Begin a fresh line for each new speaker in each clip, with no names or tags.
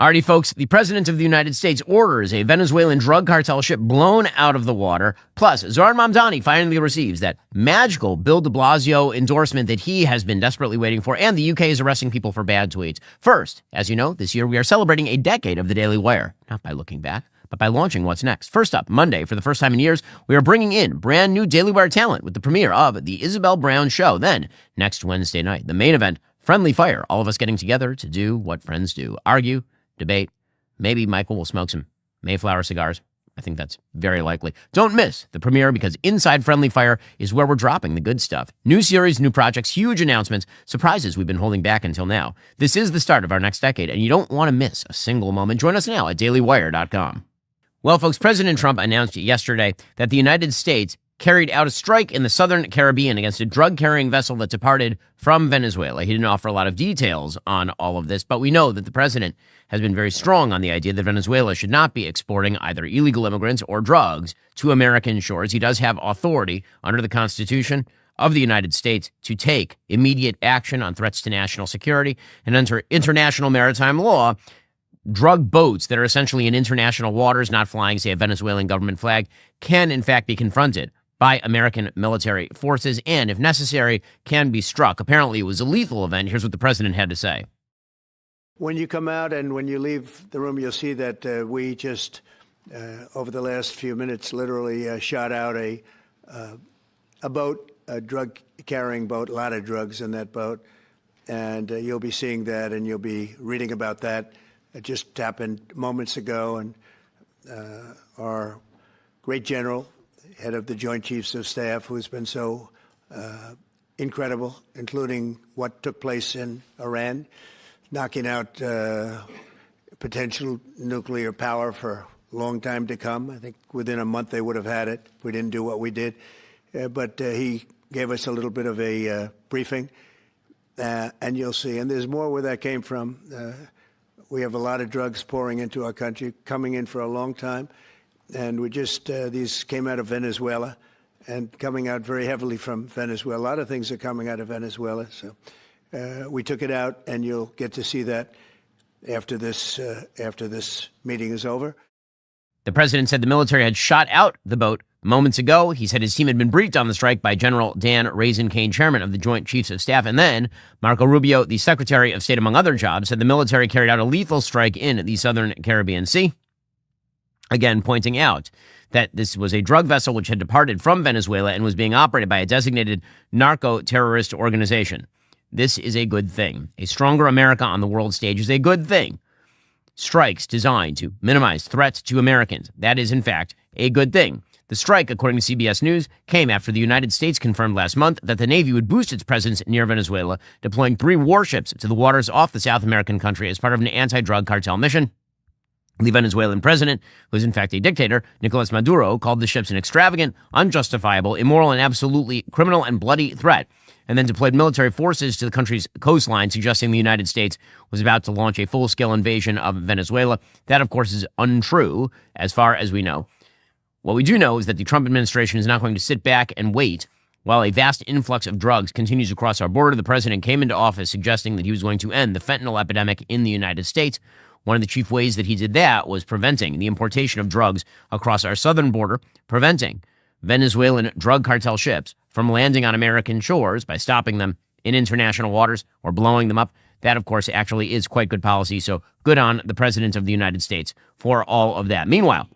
Alrighty, folks, the President of the United States orders a Venezuelan drug cartel ship blown out of the water. Plus, Zohran Mamdani finally receives that magical Bill de Blasio endorsement that he has been desperately waiting for, and the UK is arresting people for bad tweets. First, as you know, this year we are celebrating a decade of the Daily Wire, not by looking back, but by launching what's next. First up, Monday, for the first time in years, we are bringing in brand new Daily Wire talent with the premiere of The Isabel Brown Show. Then, next Wednesday night, the main event, Friendly Fire, all of us getting together to do what friends do, argue, debate. Maybe Michael will smoke some Mayflower cigars. I think that's very likely. Don't miss the premiere, because inside Friendly Fire is where we're dropping the good stuff. New series, new projects, huge announcements, surprises we've been holding back until now. This is the start of our next decade, and you don't want to miss a single moment. Join us now at dailywire.com. Well, folks, President Trump announced yesterday that the United States carried out a strike in the southern Caribbean against a drug-carrying vessel that departed from Venezuela. He didn't offer a lot of details on all of this, but we know that the president has been very strong on the idea that Venezuela should not be exporting either illegal immigrants or drugs to American shores. He does have authority under the Constitution of the United States to take immediate action on threats to national security, and under international maritime law, drug boats that are essentially in international waters, not flying, say, a Venezuelan government flag, can in fact be confronted by American military forces and, if necessary, can be struck. Apparently, it was a lethal event. Here's what the president had to say.
When you come out and when you leave the room, you'll see that we just, over the last few minutes, literally shot out a boat, a drug-carrying boat, a lot of drugs in that boat. And you'll be seeing that, and you'll be reading about that. It just happened moments ago, and our great general, head of the Joint Chiefs of Staff, who's been so incredible, including what took place in Iran, knocking out potential nuclear power for a long time to come. I think within a month they would have had it if we didn't do what we did. But he gave us a little bit of a briefing, and you'll see. And there's more where that came from. We have a lot of drugs pouring into our country, coming in for a long time. And we just, these came out of Venezuela and coming out very heavily from Venezuela. A lot of things are coming out of Venezuela. So we took it out, and you'll get to see that after this meeting is over.
The president said the military had shot out the boat moments ago. He said his team had been briefed on the strike by General Dan Raisin-Kane, chairman of the Joint Chiefs of Staff. And then Marco Rubio, the Secretary of State, among other jobs, said the military carried out a lethal strike in the southern Caribbean Sea. Again, pointing out that this was a drug vessel which had departed from Venezuela and was being operated by a designated narco-terrorist organization. This is a good thing. A stronger America on the world stage is a good thing. Strikes designed to minimize threats to Americans. That is, in fact, a good thing. The strike, according to CBS News, came after the United States confirmed last month that the Navy would boost its presence near Venezuela, deploying 3 warships to the waters off the South American country as part of an anti-drug cartel mission. The Venezuelan president, who is in fact a dictator, Nicolas Maduro, called the ships an extravagant, unjustifiable, immoral, and absolutely criminal and bloody threat, and then deployed military forces to the country's coastline, suggesting the United States was about to launch a full-scale invasion of Venezuela. That, of course, is untrue, as far as we know. What we do know is that the Trump administration is not going to sit back and wait while a vast influx of drugs continues across our border. The president came into office suggesting that he was going to end the fentanyl epidemic in the United States. One of the chief ways that he did that was preventing the importation of drugs across our southern border, preventing Venezuelan drug cartel ships from landing on American shores by stopping them in international waters or blowing them up. That, of course, actually is quite good policy. So good on the president of the United States for all of that. Meanwhile,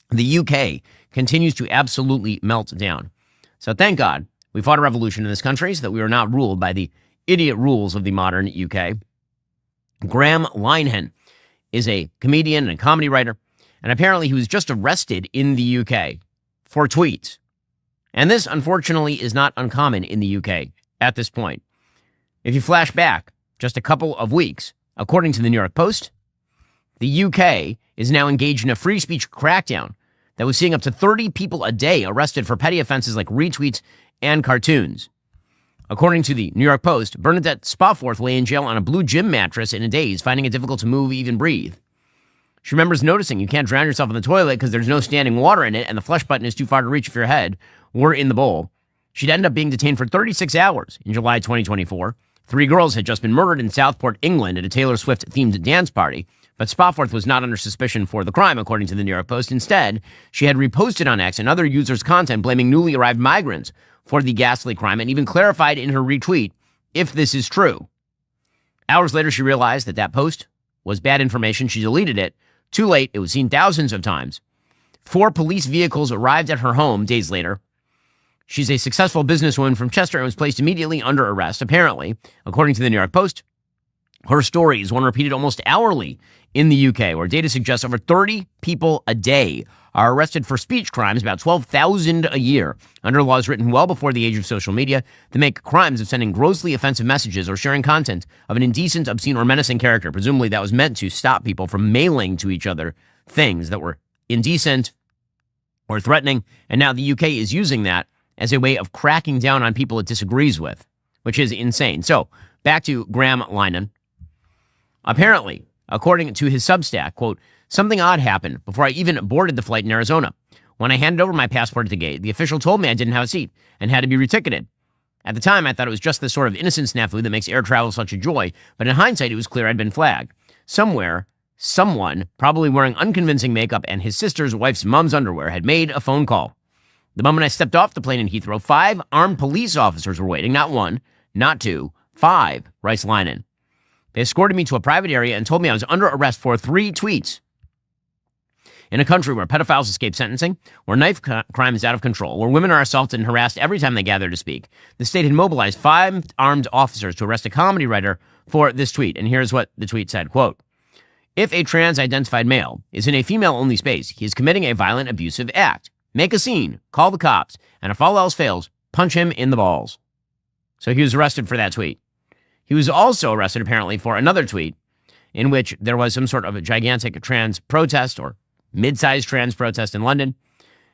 the UK continues to absolutely melt down. So thank God we fought a revolution in this country so that we are not ruled by the idiot rules of the modern UK. Graham Linehan is a comedian and a comedy writer, and apparently he was just arrested in the UK for tweets. And this, unfortunately, is not uncommon in the UK at this point. If you flash back just a couple of weeks, according to the New York Post, the UK is now engaged in a free speech crackdown that was seeing up to 30 people a day arrested for petty offenses like retweets and cartoons. According to the New York Post, Bernadette Spofford lay in jail on a blue gym mattress in a daze, finding it difficult to move, even breathe. She remembers noticing you can't drown yourself in the toilet because there's no standing water in it and the flush button is too far to reach if your head were in the bowl. She'd end up being detained for 36 hours in July 2024. 3 girls had just been murdered in Southport, England at a Taylor Swift-themed dance party. But Spotforth was not under suspicion for the crime, according to the New York Post. Instead, she had reposted on X and other users' content blaming newly arrived migrants for the ghastly crime and even clarified in her retweet if this is true. Hours later, she realized that that post was bad information. She deleted it. Too late. It was seen thousands of times. 4 police vehicles arrived at her home days later. She's a successful businesswoman from Chester and was placed immediately under arrest. Apparently, according to the New York Post, her story is one repeated almost hourly in the UK, where data suggests over 30 people a day are arrested for speech crimes, about 12,000 a year, under laws written well before the age of social media that make crimes of sending grossly offensive messages or sharing content of an indecent, obscene, or menacing character. Presumably that was meant to stop people from mailing to each other things that were indecent or threatening, and now the UK is using that as a way of cracking down on people it disagrees with, which is insane. So, back to Graham Linehan. Apparently, according to his Substack, quote, something odd happened before I even boarded the flight in Arizona. When I handed over my passport at the gate, the official told me I didn't have a seat and had to be reticketed. At the time, I thought it was just the sort of innocent snafu that makes air travel such a joy, but in hindsight, it was clear I'd been flagged. Somewhere, someone, probably wearing unconvincing makeup and his sister's wife's mom's underwear, had made a phone call. The moment I stepped off the plane in Heathrow, 5 armed police officers were waiting, not 1, not 2, 5, writes Linehan. They escorted me to a private area and told me I was under arrest for 3 tweets. In a country where pedophiles escape sentencing, where knife crime is out of control, where women are assaulted and harassed every time they gather to speak, the state had mobilized 5 armed officers to arrest a comedy writer for this tweet. And here's what the tweet said, quote, if a trans-identified male is in a female-only space, he is committing a violent, abusive act. Make a scene, call the cops, and if all else fails, punch him in the balls. So he was arrested for that tweet. He was also arrested, apparently, for another tweet in which there was some sort of a gigantic trans protest or mid-sized trans protest in London,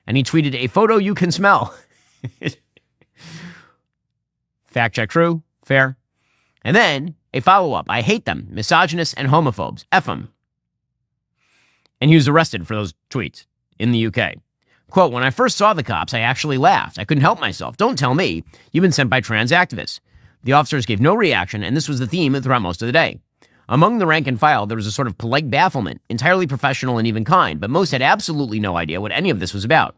and he tweeted, a photo you can smell. Fact check true, fair. And then a follow-up, I hate them, misogynists and homophobes, F them. And he was arrested for those tweets in the UK. Quote, when I first saw the cops, I actually laughed. I couldn't help myself. Don't tell me. You've been sent by trans activists. The officers gave no reaction, and this was the theme throughout most of the day. Among the rank and file, there was a sort of polite bafflement, entirely professional and even kind, but most had absolutely no idea what any of this was about.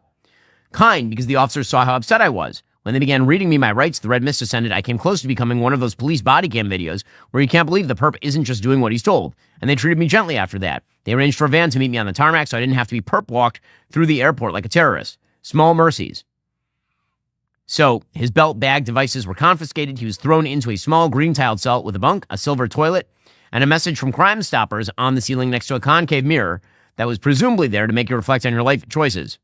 Kind because the officers saw how upset I was. When they began reading me my rights, the red mist descended. I came close to becoming one of those police body cam videos where you can't believe the perp isn't just doing what he's told. And they treated me gently after that. They arranged for a van to meet me on the tarmac so I didn't have to be perp walked through the airport like a terrorist. Small mercies. So his belt bag devices were confiscated. He was thrown into a small green-tiled cell with a bunk, a silver toilet, and a message from Crime Stoppers on the ceiling next to a concave mirror that was presumably there to make you reflect on your life choices.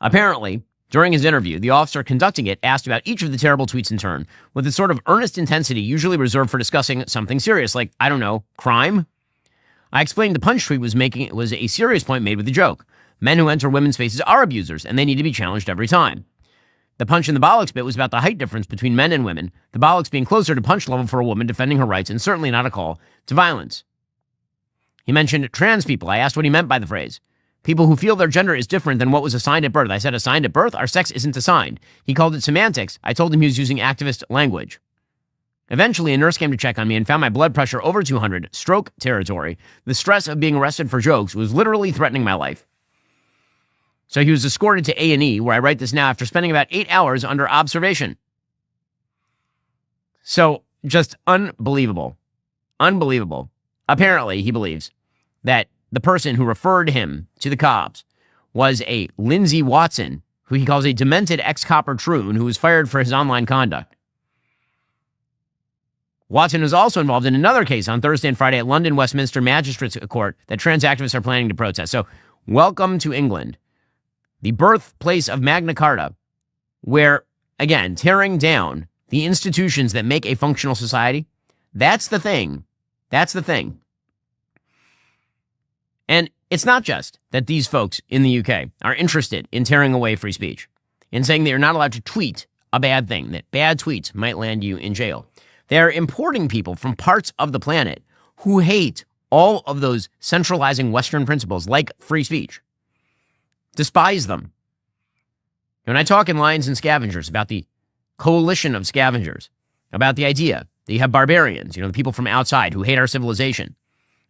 Apparently, during his interview, the officer conducting it asked about each of the terrible tweets in turn, with a sort of earnest intensity usually reserved for discussing something serious, like, I don't know, crime? I explained the punch tweet was a serious point made with a joke. Men who enter women's faces are abusers, and they need to be challenged every time. The punch in the bollocks bit was about the height difference between men and women, the bollocks being closer to punch level for a woman defending her rights, and certainly not a call to violence. He mentioned trans people. I asked what he meant by the phrase. People who feel their gender is different than what was assigned at birth. I said, assigned at birth? Our sex isn't assigned. He called it semantics. I told him he was using activist language. Eventually, a nurse came to check on me and found my blood pressure over 200, stroke territory. The stress of being arrested for jokes was literally threatening my life. So he was escorted to A&E, where I write this now, after spending about 8 hours under observation. So, just unbelievable. Unbelievable. Apparently, he believes that the person who referred him to the cops was a Lindsay Watson, who he calls a demented ex-copper troon who was fired for his online conduct. Watson was also involved in another case on Thursday and Friday at London Westminster Magistrates Court that trans activists are planning to protest. So, welcome to England, the birthplace of Magna Carta, where, again, tearing down the institutions that make a functional society, that's the thing. That's the thing. And it's not just that these folks in the UK are interested in tearing away free speech, in saying that you're not allowed to tweet a bad thing, that bad tweets might land you in jail. They're importing people from parts of the planet who hate all of those centralizing Western principles like free speech, despise them. When I talk in Lions and Scavengers about the coalition of scavengers, about the idea that you have barbarians, the people from outside who hate our civilization,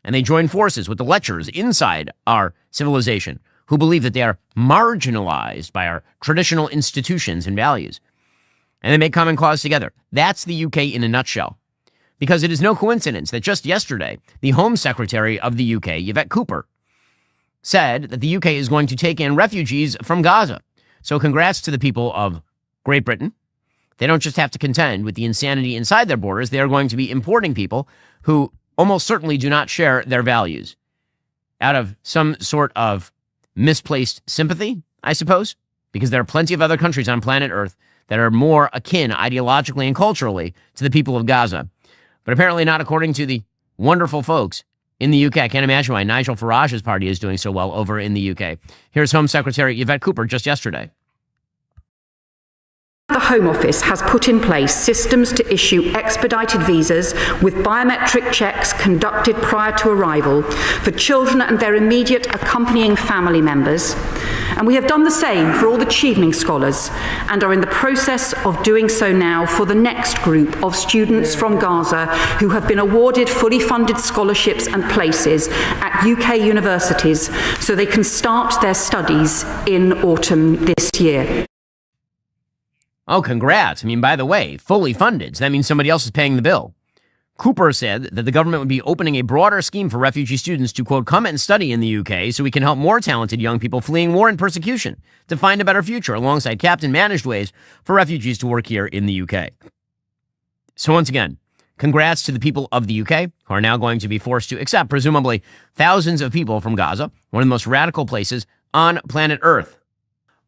and they join forces with the lecturers inside our civilization who believe that they are marginalized by our traditional institutions and values. And they make common cause together. That's the UK in a nutshell. Because it is no coincidence that just yesterday, the Home Secretary of the UK, Yvette Cooper, said that the UK is going to take in refugees from Gaza. So congrats to the people of Great Britain. They don't just have to contend with the insanity inside their borders. They are going to be importing people who almost certainly do not share their values out of some sort of misplaced sympathy, I suppose, because there are plenty of other countries on planet Earth that are more akin ideologically and culturally to the people of Gaza. But apparently not according to the wonderful folks in the UK. I can't imagine why Nigel Farage's party is doing so well over in the UK. Here's Home Secretary Yvette Cooper just yesterday.
The Home Office has put in place systems to issue expedited visas with biometric checks conducted prior to arrival for children and their immediate accompanying family members. And we have done the same for all the Chevening scholars and are in the process of doing so now for the next group of students from Gaza who have been awarded fully funded scholarships and places at UK universities so they can start their studies in autumn this year.
Oh, congrats. I mean, by the way, fully funded. So that means somebody else is paying the bill. Cooper said that the government would be opening a broader scheme for refugee students to, quote, come and study in the UK so we can help more talented young people fleeing war and persecution to find a better future alongside capped and managed ways for refugees to work here in the UK. So once again, congrats to the people of the UK who are now going to be forced to accept, presumably, thousands of people from Gaza, one of the most radical places on planet Earth.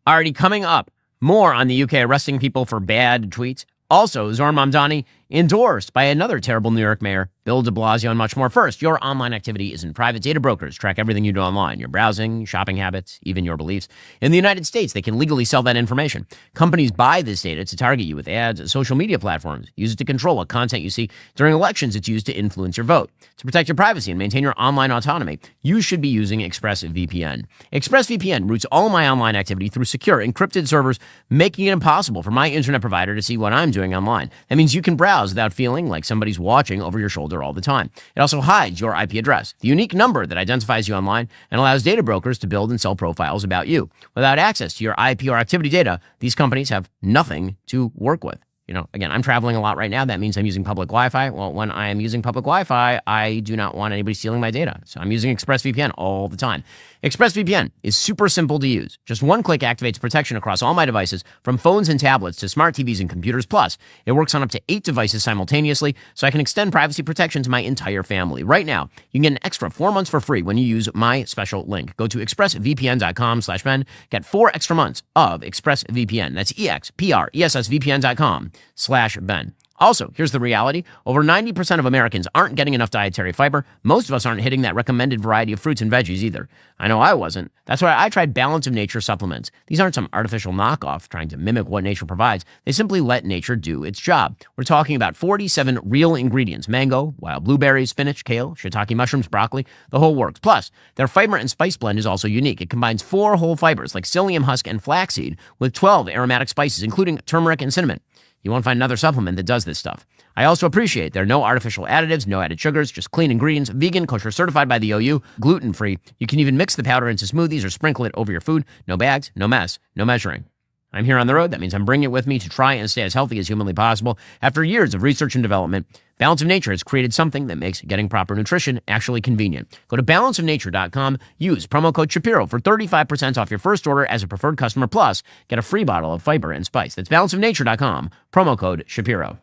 Already coming up, more on the UK arresting people for bad tweets. Also, Zohran Mamdani endorsed by another terrible New York mayor, Bill de Blasio, and much more. First, your online activity is in private. Data brokers track everything you do online, your browsing, shopping habits, even your beliefs. In the United States, they can legally sell that information. Companies buy this data to target you with ads, social media platforms, use it to control what content you see. During elections, it's used to influence your vote. To protect your privacy and maintain your online autonomy, you should be using ExpressVPN. ExpressVPN routes all my online activity through secure, encrypted servers, making it impossible for my internet provider to see what I'm doing online. That means you can browse without feeling like somebody's watching over your shoulder all the time. It also hides your IP address, the unique number that identifies you online, and allows data brokers to build and sell profiles about you. Without access to your IP or activity data, these companies have nothing to work with. You know, again, I'm traveling a lot right now. That means I'm using public Wi-Fi. Well, when I am using public Wi-Fi, I do not want anybody stealing my data. So I'm using ExpressVPN all the time. ExpressVPN is super simple to use. Just one click activates protection across all my devices, from phones and tablets to smart TVs and computers. Plus, it works on up to 8 devices simultaneously, so I can extend privacy protection to my entire family. Right now, you can get an extra 4 months for free when you use my special link. Go to expressvpn.com/Ben. Get 4 extra months of ExpressVPN. That's expressvpn.com/Ben. Also, here's the reality. Over 90% of Americans aren't getting enough dietary fiber. Most of us aren't hitting that recommended variety of fruits and veggies either. I know I wasn't. That's why I tried Balance of Nature supplements. These aren't some artificial knockoff trying to mimic what nature provides. They simply let nature do its job. We're talking about 47 real ingredients: mango, wild blueberries, spinach, kale, shiitake mushrooms, broccoli, the whole works. Plus, their fiber and spice blend is also unique. It combines 4 whole fibers like psyllium husk and flaxseed with 12 aromatic spices, including turmeric and cinnamon. You won't find another supplement that does this stuff. I also appreciate there are no artificial additives, no added sugars, just clean ingredients, vegan, kosher certified by the OU, gluten-free. You can even mix the powder into smoothies or sprinkle it over your food. No bags, no mess, no measuring. I'm here on the road. That means I'm bringing it with me to try and stay as healthy as humanly possible. After years of research and development, Balance of Nature has created something that makes getting proper nutrition actually convenient. Go to balanceofnature.com, use promo code Shapiro for 35% off your first order as a preferred customer, plus get a free bottle of fiber and spice. That's balanceofnature.com, promo code Shapiro.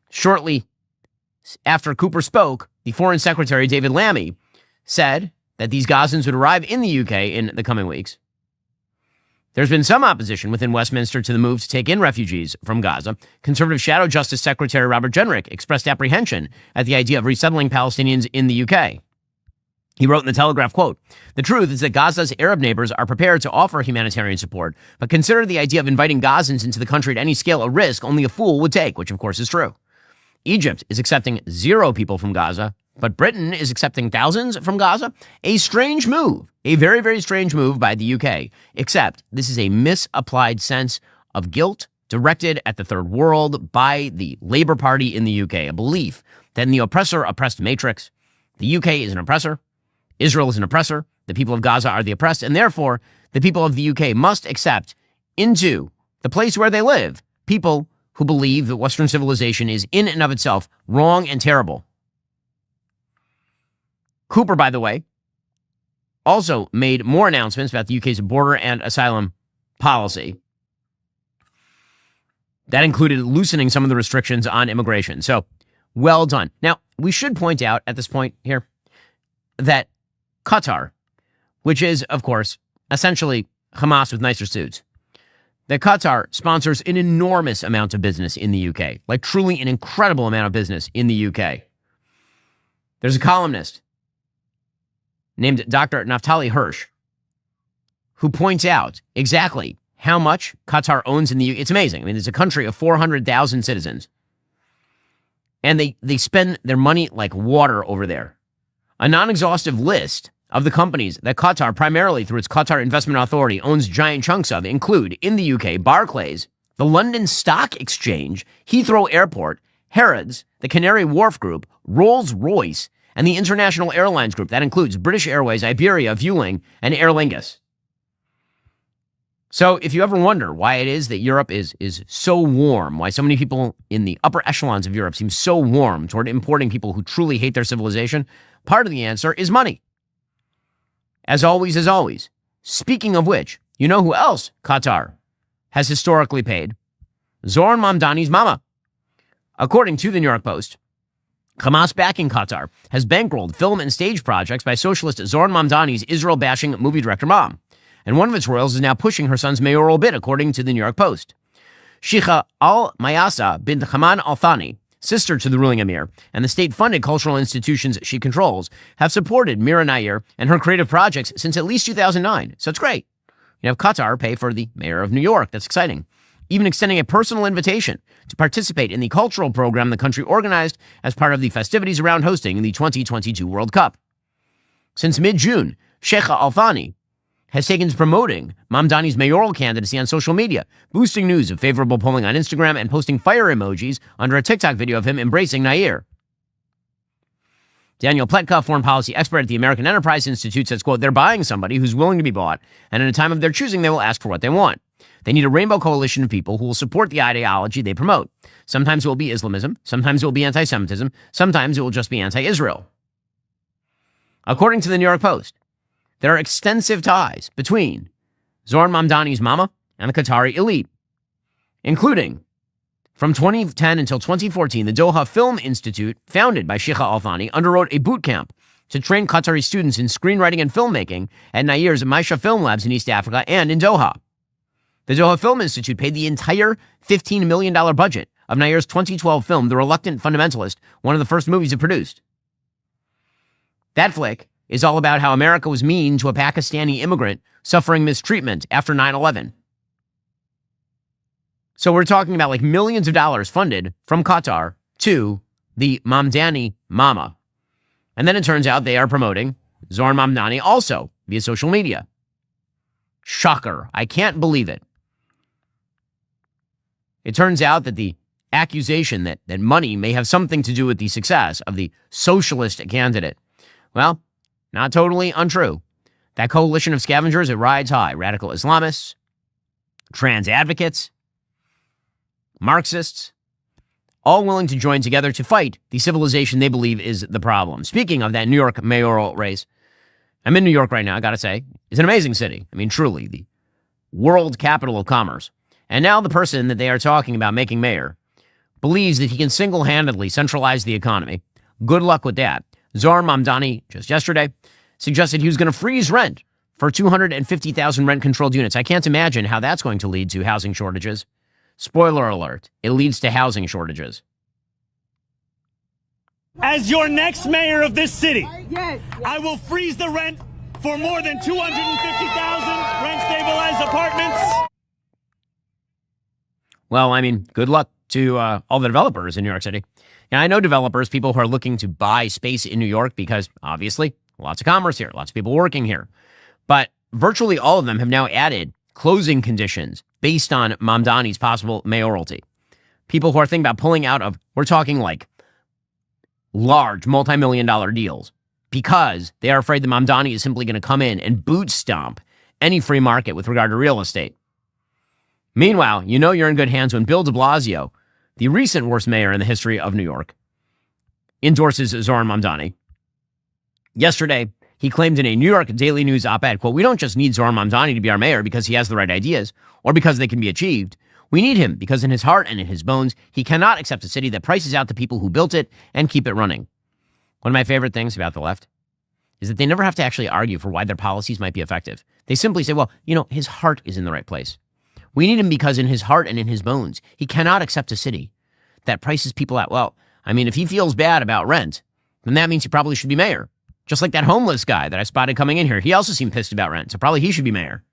Shortly after Cooper spoke, the Foreign Secretary David Lammy said that these Gazans would arrive in the UK in the coming weeks. There's been some opposition within Westminster to the move to take in refugees from Gaza. Conservative Shadow Justice Secretary Robert Jenrick expressed apprehension at the idea of resettling Palestinians in the UK. He wrote in the Telegraph, quote, "The truth is that Gaza's Arab neighbors are prepared to offer humanitarian support, but consider the idea of inviting Gazans into the country at any scale a risk only a fool would take," which of course is true. Egypt is accepting 0 people from Gaza, but Britain is accepting thousands from Gaza. A strange move, a very, very strange move by the UK, except this is a misapplied sense of guilt directed at the third world by the Labour Party in the UK, a belief that in the oppressor-oppressed matrix, The UK is an oppressor. Israel is an oppressor. The people of Gaza are the oppressed. And therefore, the people of the UK must accept into the place where they live people who believe that Western civilization is in and of itself wrong and terrible. Cooper, by the way, also made more announcements about the UK's border and asylum policy. That included loosening some of the restrictions on immigration. So, well done. Now, we should point out at this point here that Qatar, which is, of course, essentially Hamas with nicer suits, that Qatar sponsors an enormous amount of business in the UK, like truly an incredible amount of business in the UK. There's a columnist named Dr. Naftali Hirsch who points out exactly how much Qatar owns in the UK. It's amazing. I mean, it's a country of 400,000 citizens. And they spend their money like water over there. A non-exhaustive list of the companies that Qatar, primarily through its Qatar Investment Authority, owns giant chunks of include, in the UK, Barclays, the London Stock Exchange, Heathrow Airport, Harrods, the Canary Wharf Group, Rolls-Royce, and the International Airlines Group. That includes British Airways, Iberia, Vueling, and Aer Lingus. So if you ever wonder why it is that Europe is so warm, why so many people in the upper echelons of Europe seem so warm toward importing people who truly hate their civilization, part of the answer is money. As always, speaking of which, you know who else Qatar has historically paid? Zoran Mamdani's mama. According to the New York Post, Hamas backing Qatar has bankrolled film and stage projects by socialist Zoran Mamdani's Israel-bashing movie director mom. And one of its royals is now pushing her son's mayoral bid, according to the New York Post. Sheikha al-Mayasa bint Haman al-Thani, sister to the ruling emir, and the state-funded cultural institutions she controls, have supported Mira Nair and her creative projects since at least 2009. So it's great. You have Qatar pay for the mayor of New York. That's exciting. Even extending a personal invitation to participate in the cultural program the country organized as part of the festivities around hosting the 2022 World Cup. Since mid-June, Sheikha al-Thani has taken to promoting Mamdani's mayoral candidacy on social media, boosting news of favorable polling on Instagram and posting fire emojis under a TikTok video of him embracing Nair. Daniel Pletka, foreign policy expert at the American Enterprise Institute, says, quote, they're buying somebody who's willing to be bought, and in a time of their choosing, they will ask for what they want. They need a rainbow coalition of people who will support the ideology they promote. Sometimes it will be Islamism, sometimes it will be anti-Semitism, sometimes it will just be anti-Israel. According to the New York Post, there are extensive ties between Zoran Mamdani's mama and the Qatari elite, including from 2010 until 2014, the Doha Film Institute, founded by Sheikha al-Thani, underwrote a boot camp to train Qatari students in screenwriting and filmmaking at Nair's Maisha Film Labs in East Africa and in Doha. The Doha Film Institute paid the entire $15 million budget of Nair's 2012 film, The Reluctant Fundamentalist, one of the first movies it produced. That flick is all about how America was mean to a Pakistani immigrant suffering mistreatment after 9/11. So we're talking about like millions of dollars funded from Qatar to the Mamdani mama. And then it turns out they are promoting Zoran Mamdani also via social media. Shocker. I can't believe it. It turns out that the accusation that money may have something to do with the success of the socialist candidate, well, not totally untrue. That coalition of scavengers, it rides high. Radical Islamists, trans advocates, Marxists, all willing to join together to fight the civilization they believe is the problem. Speaking of that New York mayoral race, I'm in New York right now, I gotta say. It's an amazing city. I mean, truly, the world capital of commerce. And now the person that they are talking about making mayor believes that he can single-handedly centralize the economy. Good luck with that. Zoran Mamdani, just yesterday, suggested he was going to freeze rent for 250,000 rent-controlled units. I can't imagine how that's going to lead to housing shortages. Spoiler alert, it leads to housing shortages.
As your next mayor of this city, yes. I will freeze the rent for more than 250,000 rent-stabilized apartments.
Well, I mean, good luck to all the developers in New York City. And I know developers, people who are looking to buy space in New York because, obviously, lots of commerce here, lots of people working here. But virtually all of them have now added closing conditions based on Mamdani's possible mayoralty. People who are thinking about pulling out of, we're talking like large multi-million-dollar deals because they are afraid that Mamdani is simply going to come in and boot stomp any free market with regard to real estate. Meanwhile, you know you're in good hands when Bill de Blasio, the recent worst mayor in the history of New York, endorses Zohran Mamdani. Yesterday, he claimed in a New York Daily News op-ed, quote, "We don't just need Zohran Mamdani to be our mayor because he has the right ideas or because they can be achieved. We need him because in his heart and in his bones, he cannot accept a city that prices out the people who built it and keep it running." One of my favorite things about the left is that they never have to actually argue for why their policies might be effective. They simply say, well, you know, his heart is in the right place. We need him because in his heart and in his bones, he cannot accept a city that prices people out. Well, I mean, if he feels bad about rent, then that means he probably should be mayor. Just like that homeless guy that I spotted coming in here. He also seemed pissed about rent, so probably he should be mayor.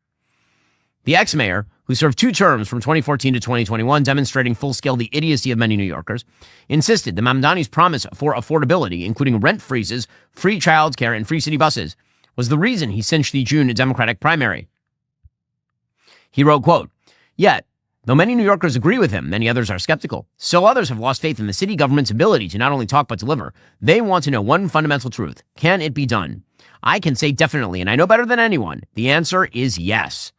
The ex-mayor, who served 2 terms from 2014 to 2021, demonstrating full-scale the idiocy of many New Yorkers, insisted that Mamdani's promise for affordability, including rent freezes, free childcare, and free city buses, was the reason he cinched the June Democratic primary. He wrote, quote, "Yet, though many New Yorkers agree with him, many others are skeptical. Still others have lost faith in the city government's ability to not only talk but deliver. They want to know one fundamental truth. Can it be done? I can say definitely, and I know better than anyone, the answer is yes."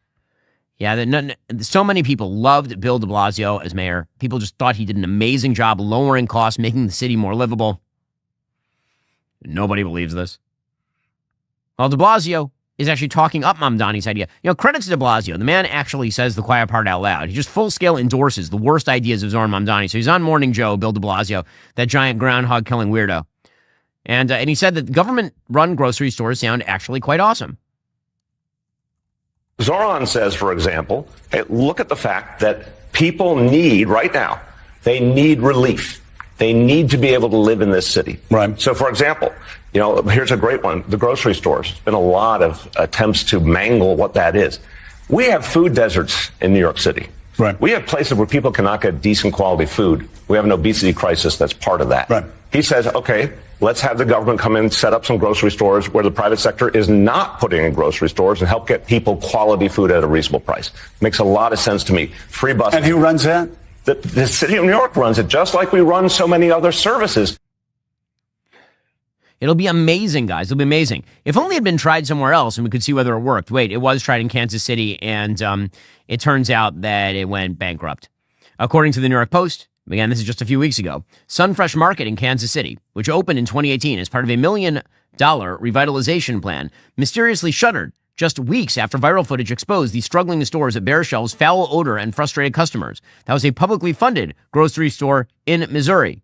Yeah, so many people loved Bill de Blasio as mayor. People just thought he did an amazing job lowering costs, making the city more livable. Nobody believes this. Well, de Blasio is actually talking up Mamdani's idea. You know, credits to de Blasio. The man actually says the quiet part out loud. He just full-scale endorses the worst ideas of Zohran Mamdani. So he's on Morning Joe, Bill de Blasio, that giant groundhog-killing weirdo. And he said that government-run grocery stores sound actually quite awesome.
Zohran says, for example, hey, look at the fact that people need, right now, they need relief. They need to be able to live in this city.
Right.
So, for example, you know, here's a great one. The grocery stores. There's been a lot of attempts to mangle what that is. We have food deserts in New York City.
Right.
We have places where people cannot get decent quality food. We have an obesity crisis that's part of that.
Right.
He says, okay, let's have the government come in, set up some grocery stores where the private sector is not putting in grocery stores and help get people quality food at a reasonable price. Makes a lot of sense to me. Free buses.
And who runs that?
The city of New York runs it, just like we run so many other services.
It'll be amazing, guys. It'll be amazing. If only it had been tried somewhere else and we could see whether it worked. Wait, it was tried in Kansas City, and it turns out that it went bankrupt. According to the New York Post, again, this is just a few weeks ago, Sunfresh Market in Kansas City, which opened in 2018 as part of a $1 million revitalization plan, mysteriously shuttered just weeks after viral footage exposed the struggling stores at bare shelves, foul odor, and frustrated customers. That was a publicly funded grocery store in Missouri.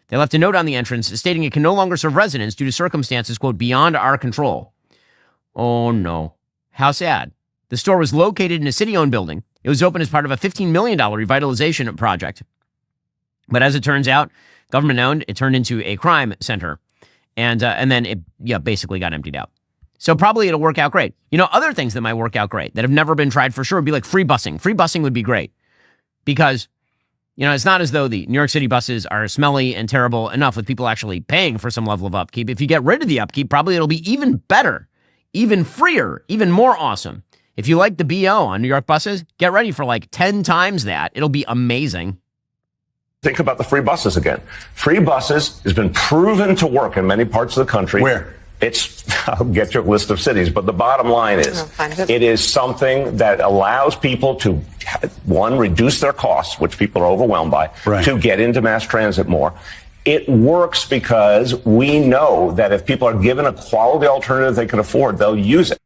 They left a note on the entrance stating it can no longer serve residents due to circumstances, quote, beyond our control. Oh, no. How sad. The store was located in a city-owned building. It was opened as part of a $15 million revitalization project. But as it turns out, government-owned, it turned into a crime center. And then it basically got emptied out. So probably it'll work out great. You know, other things that might work out great that have never been tried for sure would be like free busing. Free busing would be great because, you know, it's not as though the New York City buses are smelly and terrible enough with people actually paying for some level of upkeep. If you get rid of the upkeep, probably it'll be even better, even freer, even more awesome. If you like the BO on New York buses, get ready for like 10 times that. It'll be amazing.
Think about the free buses again. Free buses has been proven to work in many parts of the country.
Where?
I'll get you a list of cities, but the bottom line is it is something that allows people to, one, reduce their costs, which people are overwhelmed by,
right,
to get into mass transit more. It works because we know that if people are given a quality alternative they can afford, they'll use it.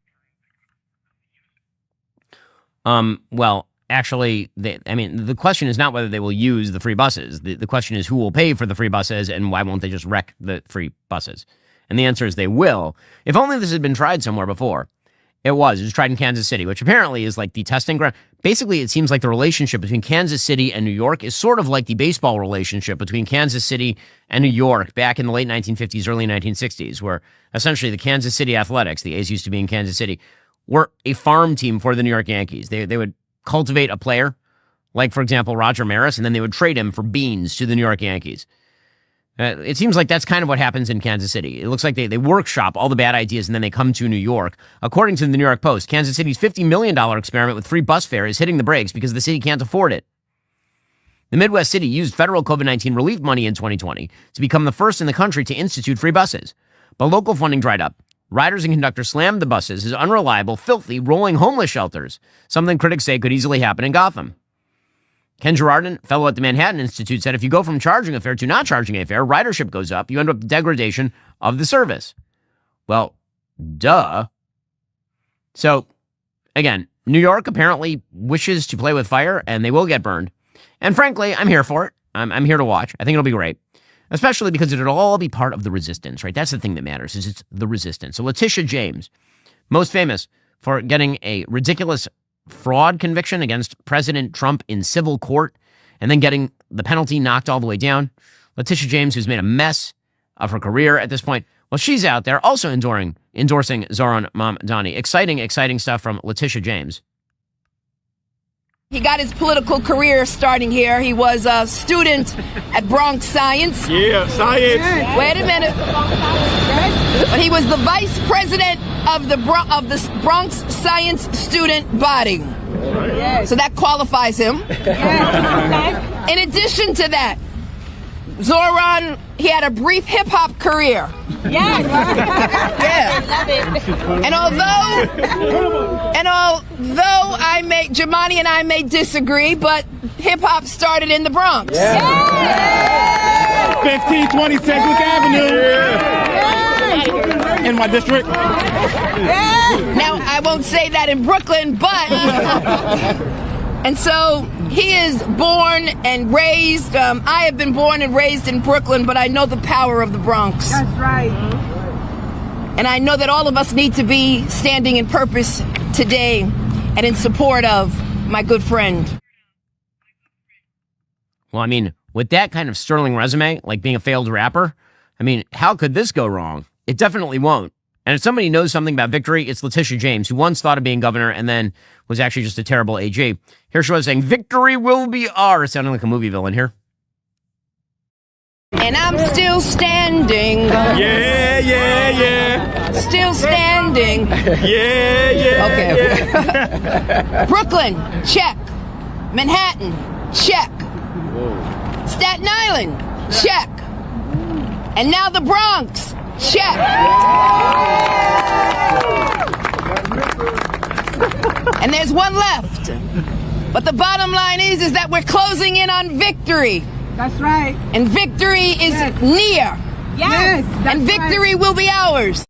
Well, actually, the question is not whether they will use the free buses. The question is who will pay for the free buses and why won't they just wreck the free buses? And the answer is they will. If only this had been tried somewhere before. It was tried in Kansas City, which apparently is like the testing ground. Basically, it seems like the relationship between Kansas City and New York is sort of like the baseball relationship between Kansas City and New York back in the late 1950s, early 1960s, where essentially the Kansas City Athletics, the A's used to be in Kansas City, were a farm team for the New York Yankees. They would cultivate a player, like, for example, Roger Maris, and then they would trade him for beans to the New York Yankees. It seems like that's kind of what happens in Kansas City. It looks like they workshop all the bad ideas and then they come to New York. According to the New York Post, Kansas City's $50 million experiment with free bus fare is hitting the brakes because the city can't afford it. The Midwest city used federal COVID-19 relief money in 2020 to become the first in the country to institute free buses. But local funding dried up. Riders and conductors slammed the buses as unreliable, filthy, rolling homeless shelters, something critics say could easily happen in Gotham. Ken Girardin, fellow at the Manhattan Institute, said if you go from charging a fare to not charging a fare, ridership goes up. You end up with degradation of the service. Well, duh. So, again, New York apparently wishes to play with fire, and they will get burned. And frankly, I'm here for it. I'm here to watch. I think it'll be great. Especially because it'll all be part of the resistance, right? That's the thing that matters, is it's the resistance. So Letitia James, most famous for getting a ridiculous fraud conviction against President Trump in civil court and then getting the penalty knocked all the way down. Letitia James, who's made a mess of her career at this point, well, she's out there also endorsing Zohran Mamdani. Exciting stuff from Letitia James.
He got his political career starting here. He was a student at Bronx Science.
Yeah, science.
Wait a minute. But he was the vice president of the Bronx Science student body. So that qualifies him. In addition to that, Zohran, he had a brief hip-hop career.
Yes.
Yeah. And although Jamani and I may disagree, but hip-hop started in the Bronx.
Yeah. 1520 Sedgwick Avenue. In my district.
Now, I won't say that in Brooklyn, but... And so he is born and raised. I have been born and raised in Brooklyn, but I know the power of the Bronx.
That's right.
And I know that all of us need to be standing in purpose today and in support of my good friend.
Well, I mean, with that kind of sterling resume, like being a failed rapper, I mean, how could this go wrong? It definitely won't. And if somebody knows something about victory, it's Letitia James, who once thought of being governor and then was actually just a terrible AG. Here she was saying, "Victory will be ours," sounding like a movie villain here.
And I'm still standing.
Yeah.
Still standing.
Yeah.
Okay. Brooklyn, check. Manhattan, check. Staten Island, check. And now the Bronx, check. And there's one left. But the bottom line is that we're closing in on victory.
That's right.
And victory is near.
Yes.
And victory will be ours.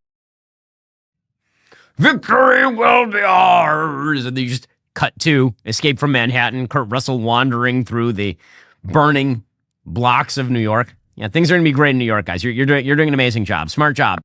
Victory will be ours. And they just cut to Escape from Manhattan, Kurt Russell wandering through the burning blocks of New York. Yeah, things are going to be great in New York, guys. You're doing an amazing job. Smart job.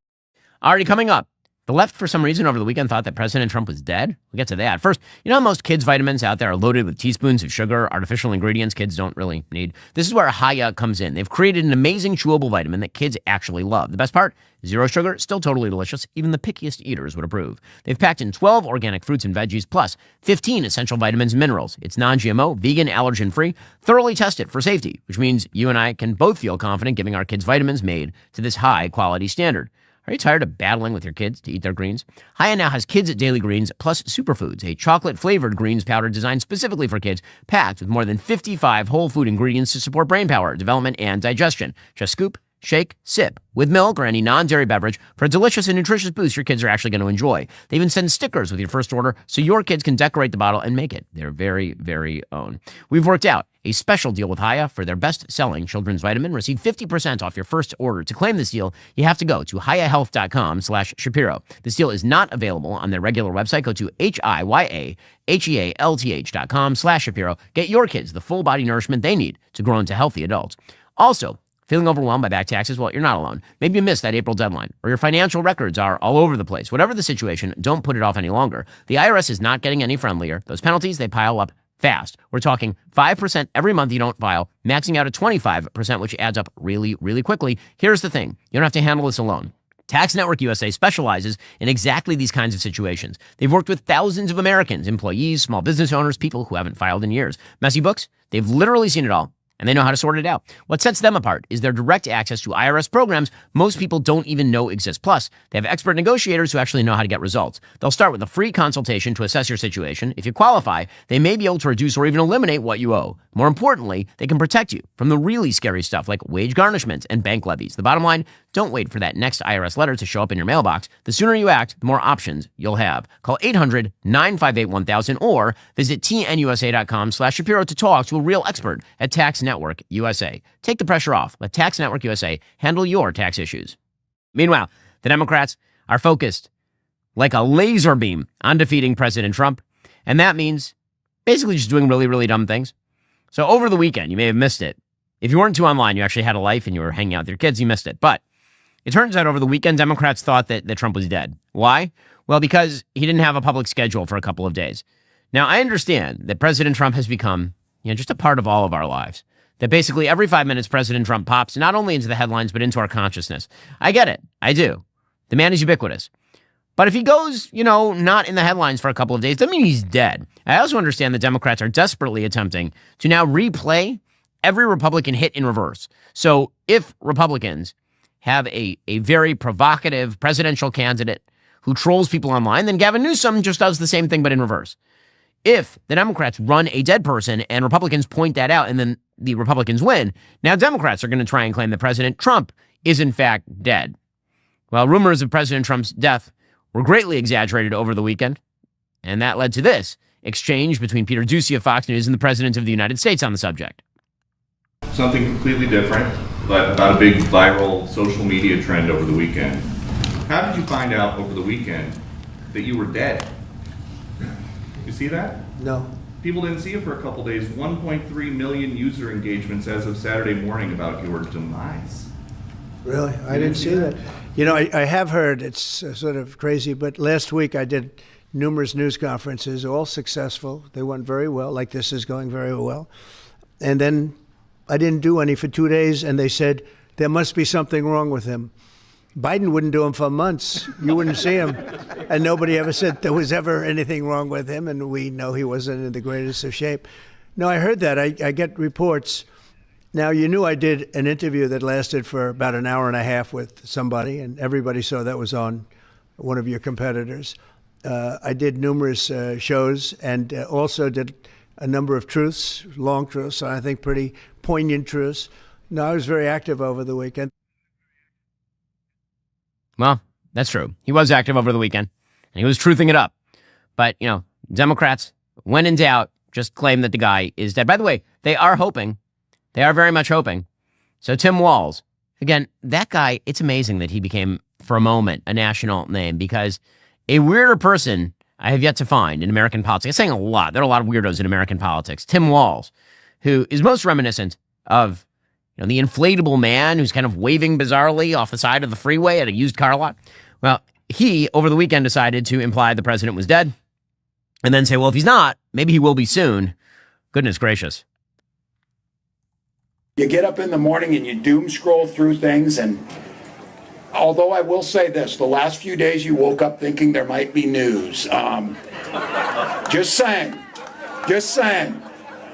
Already coming up. The left, for some reason, over the weekend thought that President Trump was dead. We'll get to that. First, you know how most kids' vitamins out there are loaded with teaspoons of sugar, artificial ingredients kids don't really need? This is where Haya comes in. They've created an amazing chewable vitamin that kids actually love. The best part? Zero sugar, still totally delicious. Even the pickiest eaters would approve. They've packed in 12 organic fruits and veggies, plus 15 essential vitamins and minerals. It's non-GMO, vegan, allergen-free, thoroughly tested for safety, which means you and I can both feel confident giving our kids vitamins made to this high-quality standard. Are you tired of battling with your kids to eat their greens? Haya now has Kids Daily Greens plus Superfoods, a chocolate-flavored greens powder designed specifically for kids, packed with more than 55 whole food ingredients to support brain power, development, and digestion. Just scoop, shake, sip with milk or any non-dairy beverage for a delicious and nutritious boost your kids are actually going to enjoy. They even send stickers with your first order so your kids can decorate the bottle and make it their very, very own. We've worked out a special deal with Haya for their best-selling children's vitamin. Receive 50% off your first order. To claim this deal, you have to go to hiyahealth.com/Shapiro. This deal is not available on their regular website. Go to hiyahealth.com/Shapiro. Get your kids the full body nourishment they need to grow into healthy adults. Also, feeling overwhelmed by back taxes? Well, you're not alone. Maybe you missed that April deadline, or your financial records are all over the place. Whatever the situation, don't put it off any longer. The IRS is not getting any friendlier. Those penalties, they pile up fast. We're talking 5% every month you don't file, maxing out at 25%, which adds up really, really quickly. Here's the thing. You don't have to handle this alone. Tax Network USA specializes in exactly these kinds of situations. They've worked with thousands of Americans, employees, small business owners, people who haven't filed in years. Messy books? They've literally seen it all. and they know how to sort it out. What sets them apart is their direct access to IRS programs most people don't even know exist. Plus, they have expert negotiators who actually know how to get results. They'll start with a free consultation to assess your situation. If you qualify, they may be able to reduce or even eliminate what you owe. More importantly, they can protect you from the really scary stuff like wage garnishment and bank levies. The bottom line, don't wait for that next IRS letter to show up in your mailbox. The sooner you act, the more options you'll have. Call 800-958-1000 or visit tnusa.com/Shapiro to talk to a real expert at Tax Network USA. Take the pressure off. Let Tax Network USA handle your tax issues. Meanwhile, the Democrats are focused like a laser beam on defeating President Trump. And that means basically just doing really, really dumb things. So over the weekend, you may have missed it. If you weren't too online, you actually had a life and you were hanging out with your kids, you missed it. But it turns out over the weekend, Democrats thought that Trump was dead. Why? Well, because he didn't have a public schedule for a couple of days. Now, I understand that President Trump has become, just a part of all of our lives. That basically every 5 minutes, President Trump pops not only into the headlines, but into our consciousness. I get it. I do. The man is ubiquitous. But if he goes, not in the headlines for a couple of days, doesn't mean he's dead. I also understand that Democrats are desperately attempting to now replay every Republican hit in reverse. So if Republicans have a very provocative presidential candidate who trolls people online, then Gavin Newsom just does the same thing, but in reverse. If the Democrats run a dead person and Republicans point that out and then the Republicans win, now Democrats are going to try and claim that President Trump is in fact dead. Well, rumors of President Trump's death were greatly exaggerated over the weekend, and that led to this exchange between Peter Doocy of Fox News and the President of the United States on the subject.
Something completely different, but about a big viral social media trend over the weekend. How did you find out over the weekend that you were dead? You see that?
No.
People didn't see it for a couple days. 1.3 million user engagements as of Saturday morning about your demise.
Really? I didn't see that. I have heard, it's sort of crazy, but last week I did numerous news conferences, all successful. They went very well, like this is going very well. And then I didn't do any for 2 days, and they said, there must be something wrong with him. Biden wouldn't do them for months. You wouldn't see him. And nobody ever said there was ever anything wrong with him, and we know he wasn't in the greatest of shape. No, I heard that. I get reports. Now, you knew I did an interview that lasted for about an hour and a half with somebody, and everybody saw that was on one of your competitors. I did numerous shows and also did a number of truths, long truths, and I think pretty poignant truths. No, I was very active over the weekend.
Well, that's true. He was active over the weekend, and he was truthing it up. But, Democrats, when in doubt, just claim that the guy is dead. By the way, they are hoping. They are very much hoping. So Tim Walz, again, that guy, it's amazing that he became, for a moment, a national name, because a weirder person I have yet to find in American politics. I'm saying a lot. There are a lot of weirdos in American politics. Tim Walz, who is most reminiscent of the inflatable man who's kind of waving bizarrely off the side of the freeway at a used car lot. Well, he, over the weekend, decided to imply the president was dead and then say, well, if he's not, maybe he will be soon. Goodness gracious.
You get up in the morning and you doom scroll through things, and although I will say this, the last few days you woke up thinking there might be news. Just saying.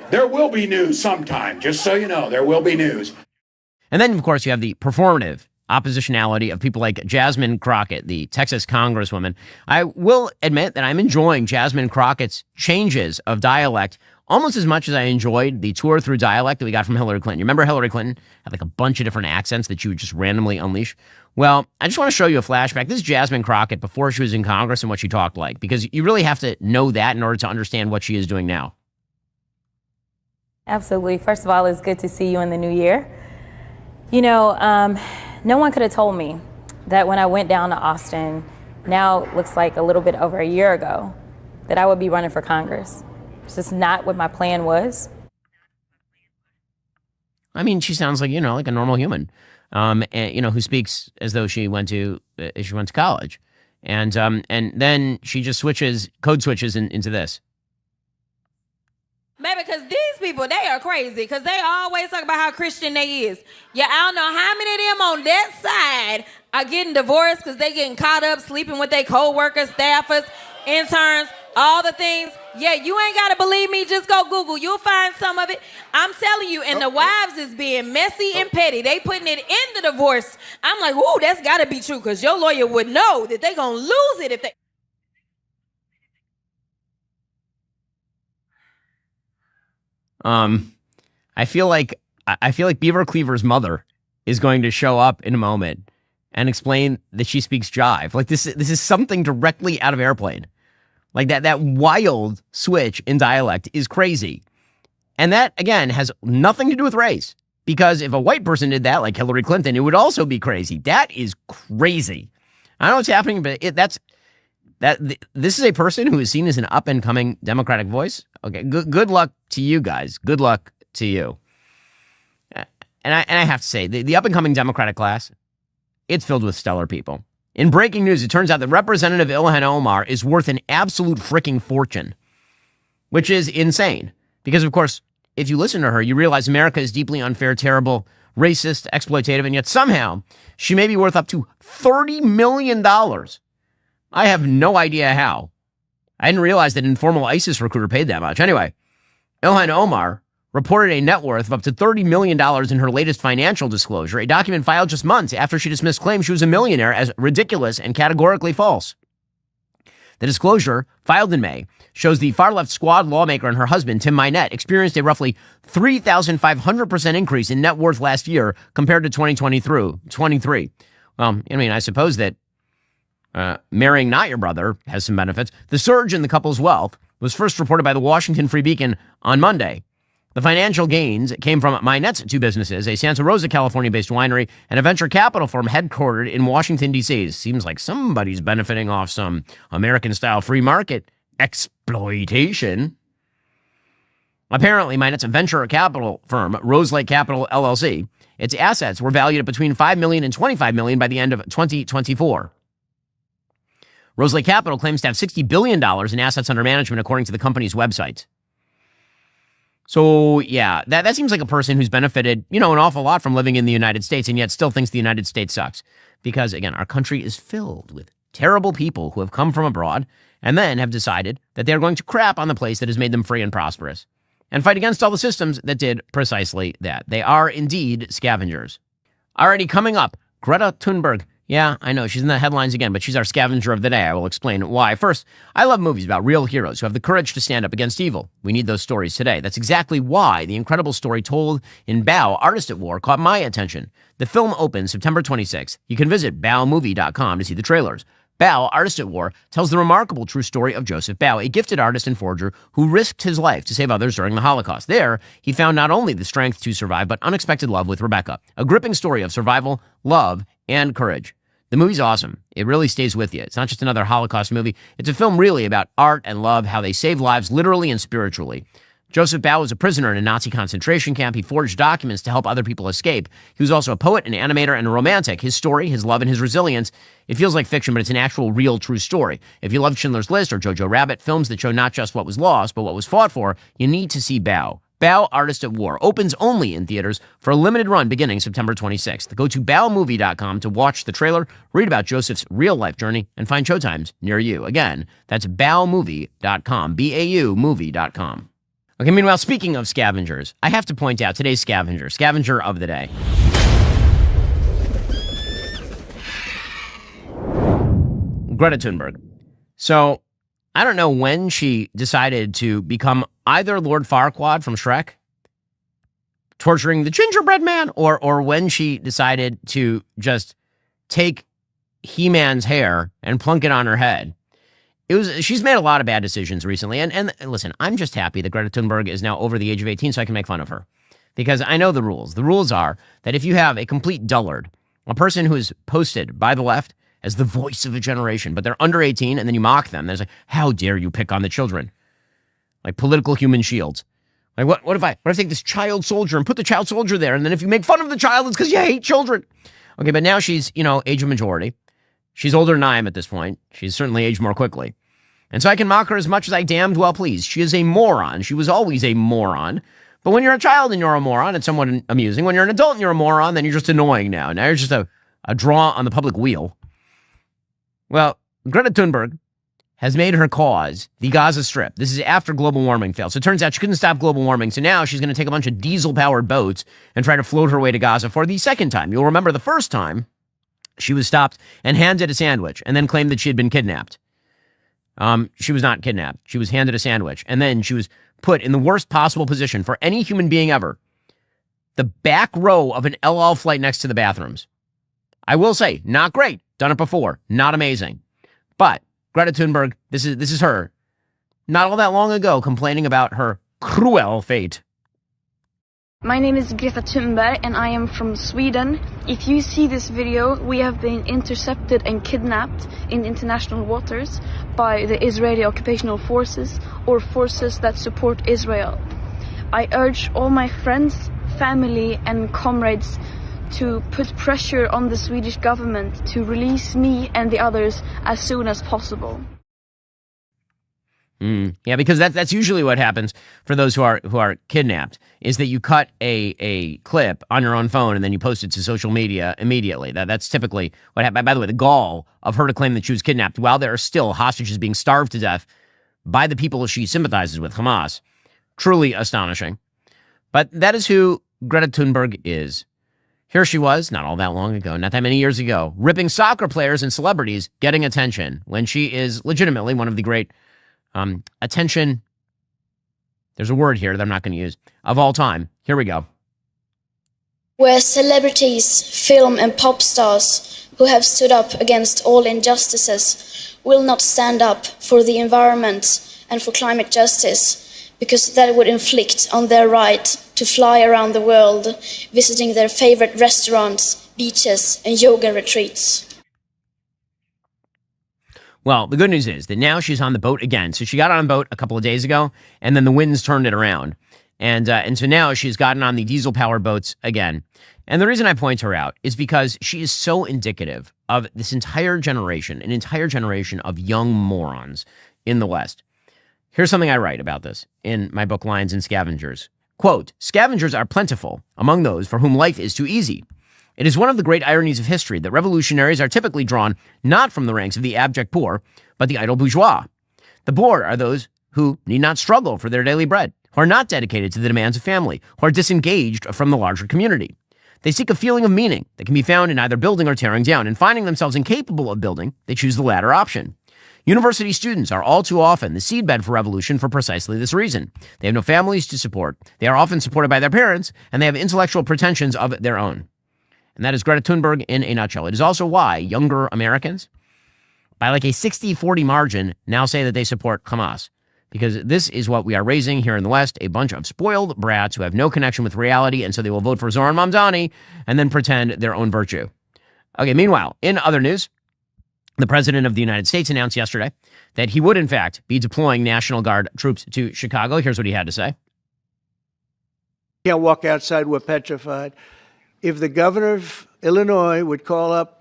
There will be news sometime, just so you know, there will be news.
And then, of course, you have the performative oppositionality of people like Jasmine Crockett, the Texas congresswoman. I will admit that I'm enjoying Jasmine Crockett's changes of dialect almost as much as I enjoyed the tour through dialect that we got from Hillary Clinton. You remember Hillary Clinton had like a bunch of different accents that she would just randomly unleash? Well, I just want to show you a flashback. This is Jasmine Crockett before she was in Congress and what she talked like, because you really have to know that in order to understand what she is doing now.
Absolutely. First of all, it's good to see you in the new year. No one could have told me that when I went down to Austin, now it looks like a little bit over a year ago, that I would be running for Congress. It's just not what my plan was.
I mean, she sounds like, like a normal human, who speaks as though she went to college. And then she just code switches into this.
Maybe because these people, they are crazy because they always talk about how Christian they is. Yeah, I don't know how many of them on that side are getting divorced because they getting caught up sleeping with their co-workers, staffers, interns, All the things. Yeah, you ain't got to believe me. Just go Google. You'll find some of it. I'm telling you. And the wives is being messy and petty. They putting it in the divorce. I'm like, ooh, that's got to be true because your lawyer would know that they going to lose it if they.
I feel like Beaver Cleaver's mother is going to show up in a moment and explain that she speaks jive. Like this is something directly out of Airplane. Like that wild switch in dialect is crazy. And that, again, has nothing to do with race. Because if a white person did that, like Hillary Clinton, it would also be crazy. That is crazy. I don't know what's happening, but this is a person who is seen as an up-and-coming Democratic voice. Okay, good luck to you guys. Good luck to you. And I have to say, the up-and-coming Democratic class, it's filled with stellar people. In breaking news, it turns out that Representative Ilhan Omar is worth an absolute freaking fortune, which is insane. Because, of course, if you listen to her, you realize America is deeply unfair, terrible, racist, exploitative, and yet somehow she may be worth up to $30 million. I have no idea how. I didn't realize that an informal ISIS recruiter paid that much. Anyway, Ilhan Omar reported a net worth of up to $30 million in her latest financial disclosure, a document filed just months after she dismissed claims she was a millionaire as ridiculous and categorically false. The disclosure, filed in May, shows the far-left squad lawmaker and her husband, Tim Minette, experienced a roughly 3,500% increase in net worth last year compared to 2023. Well, I mean, I suppose that marrying not your brother has some benefits. The surge in the couple's wealth was first reported by the Washington Free Beacon on Monday. The financial gains came from Minette's two businesses, a Santa Rosa, California-based winery, and a venture capital firm headquartered in Washington, D.C. Seems like somebody's benefiting off some American-style free market exploitation. Apparently, Minette's venture capital firm, Rose Lake Capital, LLC, its assets were valued at between $5 million and $25 million by the end of 2024. Rose Lake Capital claims to have $60 billion in assets under management, according to the company's website. So, yeah, that seems like a person who's benefited, an awful lot from living in the United States and yet still thinks the United States sucks. Because, again, our country is filled with terrible people who have come from abroad and then have decided that they're going to crap on the place that has made them free and prosperous and fight against all the systems that did precisely that. They are indeed scavengers. Already coming up, Greta Thunberg. Yeah, I know, she's in the headlines again, but she's our scavenger of the day. I will explain why. First, I love movies about real heroes who have the courage to stand up against evil. We need those stories today. That's exactly why the incredible story told in Bao, Artist at War, caught my attention. The film opens September 26th. You can visit baomovie.com to see the trailers. Bao, Artist at War, tells the remarkable true story of Joseph Bao, a gifted artist and forger who risked his life to save others during the Holocaust. There, he found not only the strength to survive, but unexpected love with Rebecca. A gripping story of survival, love, and courage. The movie's awesome. It really stays with you. It's not just another Holocaust movie. It's a film really about art and love, how they save lives literally and spiritually. Joseph Bao was a prisoner in a Nazi concentration camp. He forged documents to help other people escape. He was also a poet, an animator, and a romantic. His story, his love, and his resilience, it feels like fiction, but it's an actual, real, true story. If you love Schindler's List or Jojo Rabbit, films that show not just what was lost, but what was fought for, you need to see Bao. Bao, Artist at War, opens only in theaters for a limited run beginning September 26th. Go to baomovie.com to watch the trailer, read about Joseph's real-life journey, and find showtimes near you. Again, that's baomovie.com, B-A-U movie.com. Okay, meanwhile, speaking of scavengers, I have to point out today's scavenger of the day. Greta Thunberg. So, I don't know when she decided to become either Lord Farquaad from Shrek, torturing the gingerbread man, or when she decided to just take He-Man's hair and plunk it on her head. She's made a lot of bad decisions recently. And listen, I'm just happy that Greta Thunberg is now over the age of 18 so I can make fun of her. Because I know the rules. The rules are that if you have a complete dullard, a person who is posted by the left as the voice of a generation, but they're under 18, and then you mock them. There's like, how dare you pick on the children? Like political human shields. Like, what if I take this child soldier and put the child soldier there, and then if you make fun of the child, it's because you hate children. Okay, but now she's, age of majority. She's older than I am at this point. She's certainly aged more quickly. And so I can mock her as much as I damned well please. She is a moron. She was always a moron. But when you're a child and you're a moron, it's somewhat amusing. When you're an adult and you're a moron, then you're just annoying now. Now you're just a draw on the public wheel. Well, Greta Thunberg has made her cause the Gaza Strip. This is after global warming failed. So it turns out she couldn't stop global warming. So now she's going to take a bunch of diesel-powered boats and try to float her way to Gaza for the second time. You'll remember the first time she was stopped and handed a sandwich and then claimed that she had been kidnapped. She was not kidnapped. She was handed a sandwich. And then she was put in the worst possible position for any human being ever. The back row of an El Al flight next to the bathrooms. I will say, not great. Done it before. Not amazing. But Greta Thunberg, this is her, not all that long ago, complaining about her cruel fate.
My name is Greta Thunberg and I am from Sweden. If you see this video, we have been intercepted and kidnapped in international waters by the Israeli occupational forces or forces that support Israel. I urge all my friends, family and comrades to put pressure on the Swedish government to release me and the others as soon as possible.
Yeah, because that's usually what happens for those who are kidnapped, is that you cut a clip on your own phone and then you post it to social media immediately. That's typically what happened. By the way, the gall of her to claim that she was kidnapped while there are still hostages being starved to death by the people she sympathizes with, Hamas, truly astonishing. But that is who Greta Thunberg is. Here she was, not all that long ago, not that many years ago, ripping soccer players and celebrities getting attention when she is legitimately one of the great attention, there's a word here that I'm not going to use, of all time. Here we go.
Where celebrities, film and pop stars who have stood up against all injustices will not stand up for the environment and for climate justice, because that would inflict on their right to fly around the world, visiting their favorite restaurants, beaches, and yoga retreats.
Well, the good news is that now she's on the boat again. So she got on a boat a couple of days ago, and then the winds turned it around. And so now she's gotten on the diesel-powered boats again. And the reason I point her out is because she is so indicative of this entire generation, an entire generation of young morons in the West. Here's something I write about this in my book, Lions and Scavengers. Quote, "Scavengers are plentiful among those for whom life is too easy. It is one of the great ironies of history that revolutionaries are typically drawn not from the ranks of the abject poor, but the idle bourgeois. The poor are those who need not struggle for their daily bread, who are not dedicated to the demands of family, who are disengaged from the larger community. They seek a feeling of meaning that can be found in either building or tearing down, and finding themselves incapable of building, they choose the latter option. University students are all too often the seedbed for revolution for precisely this reason. They have no families to support. They are often supported by their parents, and they have intellectual pretensions of their own." And that is Greta Thunberg in a nutshell. It is also why younger Americans, by like a 60-40 margin, now say that they support Hamas. Because this is what we are raising here in the West, a bunch of spoiled brats who have no connection with reality, and so they will vote for Zoran Mamdani and then pretend their own virtue. Okay, meanwhile, in other news, the President of the United States announced yesterday that he would, in fact, be deploying National Guard troops to Chicago. Here's what he had to say.
Can't walk outside, we're petrified. If the governor of Illinois would call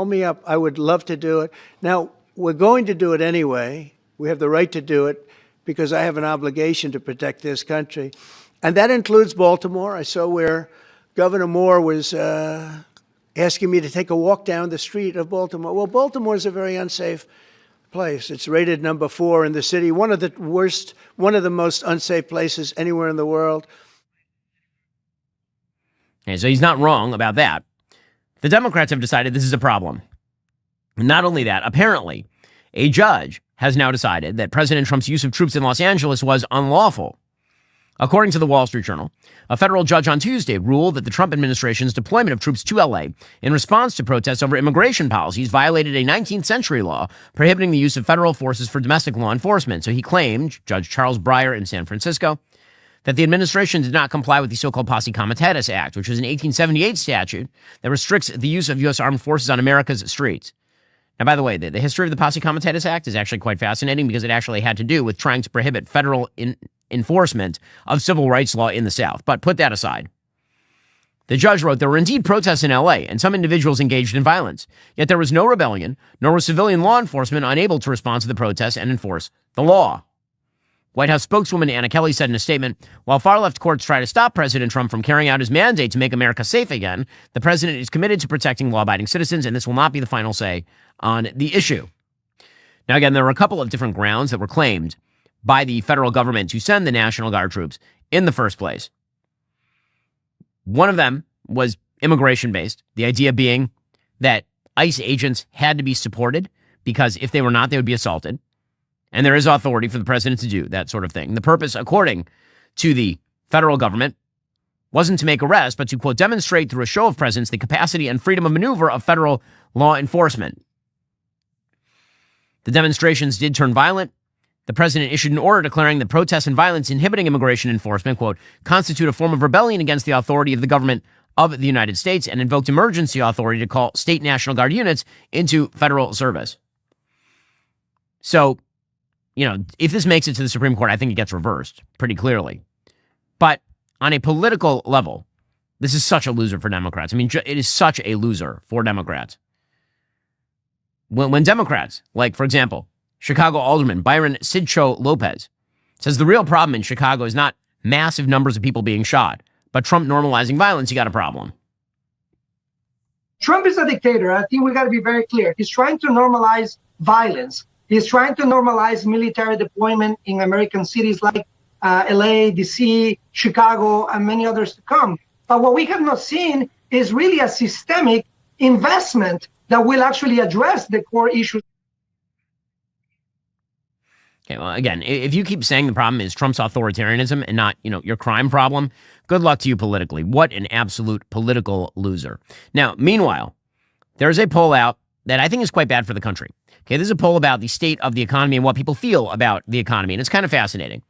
me up, I would love to do it. Now, we're going to do it anyway. We have the right to do it because I have an obligation to protect this country. And that includes Baltimore. I saw where Governor Moore was asking me to take a walk down the street of Baltimore. Well, Baltimore is a very unsafe place. It's rated number 4 in the city, one of the most unsafe places anywhere in the world.
Okay, so he's not wrong about that. The Democrats have decided this is a problem. Not only that, apparently, a judge has now decided that President Trump's use of troops in Los Angeles was unlawful. According to the Wall Street Journal, a federal judge on Tuesday ruled that the Trump administration's deployment of troops to L.A. in response to protests over immigration policies violated a 19th century law prohibiting the use of federal forces for domestic law enforcement. So he claimed, Judge Charles Breyer in San Francisco, that the administration did not comply with the so-called Posse Comitatus Act, which was an 1878 statute that restricts the use of U.S. armed forces on America's streets. Now, by the way, the history of the Posse Comitatus Act is actually quite fascinating because it actually had to do with trying to prohibit federal enforcement of civil rights law in the South. But put that aside. The judge wrote there were indeed protests in L.A. and some individuals engaged in violence. Yet there was no rebellion, nor was civilian law enforcement unable to respond to the protests and enforce the law. White House spokeswoman Anna Kelly said in a statement, while far-left courts try to stop President Trump from carrying out his mandate to make America safe again, the president is committed to protecting law-abiding citizens, and this will not be the final say on the issue. Now, again, there were a couple of different grounds that were claimed by the federal government to send the National Guard troops in the first place. One of them was immigration-based, the idea being that ICE agents had to be supported because if they were not, they would be assaulted. And there is authority for the president to do that sort of thing. The purpose, according to the federal government, wasn't to make arrests, but to, quote, demonstrate through a show of presence the capacity and freedom of maneuver of federal law enforcement. The demonstrations did turn violent. The president issued an order declaring that protests and violence inhibiting immigration enforcement, quote, constitute a form of rebellion against the authority of the government of the United States, and invoked emergency authority to call state National Guard units into federal service. So, if this makes it to the Supreme Court, I think it gets reversed pretty clearly. But on a political level, this is such a loser for Democrats. I mean, it is such a loser for Democrats. When Democrats, like, for example, Chicago Alderman Byron Sidcho Lopez, says the real problem in Chicago is not massive numbers of people being shot, but Trump normalizing violence, you got a problem.
Trump is a dictator. I think we got to be very clear. He's trying to normalize violence. He's trying to normalize military deployment in American cities like LA, DC, Chicago, and many others to come. But what we have not seen is really a systemic investment that will actually address the core issues.
Okay, well, again, if you keep saying the problem is Trump's authoritarianism and not, your crime problem, good luck to you politically. What an absolute political loser. Now, meanwhile, there's a poll out that I think is quite bad for the country. Okay, this is a poll about the state of the economy and what people feel about the economy, and it's kind of fascinating.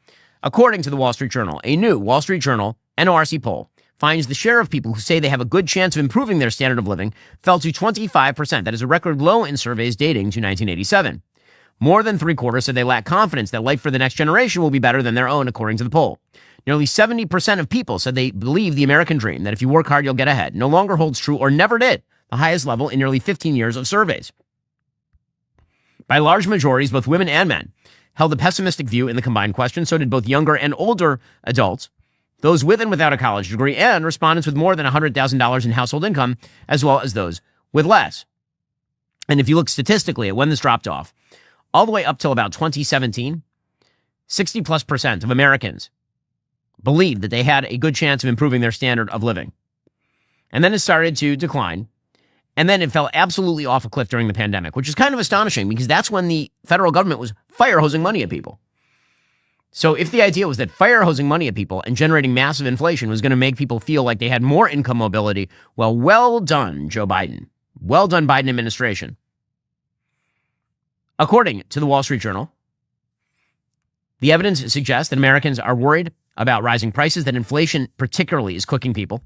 According to the Wall Street Journal, a new Wall Street Journal NORC poll finds the share of people who say they have a good chance of improving their standard of living fell to 25%. That is a record low in surveys dating to 1987. More than three-quarters said they lack confidence that life for the next generation will be better than their own, according to the poll. Nearly 70% of people said they believe the American dream, that if you work hard, you'll get ahead, no longer holds true or never did, the highest level in nearly 15 years of surveys. By large majorities, both women and men held a pessimistic view in the combined question. So did both younger and older adults, those with and without a college degree, and respondents with more than $100,000 in household income, as well as those with less. And if you look statistically at when this dropped off, all the way up till about 2017, 60+% of Americans believed that they had a good chance of improving their standard of living. And then it started to decline. And then it fell absolutely off a cliff during the pandemic, which is kind of astonishing because that's when the federal government was fire hosing money at people. So if the idea was that fire hosing money at people and generating massive inflation was going to make people feel like they had more income mobility, well done, Joe Biden. Well done, Biden administration. According to the Wall Street Journal, the evidence suggests that Americans are worried about rising prices, that inflation particularly is cooking people.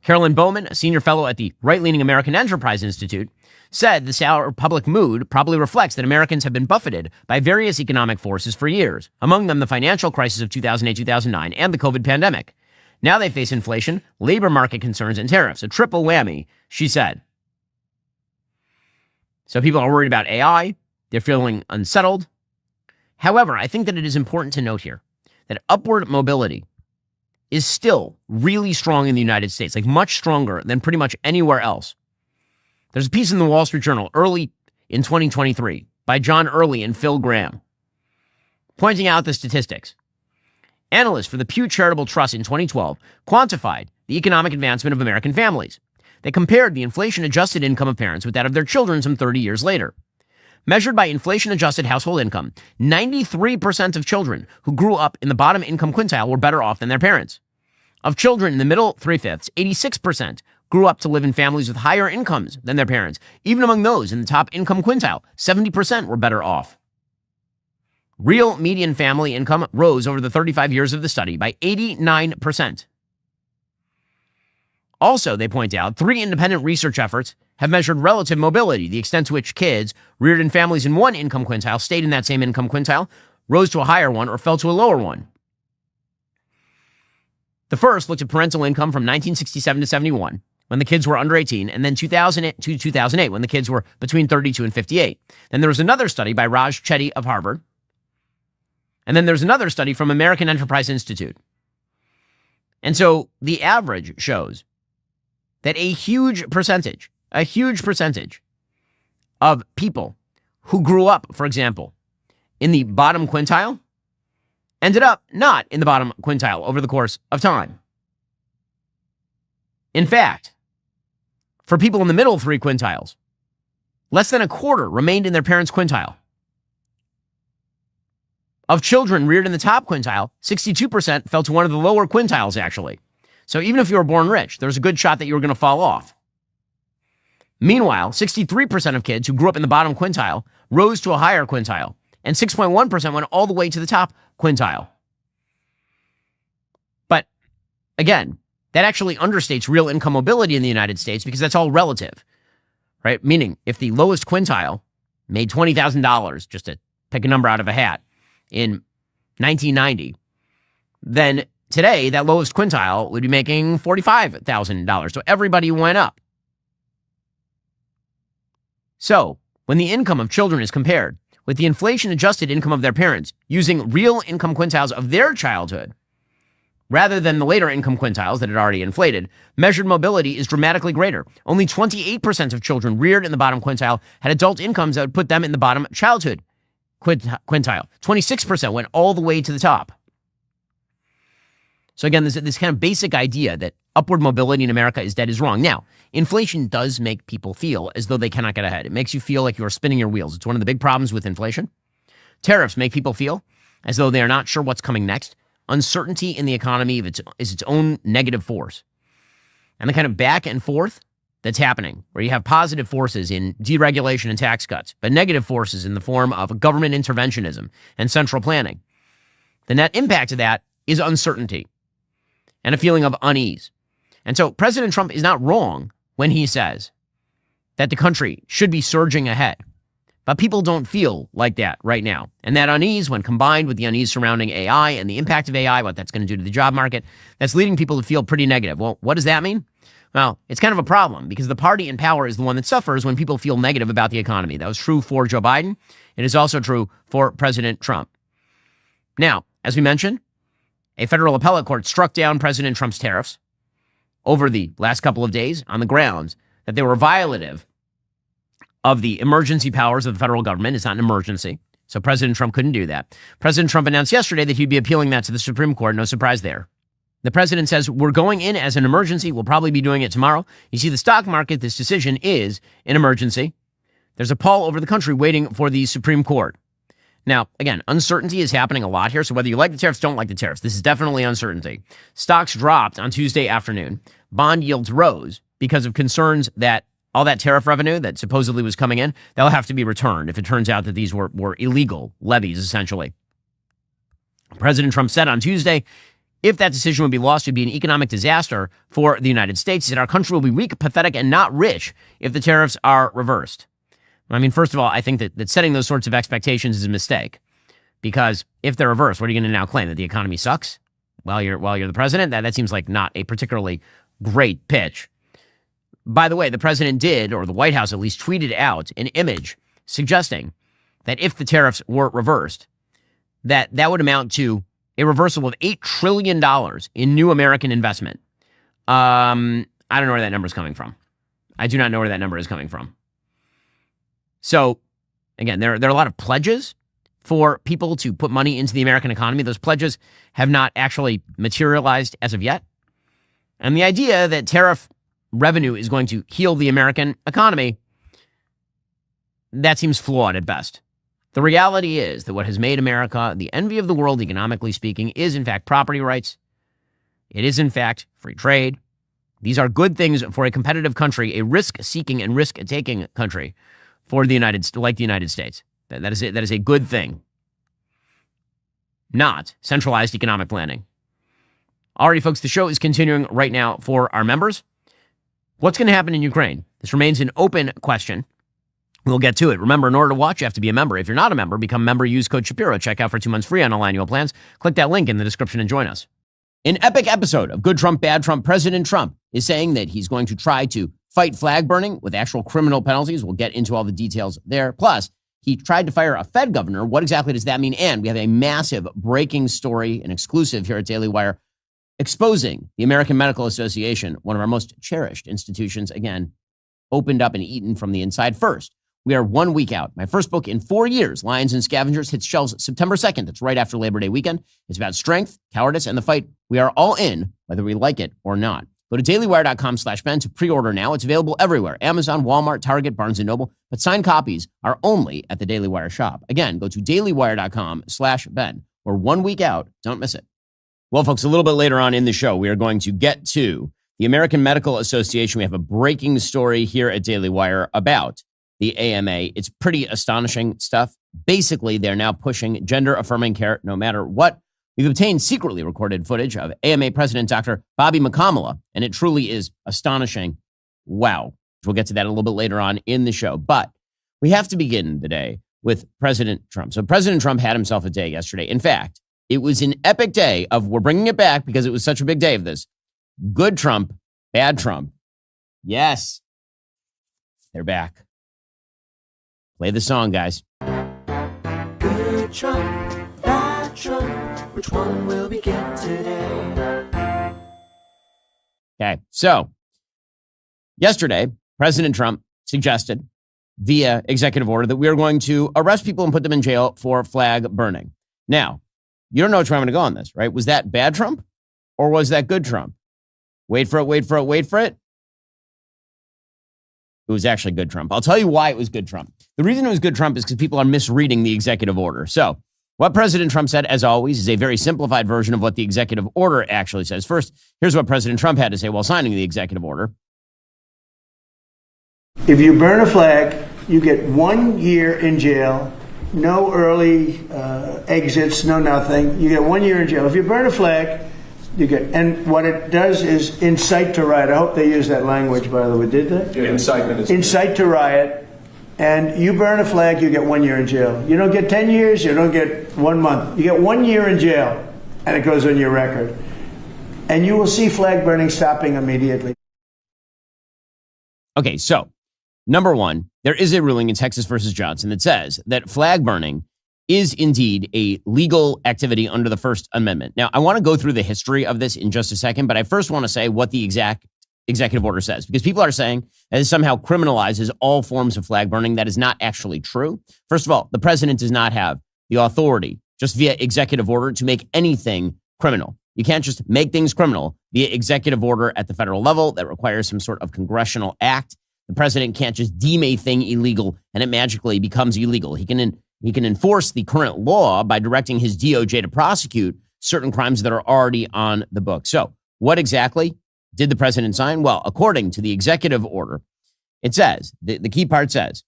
Carolyn Bowman, a senior fellow at the right-leaning American Enterprise Institute, said the sour public mood probably reflects that Americans have been buffeted by various economic forces for years, among them the financial crisis of 2008-2009 and the COVID pandemic. Now they face inflation, labor market concerns, and tariffs, a triple whammy, she said. So people are worried about AI. They're feeling unsettled. However, I think that it is important to note here that upward mobility is still really strong in the United States, like much stronger than pretty much anywhere else. There's a piece in the Wall Street Journal early in 2023 by John Early and Phil Graham pointing out the statistics. Analysts for the Pew Charitable Trust in 2012 quantified the economic advancement of American families. They compared the inflation-adjusted income of parents with that of their children some 30 years later. Measured by inflation-adjusted household income, 93% of children who grew up in the bottom income quintile were better off than their parents. Of children in the middle three-fifths, 86% grew up to live in families with higher incomes than their parents. Even among those in the top income quintile, 70% were better off. Real median family income rose over the 35 years of the study by 89%. Also, they point out, 3 independent research efforts have measured relative mobility, the extent to which kids reared in families in one income quintile stayed in that same income quintile, rose to a higher one, or fell to a lower one. The first looked at parental income from 1967 to 71, when the kids were under 18, and then 2000 to 2008, when the kids were between 32 and 58. Then there was another study by Raj Chetty of Harvard. And then there's another study from American Enterprise Institute. And so the average shows that a huge percentage of people who grew up, for example, in the bottom quintile ended up not in the bottom quintile over the course of time. In fact, for people in the middle three quintiles, less than a quarter remained in their parents' quintile. Of children reared in the top quintile, 62% fell to one of the lower quintiles, actually. So even if you were born rich, there's a good shot that you were going to fall off. Meanwhile, 63% of kids who grew up in the bottom quintile rose to a higher quintile, and 6.1% went all the way to the top quintile. But again, that actually understates real income mobility in the United States because that's all relative, right? Meaning, if the lowest quintile made $20,000, just to pick a number out of a hat, in 1990, then today that lowest quintile would be making $45,000. So everybody went up. So when the income of children is compared with the inflation-adjusted income of their parents using real income quintiles of their childhood, rather than the later income quintiles that had already inflated, measured mobility is dramatically greater. Only 28% of children reared in the bottom quintile had adult incomes that would put them in the bottom childhood quintile. 26% went all the way to the top. So again, this kind of basic idea that upward mobility in America is dead is wrong. Now, inflation does make people feel as though they cannot get ahead. It makes you feel like you are spinning your wheels. It's one of the big problems with inflation. Tariffs make people feel as though they are not sure what's coming next. Uncertainty in the economy is its own negative force. And the kind of back and forth that's happening, where you have positive forces in deregulation and tax cuts, but negative forces in the form of government interventionism and central planning. The net impact of that is uncertainty and a feeling of unease. And so President Trump is not wrong when he says that the country should be surging ahead. But people don't feel like that right now. And that unease, when combined with the unease surrounding AI and the impact of AI, what that's going to do to the job market, that's leading people to feel pretty negative. Well, what does that mean? Well, it's kind of a problem because the party in power is the one that suffers when people feel negative about the economy. That was true for Joe Biden. It is also true for President Trump. Now, as we mentioned, a federal appellate court struck down President Trump's tariffs over the last couple of days on the grounds that they were violative of the emergency powers of the federal government. It's not an emergency, so President Trump couldn't do that. President Trump announced yesterday that he'd be appealing that to the Supreme Court. No surprise there. The president says, we're going in as an emergency. We'll probably be doing it tomorrow. You see, the stock market, this decision is an emergency. There's a pall over the country waiting for the Supreme Court. Now, again, uncertainty is happening a lot here. So whether you like the tariffs, don't like the tariffs, this is definitely uncertainty. Stocks dropped on Tuesday afternoon. Bond yields rose because of concerns that all that tariff revenue that supposedly was coming in, that'll have to be returned if it turns out that these were illegal levies, essentially. President Trump said on Tuesday, if that decision would be lost, it would be an economic disaster for the United States. He said our country will be weak, pathetic, and not rich if the tariffs are reversed. I mean, first of all, I think that setting those sorts of expectations is a mistake. Because if they're reversed, what are you going to now claim? That the economy sucks while you're the president? That seems like not a particularly great pitch. By the way, the president did, or the White House at least, tweeted out an image suggesting that if the tariffs were reversed, that would amount to a reversal of $8 trillion in new American investment. I don't know where that number is coming from. I do not know where that number is coming from. So, again, there are a lot of pledges for people to put money into the American economy. Those pledges have not actually materialized as of yet. And the idea that tariff revenue is going to heal the American economy, that seems flawed at best. The reality is that what has made America the envy of the world, economically speaking, is in fact property rights. It is in fact free trade. These are good things for a competitive country, a risk-seeking and risk-taking country for the United States. That is a good thing. Not centralized economic planning. Alrighty, folks, the show is continuing right now for our members. What's going to happen in Ukraine? This remains an open question. We'll get to it. Remember, in order to watch, you have to be a member. If you're not a member, become a member. Use code Shapiro. Check out for 2 months free on all annual plans. Click that link in the description and join us. An epic episode of Good Trump, Bad Trump. President Trump is saying that he's going to try to fight flag burning with actual criminal penalties. We'll get into all the details there. Plus, he tried to fire a Fed governor. What exactly does that mean? And we have a massive breaking story, an exclusive here at Daily Wire, exposing the American Medical Association, one of our most cherished institutions, again, opened up and eaten from the inside. First, We are 1 week out. My first book in 4 years, Lions and Scavengers, hits shelves September 2nd. That's right after Labor Day weekend. It's about strength, cowardice, and the fight. We are all in, whether we like it or not. Go to dailywire.com/Ben to pre-order now. It's available everywhere. Amazon, Walmart, Target, Barnes & Noble. But signed copies are only at the Daily Wire shop. Again, go to dailywire.com/Ben. We're 1 week out. Don't miss it. Well, folks, a little bit later on in the show, we are going to get to the American Medical Association. We have a breaking story here at Daily Wire about the AMA. It's pretty astonishing stuff. Basically, they're now pushing gender-affirming care no matter what. We've obtained secretly recorded footage of AMA President Dr. Bobby McCamala, and it truly is astonishing. Wow. We'll get to that a little bit later on in the show. But we have to begin the day with President Trump. So President Trump had himself a day yesterday. In fact, it was an epic day of, we're bringing it back because it was such a big day of this. Good Trump, bad Trump. Yes, they're back. Play the song, guys.
Good Trump, bad Trump, which one will we get today?
Okay, so yesterday, President Trump suggested via executive order that we are going to arrest people and put them in jail for flag burning. Now, you don't know which way I'm going to go on this, right? Was that bad Trump or was that good Trump? Wait for it, wait for it, wait for it. It was actually good Trump. I'll tell you why it was good Trump. The reason it was good Trump is because people are misreading the executive order. So what President Trump said, as always, is a very simplified version of what the executive order actually says. First, here's what President Trump had to say while signing the executive order.
If you burn a flag, you get 1 year in jail, no early exits, no nothing. You get 1 year in jail. If you burn a flag, you get, and what it does is incite to riot. I hope they use that language, by the way. Did they?
Yeah, incitement is
incite to riot. And you burn a flag, you get 1 year in jail. You don't get 10 years, you don't get 1 month. You get 1 year in jail, and it goes on your record. And you will see flag burning stopping immediately.
Okay, so number one, there is a ruling in Texas versus Johnson that says that flag burning is indeed a legal activity under the First Amendment. Now, I want to go through the history of this in just a second, but I first want to say what the exact executive order says, because people are saying that it somehow criminalizes all forms of flag burning. That is not actually true. First of all, the president does not have the authority just via executive order to make anything criminal. You can't just make things criminal via executive order at the federal level. That requires some sort of congressional act. The president can't just deem a thing illegal and it magically becomes illegal. He can enforce the current law by directing his DOJ to prosecute certain crimes that are already on the book. So what exactly did the president sign? Well, according to the executive order, it says, the key part says,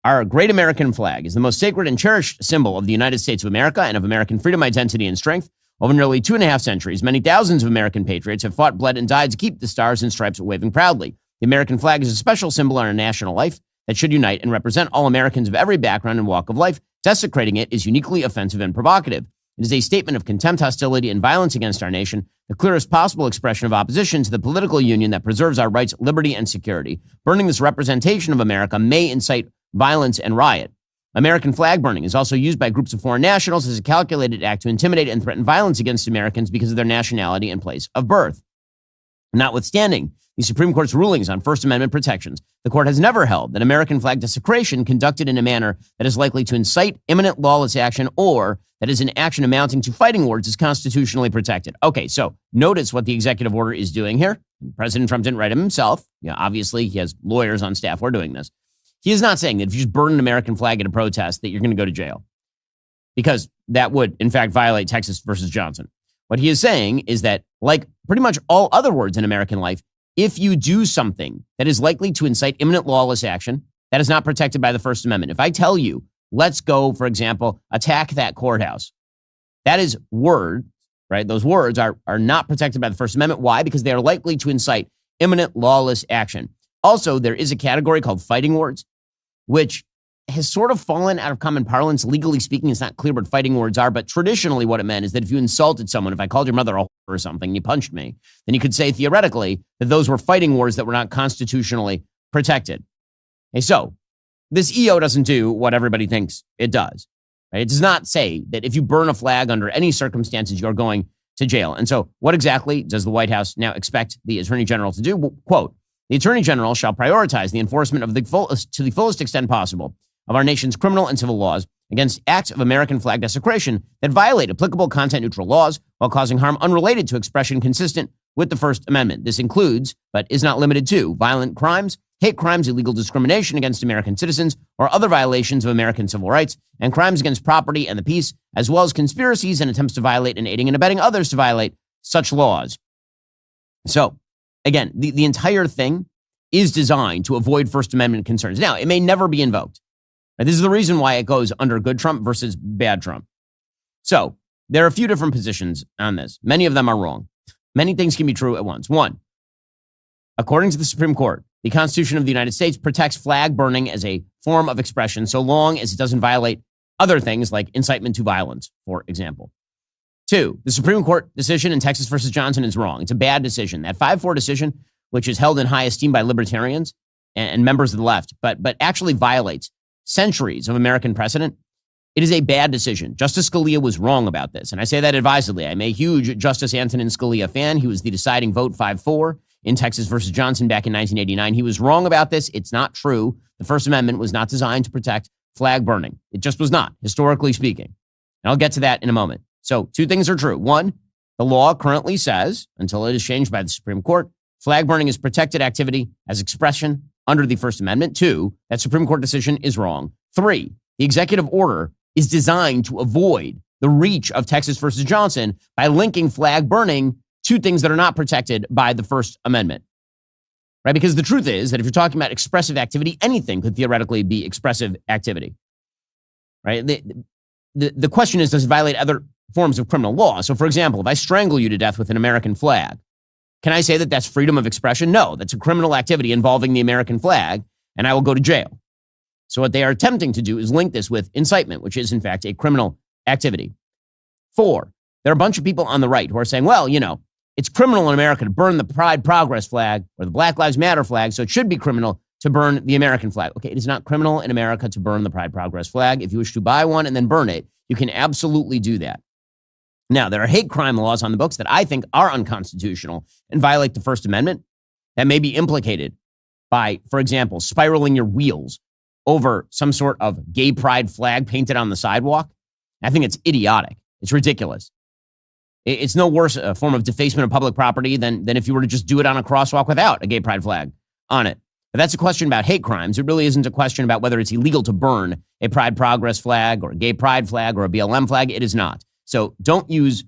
our great American flag is the most sacred and cherished symbol of the United States of America and of American freedom, identity, and strength. Over nearly 2.5 centuries, many thousands of American patriots have fought, bled, and died to keep the stars and stripes waving proudly. The American flag is a special symbol in our national life that should unite and represent all Americans of every background and walk of life. Desecrating it is uniquely offensive and provocative. It is a statement of contempt, hostility, and violence against our nation, the clearest possible expression of opposition to the political union that preserves our rights, liberty, and security. Burning this representation of America may incite violence and riot. American flag burning is also used by groups of foreign nationals as a calculated act to intimidate and threaten violence against Americans because of their nationality and place of birth. Notwithstanding the Supreme Court's rulings on First Amendment protections, the court has never held that American flag desecration conducted in a manner that is likely to incite imminent lawless action or that is an action amounting to fighting words is constitutionally protected. Okay, so notice what the executive order is doing here. President Trump didn't write them himself. Obviously, he has lawyers on staff who are doing this. He is not saying that if you just burn an American flag at a protest that you're going to go to jail, because that would, in fact, violate Texas versus Johnson. What he is saying is that, like pretty much all other words in American life, if you do something that is likely to incite imminent lawless action, that is not protected by the First Amendment. If I tell you, let's go, for example, attack that courthouse, that is word, right? Those words are not protected by the First Amendment. Why? Because they are likely to incite imminent lawless action. Also, there is a category called fighting words, which has sort of fallen out of common parlance. Legally speaking, it's not clear what fighting words are, but traditionally what it meant is that if you insulted someone, if I called your mother a whore or something, you punched me, then you could say theoretically that those were fighting words that were not constitutionally protected. Okay, so this EO doesn't do what everybody thinks it does. Right? It does not say that if you burn a flag under any circumstances, you're going to jail. And so what exactly does the White House now expect the Attorney General to do? Well, quote, The Attorney General shall prioritize the enforcement of to the fullest extent possible of our nation's criminal and civil laws against acts of American flag desecration that violate applicable content-neutral laws while causing harm unrelated to expression consistent with the First Amendment. This includes, but is not limited to, violent crimes, hate crimes, illegal discrimination against American citizens, or other violations of American civil rights, and crimes against property and the peace, as well as conspiracies and attempts to violate and aiding and abetting others to violate such laws. So, again, the entire thing is designed to avoid First Amendment concerns. Now, it may never be invoked. Now, this is the reason why it goes under good Trump versus bad Trump. So, there are a few different positions on this. Many of them are wrong. Many things can be true at once. One, according to the Supreme Court, the Constitution of the United States protects flag burning as a form of expression so long as it doesn't violate other things like incitement to violence, for example. Two, the Supreme Court decision in Texas versus Johnson is wrong. It's a bad decision. That 5-4 decision, which is held in high esteem by libertarians and members of the left, but actually violates centuries of American precedent, it is a bad decision. Justice Scalia was wrong about this, and I say that advisedly. I'm a huge Justice Antonin Scalia fan. He was the deciding vote 5-4 in Texas versus Johnson back in 1989. He was wrong about this. It's not true. The First Amendment was not designed to protect flag burning. It just was not, historically speaking. And I'll get to that in a moment. So 2 things are true. One, the law currently says, until it is changed by the Supreme Court, flag burning is protected activity as expression under the First Amendment. 2, that Supreme Court decision is wrong. 3, the executive order is designed to avoid the reach of Texas versus Johnson by linking flag burning to things that are not protected by the First Amendment. Right? Because the truth is that if you're talking about expressive activity, anything could theoretically be expressive activity. Right? The question is, does it violate other forms of criminal law? So, for example, if I strangle you to death with an American flag, can I say that that's freedom of expression? No, that's a criminal activity involving the American flag, and I will go to jail. So what they are attempting to do is link this with incitement, which is, in fact, a criminal activity. 4, there are a bunch of people on the right who are saying, well, it's criminal in America to burn the Pride Progress flag or the Black Lives Matter flag, so it should be criminal to burn the American flag. Okay, it is not criminal in America to burn the Pride Progress flag. If you wish to buy one and then burn it, you can absolutely do that. Now, there are hate crime laws on the books that I think are unconstitutional and violate the First Amendment that may be implicated by, for example, spiraling your wheels over some sort of gay pride flag painted on the sidewalk. I think it's idiotic. It's ridiculous. It's no worse a form of defacement of public property than if you were to just do it on a crosswalk without a gay pride flag on it. But that's a question about hate crimes. It really isn't a question about whether it's illegal to burn a Pride Progress flag or a gay pride flag or a BLM flag. It is not. So don't use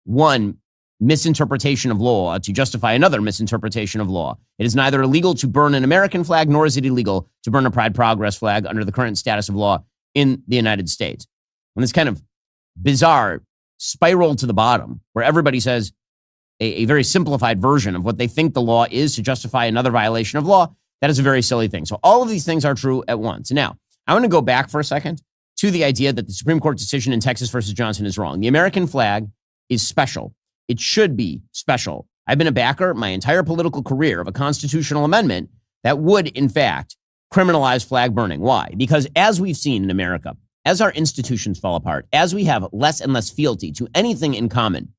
one misinterpretation of law to justify another misinterpretation of law. It is neither illegal to burn an American flag, nor is it illegal to burn a Pride Progress flag under the current status of law in the United States. And this kind of bizarre spiral to the bottom, where everybody says a very simplified version of what they think the law is to justify another violation of law, that is a very silly thing. So all of these things are true at once. Now, I want to go back for a second to the idea that the Supreme Court decision in Texas versus Johnson is wrong. The American flag is special. It should be special. I've been a backer my entire political career of a constitutional amendment that would, in fact, criminalize flag burning. Why? Because as we've seen in America, as our institutions fall apart, as we have less and less fealty to anything in common,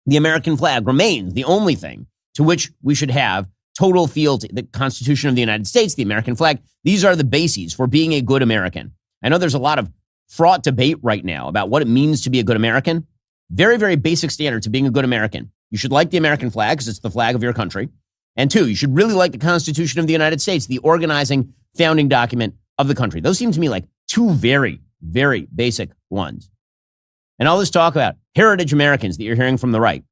the American flag remains the only thing to which we should have total fealty. The Constitution of the United States, the American flag, these are the bases for being a good American. I know there's a lot of fraught debate right now about what it means to be a good American. Very, very basic standard to being a good American. You should like the American flag because it's the flag of your country. And 2, you should really like the Constitution of the United States, the organizing founding document of the country. Those seem to me like 2 very, very basic ones. And all this talk about heritage Americans that you're hearing from the right,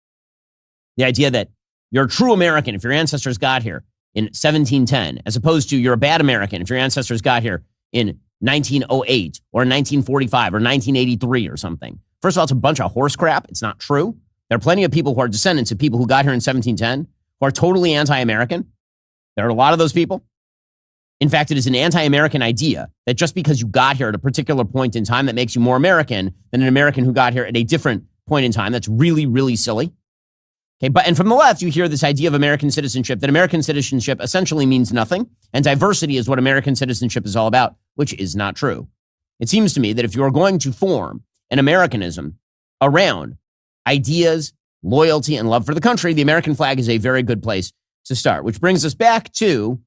the idea that you're a true American if your ancestors got here in 1710, as opposed to you're a bad American if your ancestors got here in 1908 or 1945 or 1983 or something. First of all, it's a bunch of horse crap. It's not true. There are plenty of people who are descendants of people who got here in 1710 who are totally anti-American. There are a lot of those people. In fact, it is an anti-American idea that just because you got here at a particular point in time that makes you more American than an American who got here at a different point in time. That's really, really silly. Okay, and from the left, you hear this idea of American citizenship, that American citizenship essentially means nothing, and diversity is what American citizenship is all about, which is not true. It seems to me that if you are going to form an Americanism around ideas, loyalty, and love for the country, the American flag is a very good place to start, which brings us back to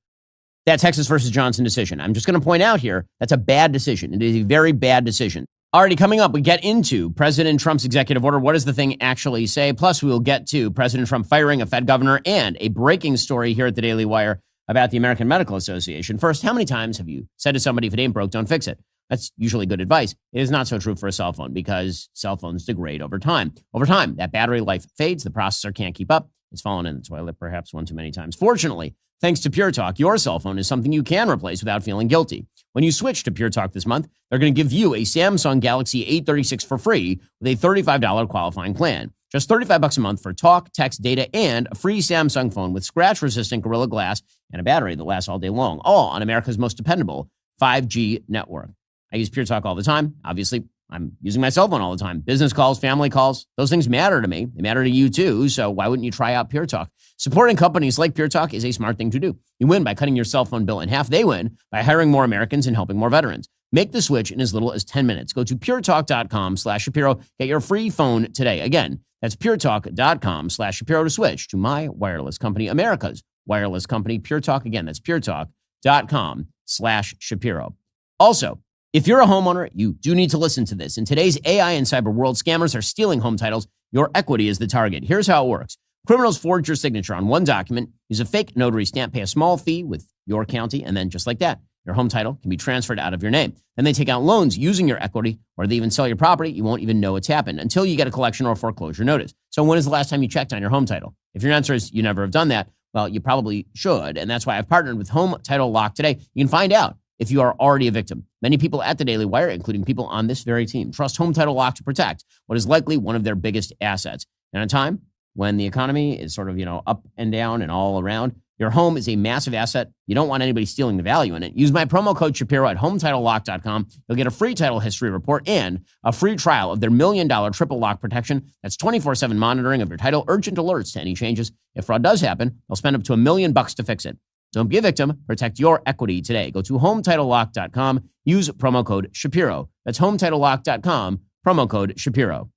that Texas versus Johnson decision. I'm just going to point out here, that's a bad decision. It is a very bad decision. Already coming up, we get into President Trump's executive order. What does the thing actually say? Plus, we will get to President Trump firing a Fed governor and a breaking story here at the Daily Wire about the American Medical Association. First, how many times have you said to somebody, if it ain't broke, don't fix it? That's usually good advice. It is not so true for a cell phone because cell phones degrade over time. Over time, that battery life fades. The processor can't keep up. It's fallen in the toilet perhaps one too many times. Fortunately, thanks to Pure Talk, your cell phone is something you can replace without feeling guilty. When you switch to Pure Talk this month, they're going to give you a Samsung Galaxy A36 for free with a $35 qualifying plan. Just $35 a month for talk, text, data, and a free Samsung phone with scratch-resistant Gorilla Glass and a battery that lasts all day long, all on America's most dependable 5G network. I use Pure Talk all the time. Obviously, I'm using my cell phone all the time. Business calls, family calls, those things matter to me. They matter to you too. So why wouldn't you try out Pure Talk? Supporting companies like Pure Talk is a smart thing to do. You win by cutting your cell phone bill in half. They win by hiring more Americans and helping more veterans. Make the switch in as little as 10 minutes. Go to puretalk.com/Shapiro. Get your free phone today. Again, that's puretalk.com/Shapiro to switch to my wireless company, America's wireless company, Pure Talk. Again, that's puretalk.com/Shapiro. Also, if you're a homeowner, you do need to listen to this. In today's AI and cyber world, scammers are stealing home titles. Your equity is the target. Here's how it works. Criminals forge your signature on one document, use a fake notary stamp, pay a small fee with your county, and then just like that, your home title can be transferred out of your name. Then they take out loans using your equity, or they even sell your property. You won't even know it's happened until you get a collection or foreclosure notice. So when is the last time you checked on your home title? If your answer is you never have done that, well, you probably should. And that's why I've partnered with Home Title Lock today. You can find out if you are already a victim. Many people at the Daily Wire, including people on this very team, trust Home Title Lock to protect what is likely one of their biggest assets. And at a time when the economy is sort of, up and down and all around, your home is a massive asset. You don't want anybody stealing the value in it. Use my promo code Shapiro at HometitleLock.com. You'll get a free title history report and a free trial of their $1 million triple lock protection. That's 24/7 monitoring of your title, urgent alerts to any changes. If fraud does happen, they'll spend up to $1 million to fix it. Don't be a victim. Protect your equity today. Go to HometitleLock.com. Use promo code Shapiro. That's HometitleLock.com, promo code Shapiro.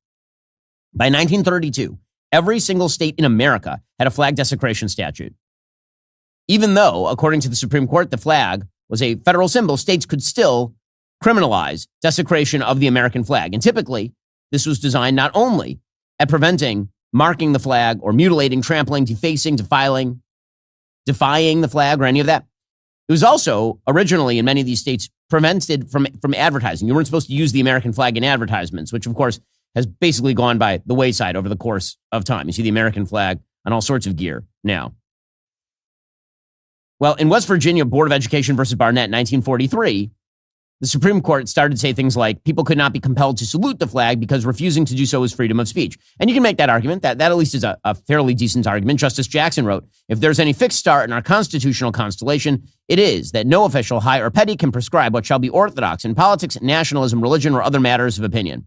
By 1932, every single state in America had a flag desecration statute. Even though, according to the Supreme Court, the flag was a federal symbol, states could still criminalize desecration of the American flag. And typically, this was designed not only at preventing marking the flag or mutilating, trampling, defacing, defying the flag or any of that. It was also originally in many of these states prevented from advertising. You weren't supposed to use the American flag in advertisements, which of course has basically gone by the wayside over the course of time. You see the American flag on all sorts of gear now. Well, in West Virginia Board of Education versus Barnett in 1943, the Supreme Court started to say things like people could not be compelled to salute the flag because refusing to do so is freedom of speech. And you can make that argument. That at least is a fairly decent argument. Justice Jackson wrote, if there's any fixed star in our constitutional constellation, it is that no official, high or petty, can prescribe what shall be orthodox in politics, nationalism, religion, or other matters of opinion.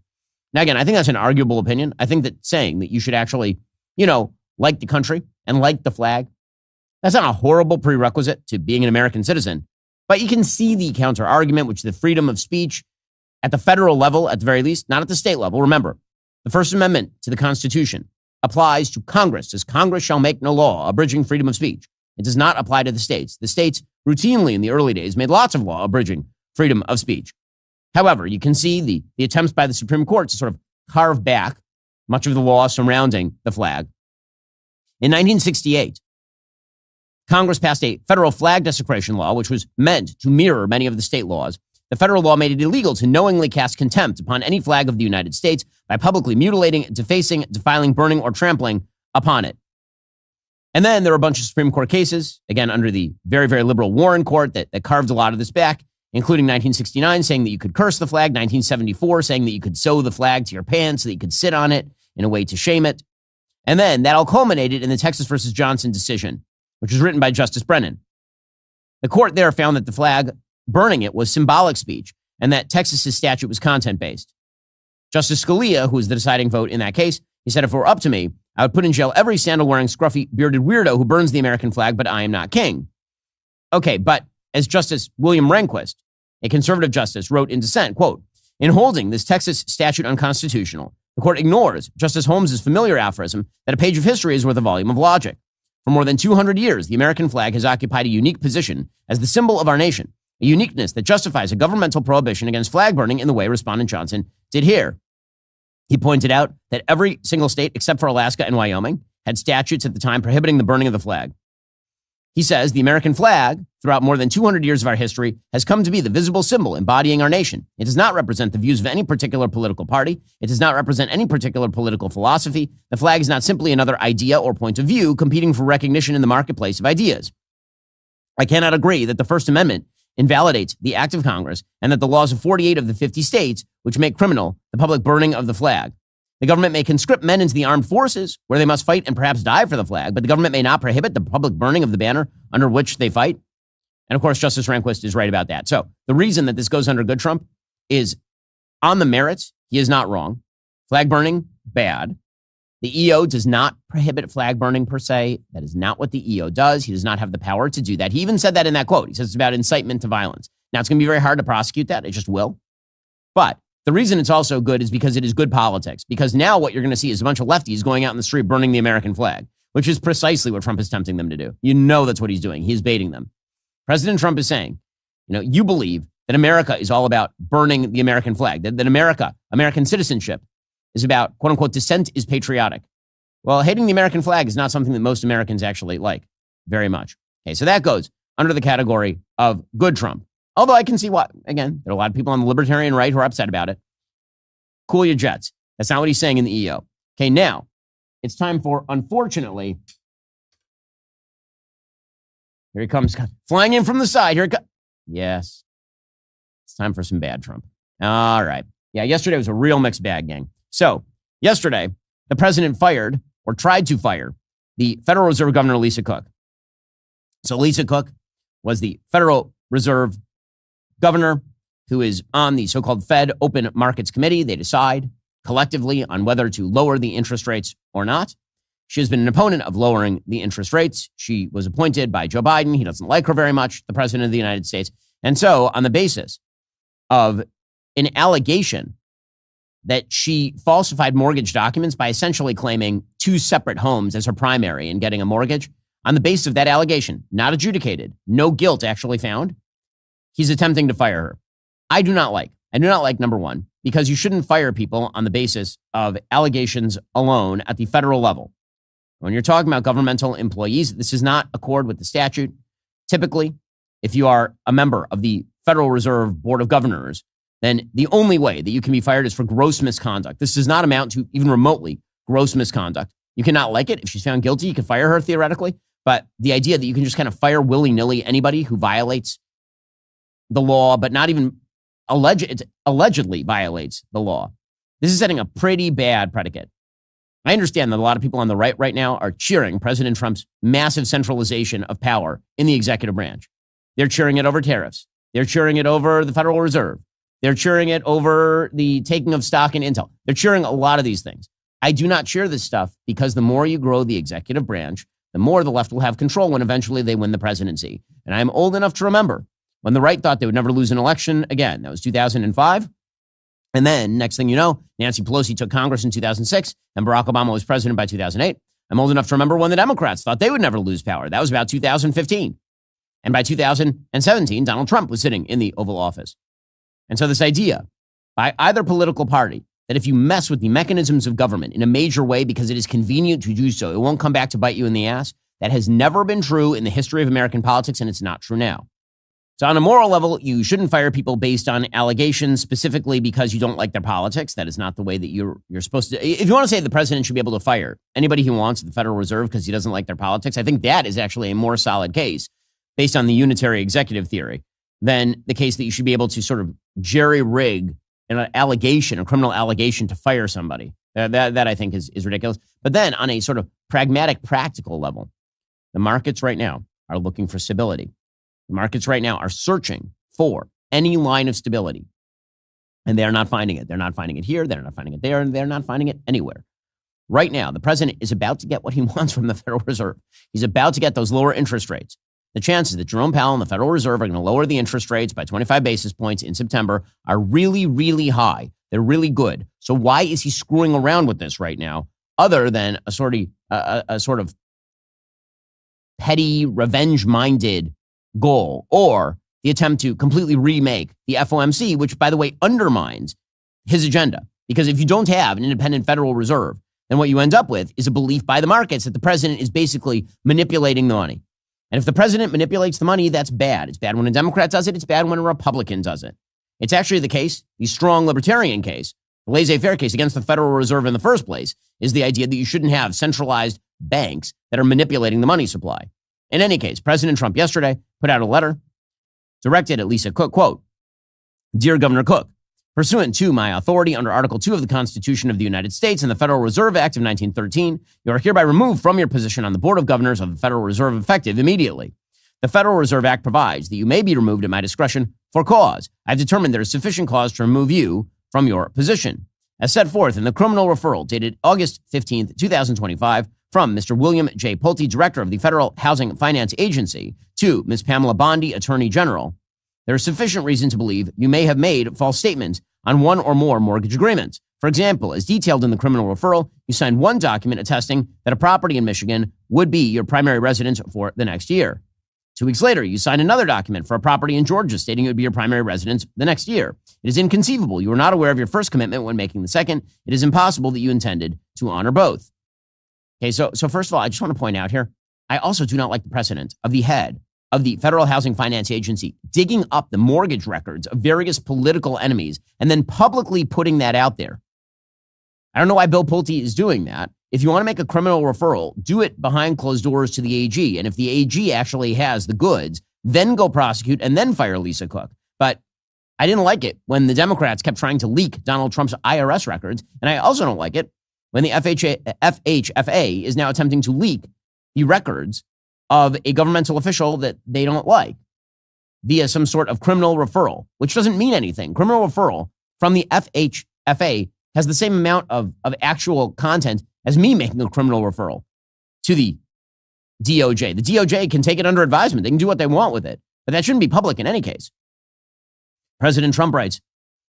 Now, again, I think that's an arguable opinion. I think that saying that you should actually, like the country and like the flag, that's not a horrible prerequisite to being an American citizen. But you can see the counter argument, which is the freedom of speech at the federal level, at the very least, not at the state level. Remember, the First Amendment to the Constitution applies to Congress, as Congress shall make no law abridging freedom of speech. It does not apply to the states. The states routinely in the early days made lots of law abridging freedom of speech. However, you can see the attempts by the Supreme Court to sort of carve back much of the law surrounding the flag. In 1968, Congress passed a federal flag desecration law, which was meant to mirror many of the state laws. The federal law made it illegal to knowingly cast contempt upon any flag of the United States by publicly mutilating, defacing, defiling, burning, or trampling upon it. And then there were a bunch of Supreme Court cases, again, under the very, very liberal Warren Court that carved a lot of this back, including 1969 saying that you could curse the flag, 1974 saying that you could sew the flag to your pants so that you could sit on it in a way to shame it. And then that all culminated in the Texas versus Johnson decision, which was written by Justice Brennan. The court there found that the flag, burning it, was symbolic speech and that Texas's statute was content-based. Justice Scalia, who was the deciding vote in that case, he said, if it were up to me, I would put in jail every sandal-wearing, scruffy, bearded weirdo who burns the American flag, but I am not king. Okay, but as Justice William Rehnquist, a conservative justice, wrote in dissent, quote, in holding this Texas statute unconstitutional, the court ignores Justice Holmes's familiar aphorism that a page of history is worth a volume of logic. For more than 200 years, the American flag has occupied a unique position as the symbol of our nation, a uniqueness that justifies a governmental prohibition against flag burning in the way Respondent Johnson did here. He pointed out that every single state, except for Alaska and Wyoming, had statutes at the time prohibiting the burning of the flag. He says the American flag, throughout more than 200 years of our history, has come to be the visible symbol embodying our nation. It does not represent the views of any particular political party. It does not represent any particular political philosophy. The flag is not simply another idea or point of view competing for recognition in the marketplace of ideas. I cannot agree that the First Amendment invalidates the act of Congress and that the laws of 48 of the 50 states, which make criminal the public burning of the flag. The government may conscript men into the armed forces, where they must fight and perhaps die for the flag, but the government may not prohibit the public burning of the banner under which they fight. And of course, Justice Rehnquist is right about that. So the reason that this goes under good Trump is on the merits, he is not wrong. Flag burning, bad. The EO does not prohibit flag burning per se. That is not what the EO does. He does not have the power to do that. He even said that in that quote. He says it's about incitement to violence. Now, it's going to be very hard to prosecute that. It just will. But the reason it's also good is because it is good politics. Because now what you're going to see is a bunch of lefties going out in the street burning the American flag, which is precisely what Trump is tempting them to do. You know that's what he's doing. He's baiting them. President Trump is saying, you believe that America is all about burning the American flag, that American citizenship is about, quote unquote, dissent is patriotic. Well, hating the American flag is not something that most Americans actually like very much. Okay, so that goes under the category of good Trump. Although I can see why, again, there are a lot of people on the libertarian right who are upset about it. Cool your jets. That's not what he's saying in the EO. Okay, now it's time for, unfortunately, here he comes, flying in from the side. Here it comes. Yes, it's time for some bad Trump. All right. Yeah, yesterday was a real mixed bag, gang. So yesterday, the president fired or tried to fire the Federal Reserve Governor, Lisa Cook. So Lisa Cook was the Federal Reserve governor who is on the so-called Fed Open Markets Committee. They decide collectively on whether to lower the interest rates or not. She has been an opponent of lowering the interest rates. She was appointed by Joe Biden. He doesn't like her very much, the president of the United States. And so on the basis of an allegation that she falsified mortgage documents by essentially claiming two separate homes as her primary and getting a mortgage, on the basis of that allegation, not adjudicated, no guilt actually found, he's attempting to fire her. I do not like, number one, because you shouldn't fire people on the basis of allegations alone at the federal level. When you're talking about governmental employees, this does not accord with the statute. Typically, if you are a member of the Federal Reserve Board of Governors, then the only way that you can be fired is for gross misconduct. This does not amount to even remotely gross misconduct. You cannot like it. If she's found guilty, you can fire her theoretically. But the idea that you can just kind of fire willy-nilly anybody who violates the law, but not even allegedly violates the law, this is setting a pretty bad predicate. I understand that a lot of people on the right now are cheering President Trump's massive centralization of power in the executive branch. They're cheering it over tariffs. They're cheering it over the Federal Reserve. They're cheering it over the taking of stock in Intel. They're cheering a lot of these things. I do not cheer this stuff because the more you grow the executive branch, the more the left will have control when eventually they win the presidency. And I'm old enough to remember when the right thought they would never lose an election again. That was 2005. And then next thing you know, Nancy Pelosi took Congress in 2006 and Barack Obama was president by 2008. I'm old enough to remember when the Democrats thought they would never lose power. That was about 2015. And by 2017, Donald Trump was sitting in the Oval Office. And so this idea by either political party that if you mess with the mechanisms of government in a major way because it is convenient to do so, it won't come back to bite you in the ass, that has never been true in the history of American politics, and it's not true now. So on a moral level, you shouldn't fire people based on allegations specifically because you don't like their politics. That is not the way that you're supposed to. If you want to say the president should be able to fire anybody he wants at the Federal Reserve because he doesn't like their politics, I think that is actually a more solid case based on the unitary executive theory than the case that you should be able to sort of jerry-rig an allegation, a criminal allegation to fire somebody. That I think is ridiculous. But then on a sort of pragmatic, practical level, the markets right now are looking for stability. The markets right now are searching for any line of stability. And they're not finding it. They're not finding it here. They're not finding it there. And they're not finding it anywhere. Right now, the president is about to get what he wants from the Federal Reserve. He's about to get those lower interest rates. The chances that Jerome Powell and the Federal Reserve are going to lower the interest rates by 25 basis points in September are really, really high. They're really good. So why is he screwing around with this right now other than a sort of petty, revenge-minded goal, or the attempt to completely remake the FOMC, which, by the way, undermines his agenda. Because if you don't have an independent Federal Reserve, then what you end up with is a belief by the markets that the president is basically manipulating the money. And if the president manipulates the money, that's bad. It's bad when a Democrat does it. It's bad when a Republican does it. It's actually the case, the strong libertarian case, the laissez-faire case against the Federal Reserve in the first place, is the idea that you shouldn't have centralized banks that are manipulating the money supply. In any case, President Trump yesterday put out a letter directed at Lisa Cook, quote, "Dear Governor Cook, pursuant to my authority under Article 2 of the Constitution of the United States and the Federal Reserve Act of 1913, you are hereby removed from your position on the Board of Governors of the Federal Reserve effective immediately. The Federal Reserve Act provides that you may be removed at my discretion for cause. I've determined there is sufficient cause to remove you from your position. As set forth in the criminal referral dated August 15th, 2025, from Mr. William J. Pulte, Director of the Federal Housing Finance Agency, to Ms. Pamela Bondi, Attorney General, there is sufficient reason to believe you may have made false statements on one or more mortgage agreements. For example, as detailed in the criminal referral, you signed one document attesting that a property in Michigan would be your primary residence for the next year. 2 weeks later, you signed another document for a property in Georgia stating it would be your primary residence the next year. It is inconceivable you were not aware of your first commitment when making the second. It is impossible that you intended to honor both." Okay, so first of all, I just want to point out here, I also do not like the precedent of the head of the Federal Housing Finance Agency digging up the mortgage records of various political enemies and then publicly putting that out there. I don't know why Bill Pulte is doing that. If you want to make a criminal referral, do it behind closed doors to the AG. And if the AG actually has the goods, then go prosecute and then fire Lisa Cook. But I didn't like it when the Democrats kept trying to leak Donald Trump's IRS records. And I also don't like it when the FHFA is now attempting to leak the records of a governmental official that they don't like via some sort of criminal referral, which doesn't mean anything. Criminal referral from the FHFA has the same amount of actual content as me making a criminal referral to the DOJ. The DOJ can take it under advisement. They can do what they want with it, but that shouldn't be public in any case. President Trump writes,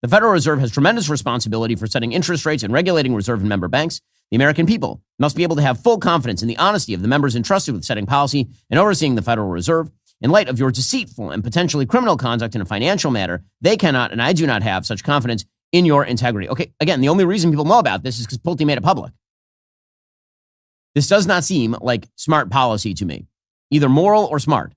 "The Federal Reserve has tremendous responsibility for setting interest rates and regulating reserve and member banks. The American people must be able to have full confidence in the honesty of the members entrusted with setting policy and overseeing the Federal Reserve. In light of your deceitful and potentially criminal conduct in a financial matter, they cannot, and I do not have such confidence in your integrity." Okay, again, the only reason people know about this is because Pulte made it public. This does not seem like smart policy to me, either moral or smart.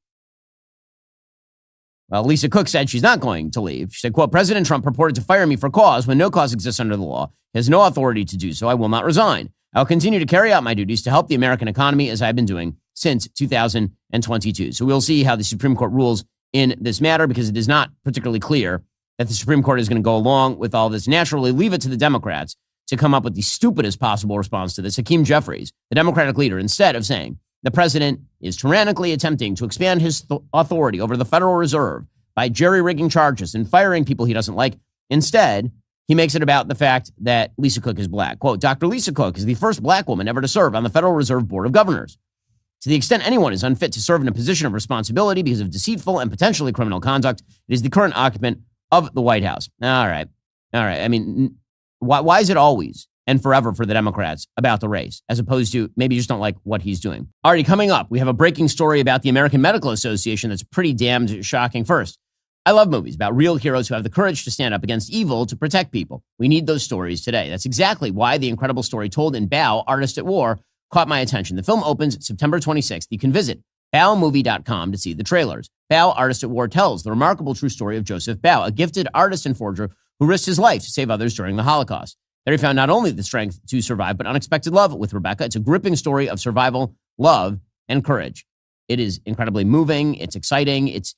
Well, Lisa Cook said she's not going to leave. She said, quote, "President Trump purported to fire me for cause when no cause exists under the law. He has no authority to do so. I will not resign. I will continue to carry out my duties to help the American economy as I've been doing since 2022. So we'll see how the Supreme Court rules in this matter, because it is not particularly clear that the Supreme Court is going to go along with all this. Naturally, leave it to the Democrats to come up with the stupidest possible response to this. Hakeem Jeffries, the Democratic leader, instead of saying the president is tyrannically attempting to expand his authority over the Federal Reserve by jerry-rigging charges and firing people he doesn't like, instead, he makes it about the fact that Lisa Cook is black. Quote, "Dr. Lisa Cook is the first black woman ever to serve on the Federal Reserve Board of Governors. To the extent anyone is unfit to serve in a position of responsibility because of deceitful and potentially criminal conduct, it is the current occupant of the White House." All right. I mean, why is it always and forever for the Democrats about the race, as opposed to maybe you just don't like what he's doing? Alrighty, coming up, we have a breaking story about the American Medical Association that's pretty damned shocking. First, I love movies about real heroes who have the courage to stand up against evil to protect people. We need those stories today. That's exactly why the incredible story told in Bao, Artist at War, caught my attention. The film opens September 26th. You can visit baomovie.com to see the trailers. Bao, Artist at War tells the remarkable true story of Joseph Bao, a gifted artist and forger who risked his life to save others during the Holocaust. There he found not only the strength to survive, but unexpected love with Rebecca. It's a gripping story of survival, love, and courage. It is incredibly moving. It's exciting. It's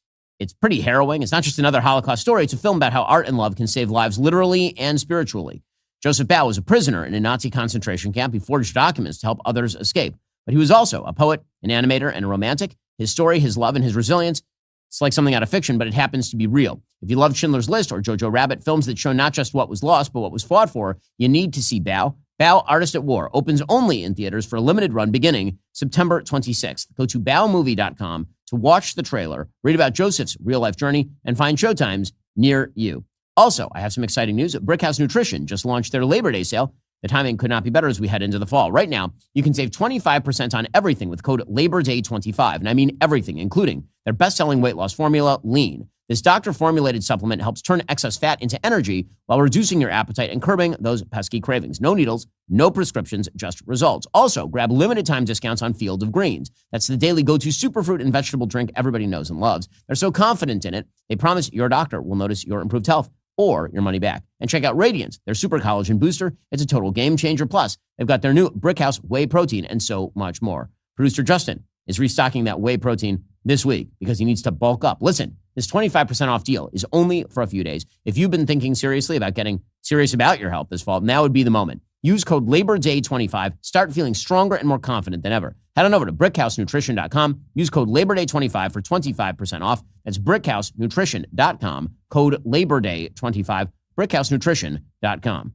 pretty harrowing. It's not just another Holocaust story. It's a film about how art and love can save lives literally and spiritually. Joseph Bao was a prisoner in a Nazi concentration camp. He forged documents to help others escape. But he was also a poet, an animator, and a romantic. His story, his love, and his resilience, it's like something out of fiction, but it happens to be real. If you love Schindler's List or Jojo Rabbit, films that show not just what was lost, but what was fought for, you need to see Bao. Bao, Artist at War, opens only in theaters for a limited run beginning September 26th. Go to baomovie.com to watch the trailer, read about Joseph's real-life journey, and find showtimes near you. Also, I have some exciting news. Brickhouse Nutrition just launched their Labor Day sale. The timing could not be better as we head into the fall. Right now, you can save 25% on everything with code LABORDAY25. And I mean everything, including their best-selling weight loss formula, Lean. This doctor-formulated supplement helps turn excess fat into energy while reducing your appetite and curbing those pesky cravings. No needles, no prescriptions, just results. Also, grab limited-time discounts on Field of Greens. That's the daily go-to superfruit and vegetable drink everybody knows and loves. They're so confident in it, they promise your doctor will notice your improved health or your money back. And check out Radiance, their super collagen booster. It's a total game changer. Plus, they've got their new Brickhouse Whey Protein and so much more. Producer Justin is restocking that whey protein this week because he needs to bulk up. Listen, this 25% off deal is only for a few days. If you've been thinking seriously about getting serious about your health this fall, now would be the moment. Use code LABORDAY25. Start feeling stronger and more confident than ever. Head on over to brickhousenutrition.com. Use code LABORDAY25 for 25% off. That's brickhousenutrition.com. Code LABORDAY25. brickhousenutrition.com.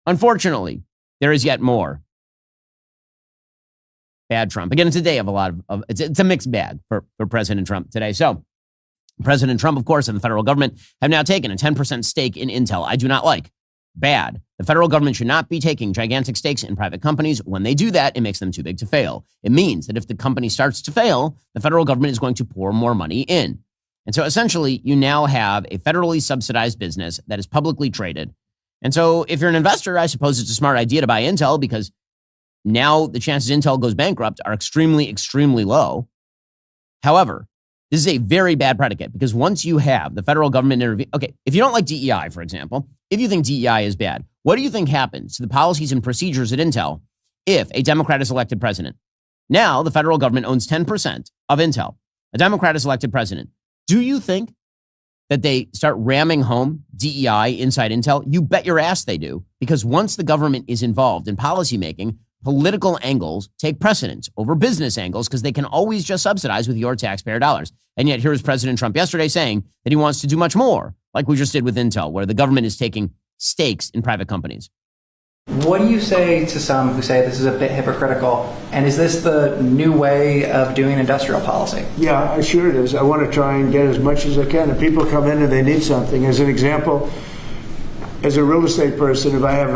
Unfortunately, there is yet more bad Trump. Again, it's a day of a lot of it's a mixed bag for President Trump today. So President Trump, of course, and the federal government have now taken a 10% stake in Intel. I do not like. Bad. The federal government should not be taking gigantic stakes in private companies. When they do that, it makes them too big to fail. It means that if the company starts to fail, the federal government is going to pour more money in. And so essentially, you now have a federally subsidized business that is publicly traded. And so if you're an investor, I suppose it's a smart idea to buy Intel because now the chances Intel goes bankrupt are extremely, extremely low. However, this is a very bad predicate because once you have the federal government intervene, okay, if you don't like DEI, for example, if you think DEI is bad, what do you think happens to the policies and procedures at Intel if a Democrat is elected president? Now the federal government owns 10% of Intel. A Democrat is elected president. Do you think that they start ramming home DEI inside Intel? You bet your ass they do, because once the government is involved in policymaking, political angles take precedence over business angles because they can always just subsidize with your taxpayer dollars. And yet here is President Trump yesterday saying that he wants to do much more, like we just did with Intel, where the government is taking stakes in private companies.
What do you say to some who say this is a bit hypocritical? And is this the new way of doing industrial policy?
Yeah, sure it is. I want to try and get as much as I can. If people come in and they need something, as an example, as a real estate person, if I have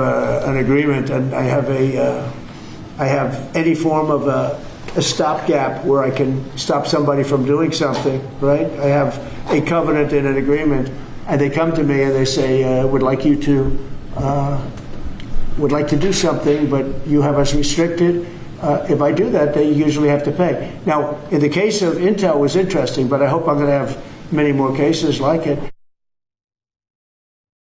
an agreement and I have any form of a stopgap where I can stop somebody from doing something, right? I have a covenant in an agreement, and they come to me and they say, would like to do something, but you have us restricted. If I do that, they usually have to pay. Now, in the case of Intel, it was interesting, but I hope I'm going to have many more cases like it.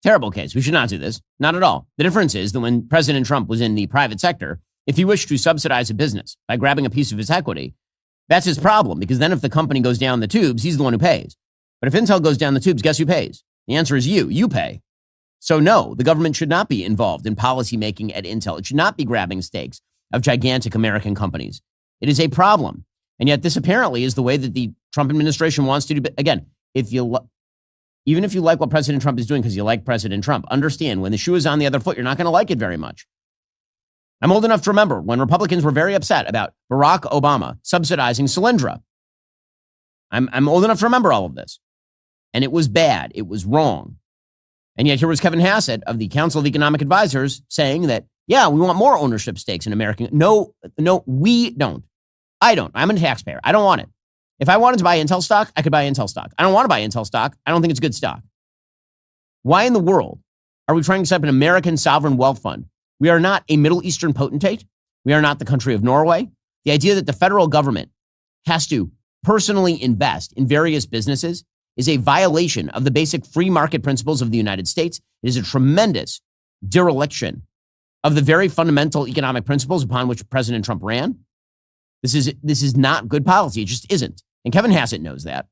Terrible case. We should not do this. Not at all. The difference is that when President Trump was in the private sector, if he wished to subsidize a business by grabbing a piece of his equity, that's his problem, because then if the company goes down the tubes, he's the one who pays. But if Intel goes down the tubes, guess who pays? The answer is you. You pay. So no, the government should not be involved in policy making at Intel. It should not be grabbing stakes of gigantic American companies. It is a problem. And yet this apparently is the way that the Trump administration wants to do. Again, even if you like what President Trump is doing because you like President Trump, understand when the shoe is on the other foot, you're not going to like it very much. I'm old enough to remember when Republicans were very upset about Barack Obama subsidizing Solyndra. I'm old enough to remember all of this. And it was bad. It was wrong. And yet here was Kevin Hassett of the Council of Economic Advisors saying that, yeah, we want more ownership stakes in American. No, we don't. I don't. I'm a taxpayer. I don't want it. If I wanted to buy Intel stock, I could buy Intel stock. I don't want to buy Intel stock. I don't think it's good stock. Why in the world are we trying to set up an American sovereign wealth fund? We are not a Middle Eastern potentate. We are not the country of Norway. The idea that the federal government has to personally invest in various businesses is a violation of the basic free market principles of the United States. It is a tremendous dereliction of the very fundamental economic principles upon which President Trump ran. This is not good policy. It just isn't. And Kevin Hassett knows that.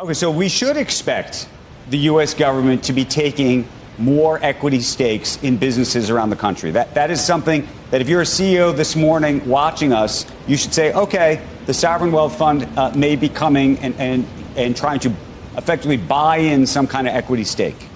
Okay, so we should expect the U.S. government to be taking more equity stakes in businesses around the country. That is something that if you're a CEO this morning watching us, you should say, okay, the Sovereign Wealth Fund may be coming and trying to effectively buy in some kind of equity stake.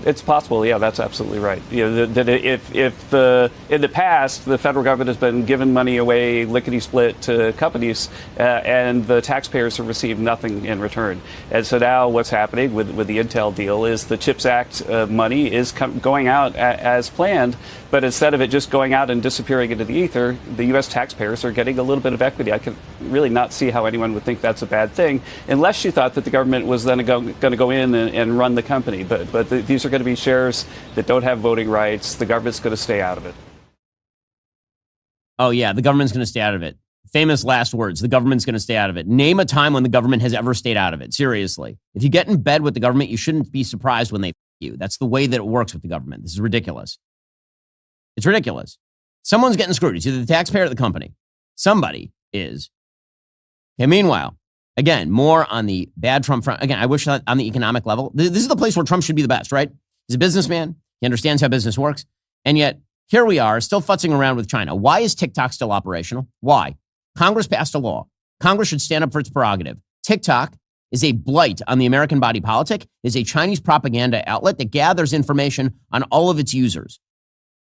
It's possible. Yeah, that's absolutely right. That if in the past the federal government has been giving money away lickety split to companies, and the taxpayers have received nothing in return. And so now what's happening with the Intel deal is the CHIPS Act money is going out as planned, but instead of it just going out and disappearing into the ether, the U.S. taxpayers are getting a little bit of equity. I can really not see how anyone would think that's a bad thing, unless you thought that the government was then going to go in and run the company. But these are going to be shares that don't have voting rights. The government's going to stay out of it.
Oh, yeah, the government's going to stay out of it. Famous last words, the government's going to stay out of it. Name a time when the government has ever stayed out of it. Seriously. If you get in bed with the government, you shouldn't be surprised when they f you. That's the way that it works with the government. This is ridiculous. It's ridiculous. Someone's getting screwed. It's either the taxpayer or the company. Somebody is. Okay, meanwhile, again, more on the bad Trump front. Again, I wish that on the economic level, this is the place where Trump should be the best, right? He's a businessman. He understands how business works. And yet, here we are, still futzing around with China. Why is TikTok still operational? Why? Congress passed a law. Congress should stand up for its prerogative. TikTok is a blight on the American body politic, is a Chinese propaganda outlet that gathers information on all of its users.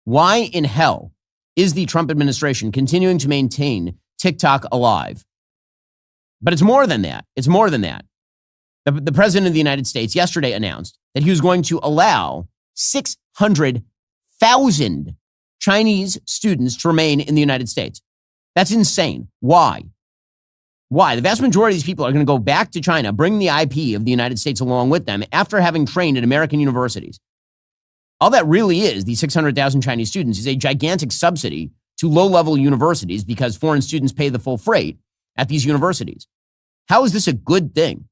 Why in hell is the Trump administration continuing to maintain TikTok alive? But it's more than that. It's more than that. The president of the United States yesterday announced that he was going to allow 600,000 Chinese students to remain in the United States. That's insane. Why? Why? The vast majority of these people are going to go back to China, bring the IP of the United States along with them after having trained at American universities. All that really is, these 600,000 Chinese students, is a gigantic subsidy to low-level universities because foreign students pay the full freight at these universities. How is this a good thing?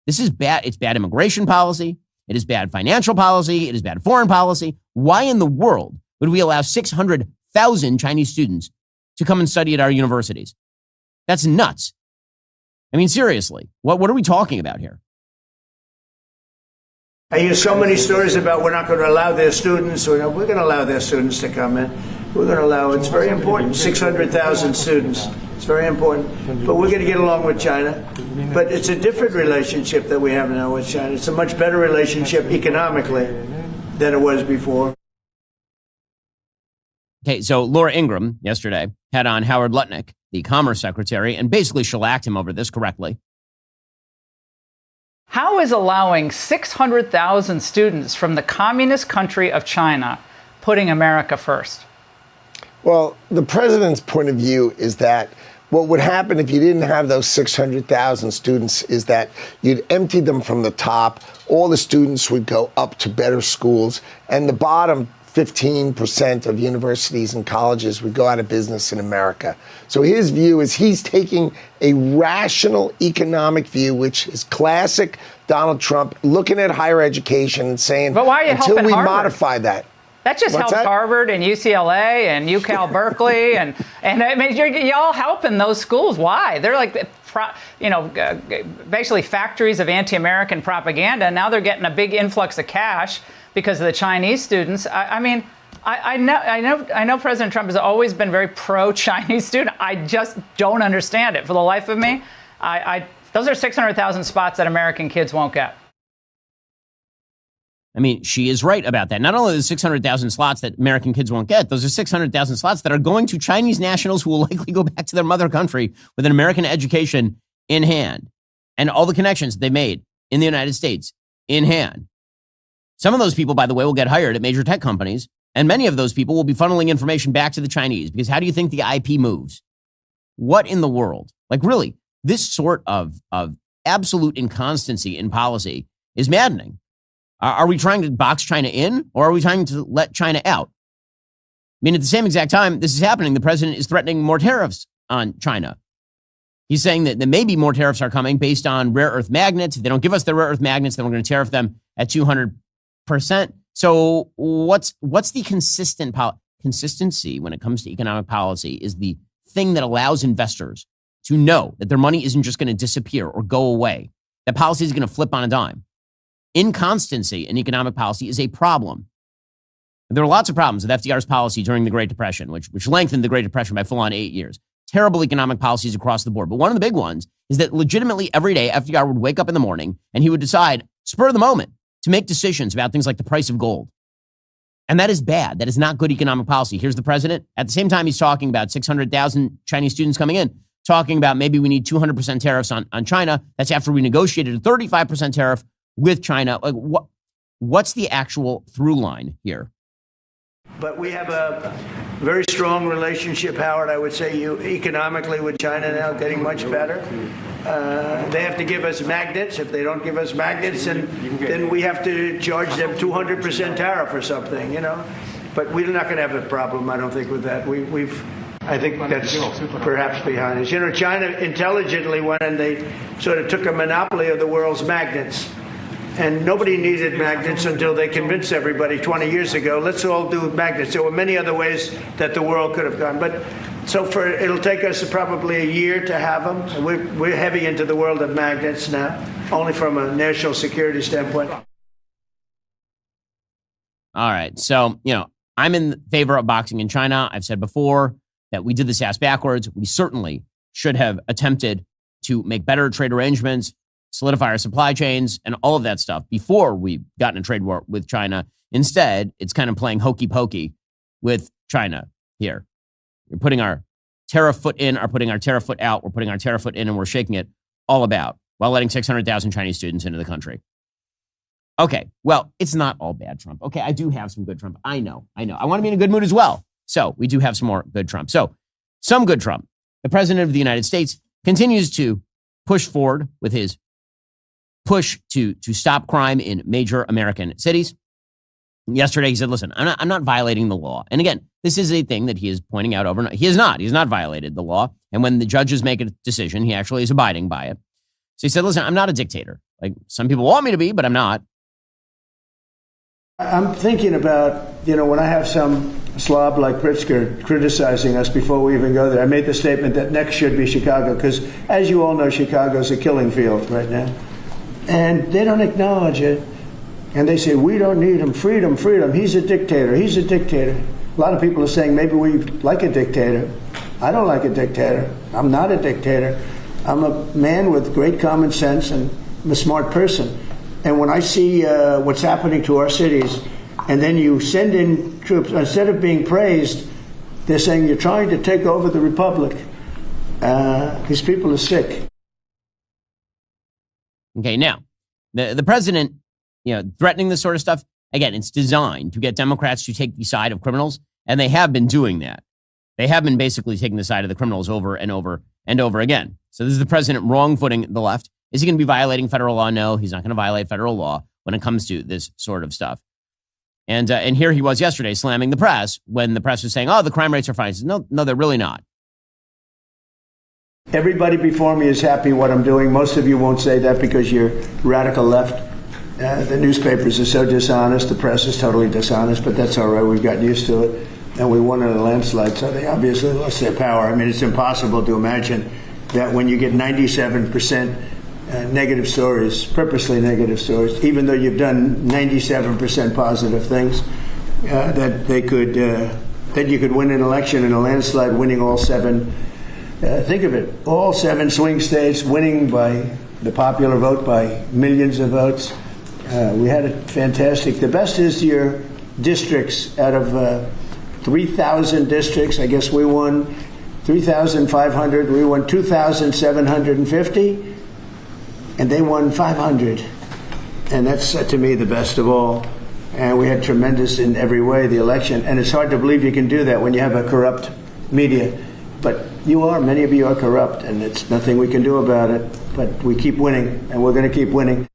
This is bad. It's bad immigration policy. It is bad financial policy. It is bad foreign policy. Why in the world would we allow 600,000 Chinese students to come and study at our universities? That's nuts. I mean, seriously, what are we talking about here?
I hear so many stories about we're not going to allow their students, or we're going to allow their students to come in. We're going to allow, it's very important, 600,000 students. It's very important. But we're going to get along with China. But it's a different relationship that we have now with China. It's a much better relationship economically than it was before.
Okay, so Laura Ingraham yesterday had on Howard Lutnick, the Commerce Secretary, and basically shellacked him over this correctly.
How is allowing 600,000 students from the communist country of China putting America first?
Well, the president's point of view is that what would happen if you didn't have those 600,000 students is that you'd empty them from the top. All the students would go up to better schools, and the bottom 15% of universities and colleges would go out of business in America. So his view is he's taking a rational economic view, which is classic Donald Trump, looking at higher education and saying,
but why are you
until we
Harvard?
Modify that.
That just helps Harvard and UCLA and UCal Berkeley and I mean you're all helping those schools. Why? They're like basically factories of anti-American propaganda. And now they're getting a big influx of cash because of the Chinese students. I know President Trump has always been very pro-Chinese student. I just don't understand it for the life of me. Those are 600,000 spots that American kids won't get.
I mean, she is right about that. Not only the 600,000 slots that American kids won't get, those are 600,000 slots that are going to Chinese nationals who will likely go back to their mother country with an American education in hand and all the connections they made in the United States in hand. Some of those people, by the way, will get hired at major tech companies, and many of those people will be funneling information back to the Chinese, because how do you think the IP moves? What in the world? Like, really, this sort of absolute inconstancy in policy is maddening. Are we trying to box China in, or are we trying to let China out? I mean, at the same exact time this is happening, the president is threatening more tariffs on China. He's saying that maybe more tariffs are coming based on rare earth magnets. If they don't give us the rare earth magnets, then we're going to tariff them at 200%. So what's the consistency when it comes to economic policy is the thing that allows investors to know that their money isn't just going to disappear or go away. That policy is going to flip on a dime. Inconstancy in economic policy is a problem. There were lots of problems with FDR's policy during the Great Depression, which lengthened the Great Depression by full-on 8 years. Terrible economic policies across the board. But one of the big ones is that legitimately every day FDR would wake up in the morning and he would decide, spur of the moment, to make decisions about things like the price of gold. And that is bad. That is not good economic policy. Here's the president. At the same time, he's talking about 600,000 Chinese students coming in, talking about maybe we need 200% tariffs on China. That's after we negotiated a 35% tariff with China. Like, what's the actual through line here?
But we have a very strong relationship, Howard, I would say, economically with China now, getting much better. They have to give us magnets. If they don't give us magnets, then we have to charge them 200% tariff or something, you know. But we're not going to have a problem, I don't think, with that. I think that's perhaps behind us. You know, China intelligently went and they sort of took a monopoly of the world's magnets. And nobody needed magnets until they convinced everybody 20 years ago, let's all do magnets. There were many other ways that the world could have gone. But so it'll take us probably a year to have them. We're heavy into the world of magnets now, only from a national security standpoint.
All right. So, you know, I'm in favor of boxing in China. I've said before that we did this ass backwards. We certainly should have attempted to make better trade arrangements, solidify our supply chains, and all of that stuff before we got in a trade war with China. Instead, it's kind of playing hokey pokey with China here. We're putting our tariff foot in, or putting our tariff foot out. We're putting our tariff foot in, and we're shaking it all about while letting 600,000 Chinese students into the country. Okay, well, it's not all bad Trump. Okay, I do have some good Trump. I know. I want to be in a good mood as well. So we do have some more good Trump. So some good Trump. The president of the United States continues to push forward with his push to stop crime in major American cities. Yesterday, he said, listen, I'm not violating the law. And again, this is a thing that he is pointing out over and over. He's not violated the law. And when the judges make a decision, he actually is abiding by it. So he said, listen, I'm not a dictator. Like some people want me to be, but I'm not.
I'm thinking about, when I have some slob like Pritzker criticizing us before we even go there. I made the statement that next should be Chicago because, as you all know, Chicago's a killing field right now. And they don't acknowledge it. And they say, we don't need him. Freedom. He's a dictator. A lot of people are saying maybe we like a dictator. I don't like a dictator. I'm not a dictator. I'm a man with great common sense and I'm a smart person. And when I see what's happening to our cities, and then you send in troops, instead of being praised, they're saying you're trying to take over the republic. These people are sick.
Okay, now, the president, threatening this sort of stuff, again, it's designed to get Democrats to take the side of criminals, and they have been doing that. They have been basically taking the side of the criminals over and over and over again. So this is the president wrong-footing the left. Is he going to be violating federal law? No, he's not going to violate federal law when it comes to this sort of stuff. And here he was yesterday slamming the press when the press was saying, oh, the crime rates are fine. He says, no, they're really not.
Everybody before me is happy what I'm doing. Most of you won't say that because you're radical left. The newspapers are so dishonest. The press is totally dishonest, but that's all right. We've gotten used to it. And we won in a landslide, so they obviously lost their power. I mean, it's impossible to imagine that when you get 97% negative stories, purposely negative stories, even though you've done 97% positive things, that you could win an election in a landslide, winning all seven. Think of it, all seven swing states, winning by the popular vote by millions of votes. We had it fantastic. The best is your districts. Out of 3,000 districts, I guess we won 3,500. We won 2,750, and they won 500. And that's, to me, the best of all. And we had tremendous in every way, the election. And it's hard to believe you can do that when you have a corrupt media. But many of you are corrupt, and it's nothing we can do about it. But we keep winning, and we're going to keep winning.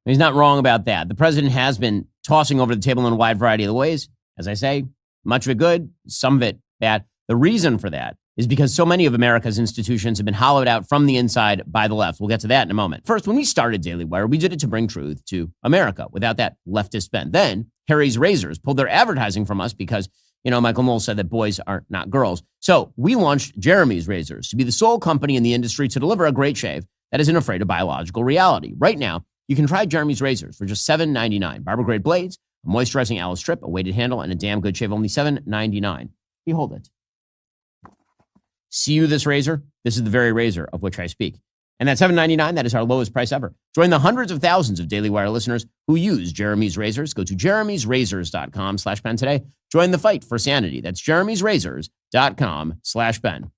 He's not wrong about that. The president has been tossing over the table in a wide variety of the ways. As I say, much of it good, some of it bad. The reason for that is because so many of America's institutions have been hollowed out from the inside by the left. We'll get to that in a moment. First, when we started Daily Wire, we did it to bring truth to America without that leftist bent. Then Harry's Razors pulled their advertising from us because, Michael Knowles said that boys are not girls. So we launched Jeremy's Razors to be the sole company in the industry to deliver a great shave that isn't afraid of biological reality. Right now, you can try Jeremy's Razors for just $7.99. Barber-grade blades, a moisturizing aloe strip, a weighted handle, and a damn good shave, only $7.99. Behold it. See you this razor? This is the very razor of which I speak. And that's $7.99. That is our lowest price ever. Join the hundreds of thousands of Daily Wire listeners who use Jeremy's Razors. Go to jeremy'srazors.com/Ben today. Join the fight for sanity. That's jeremy'srazors.com/Ben.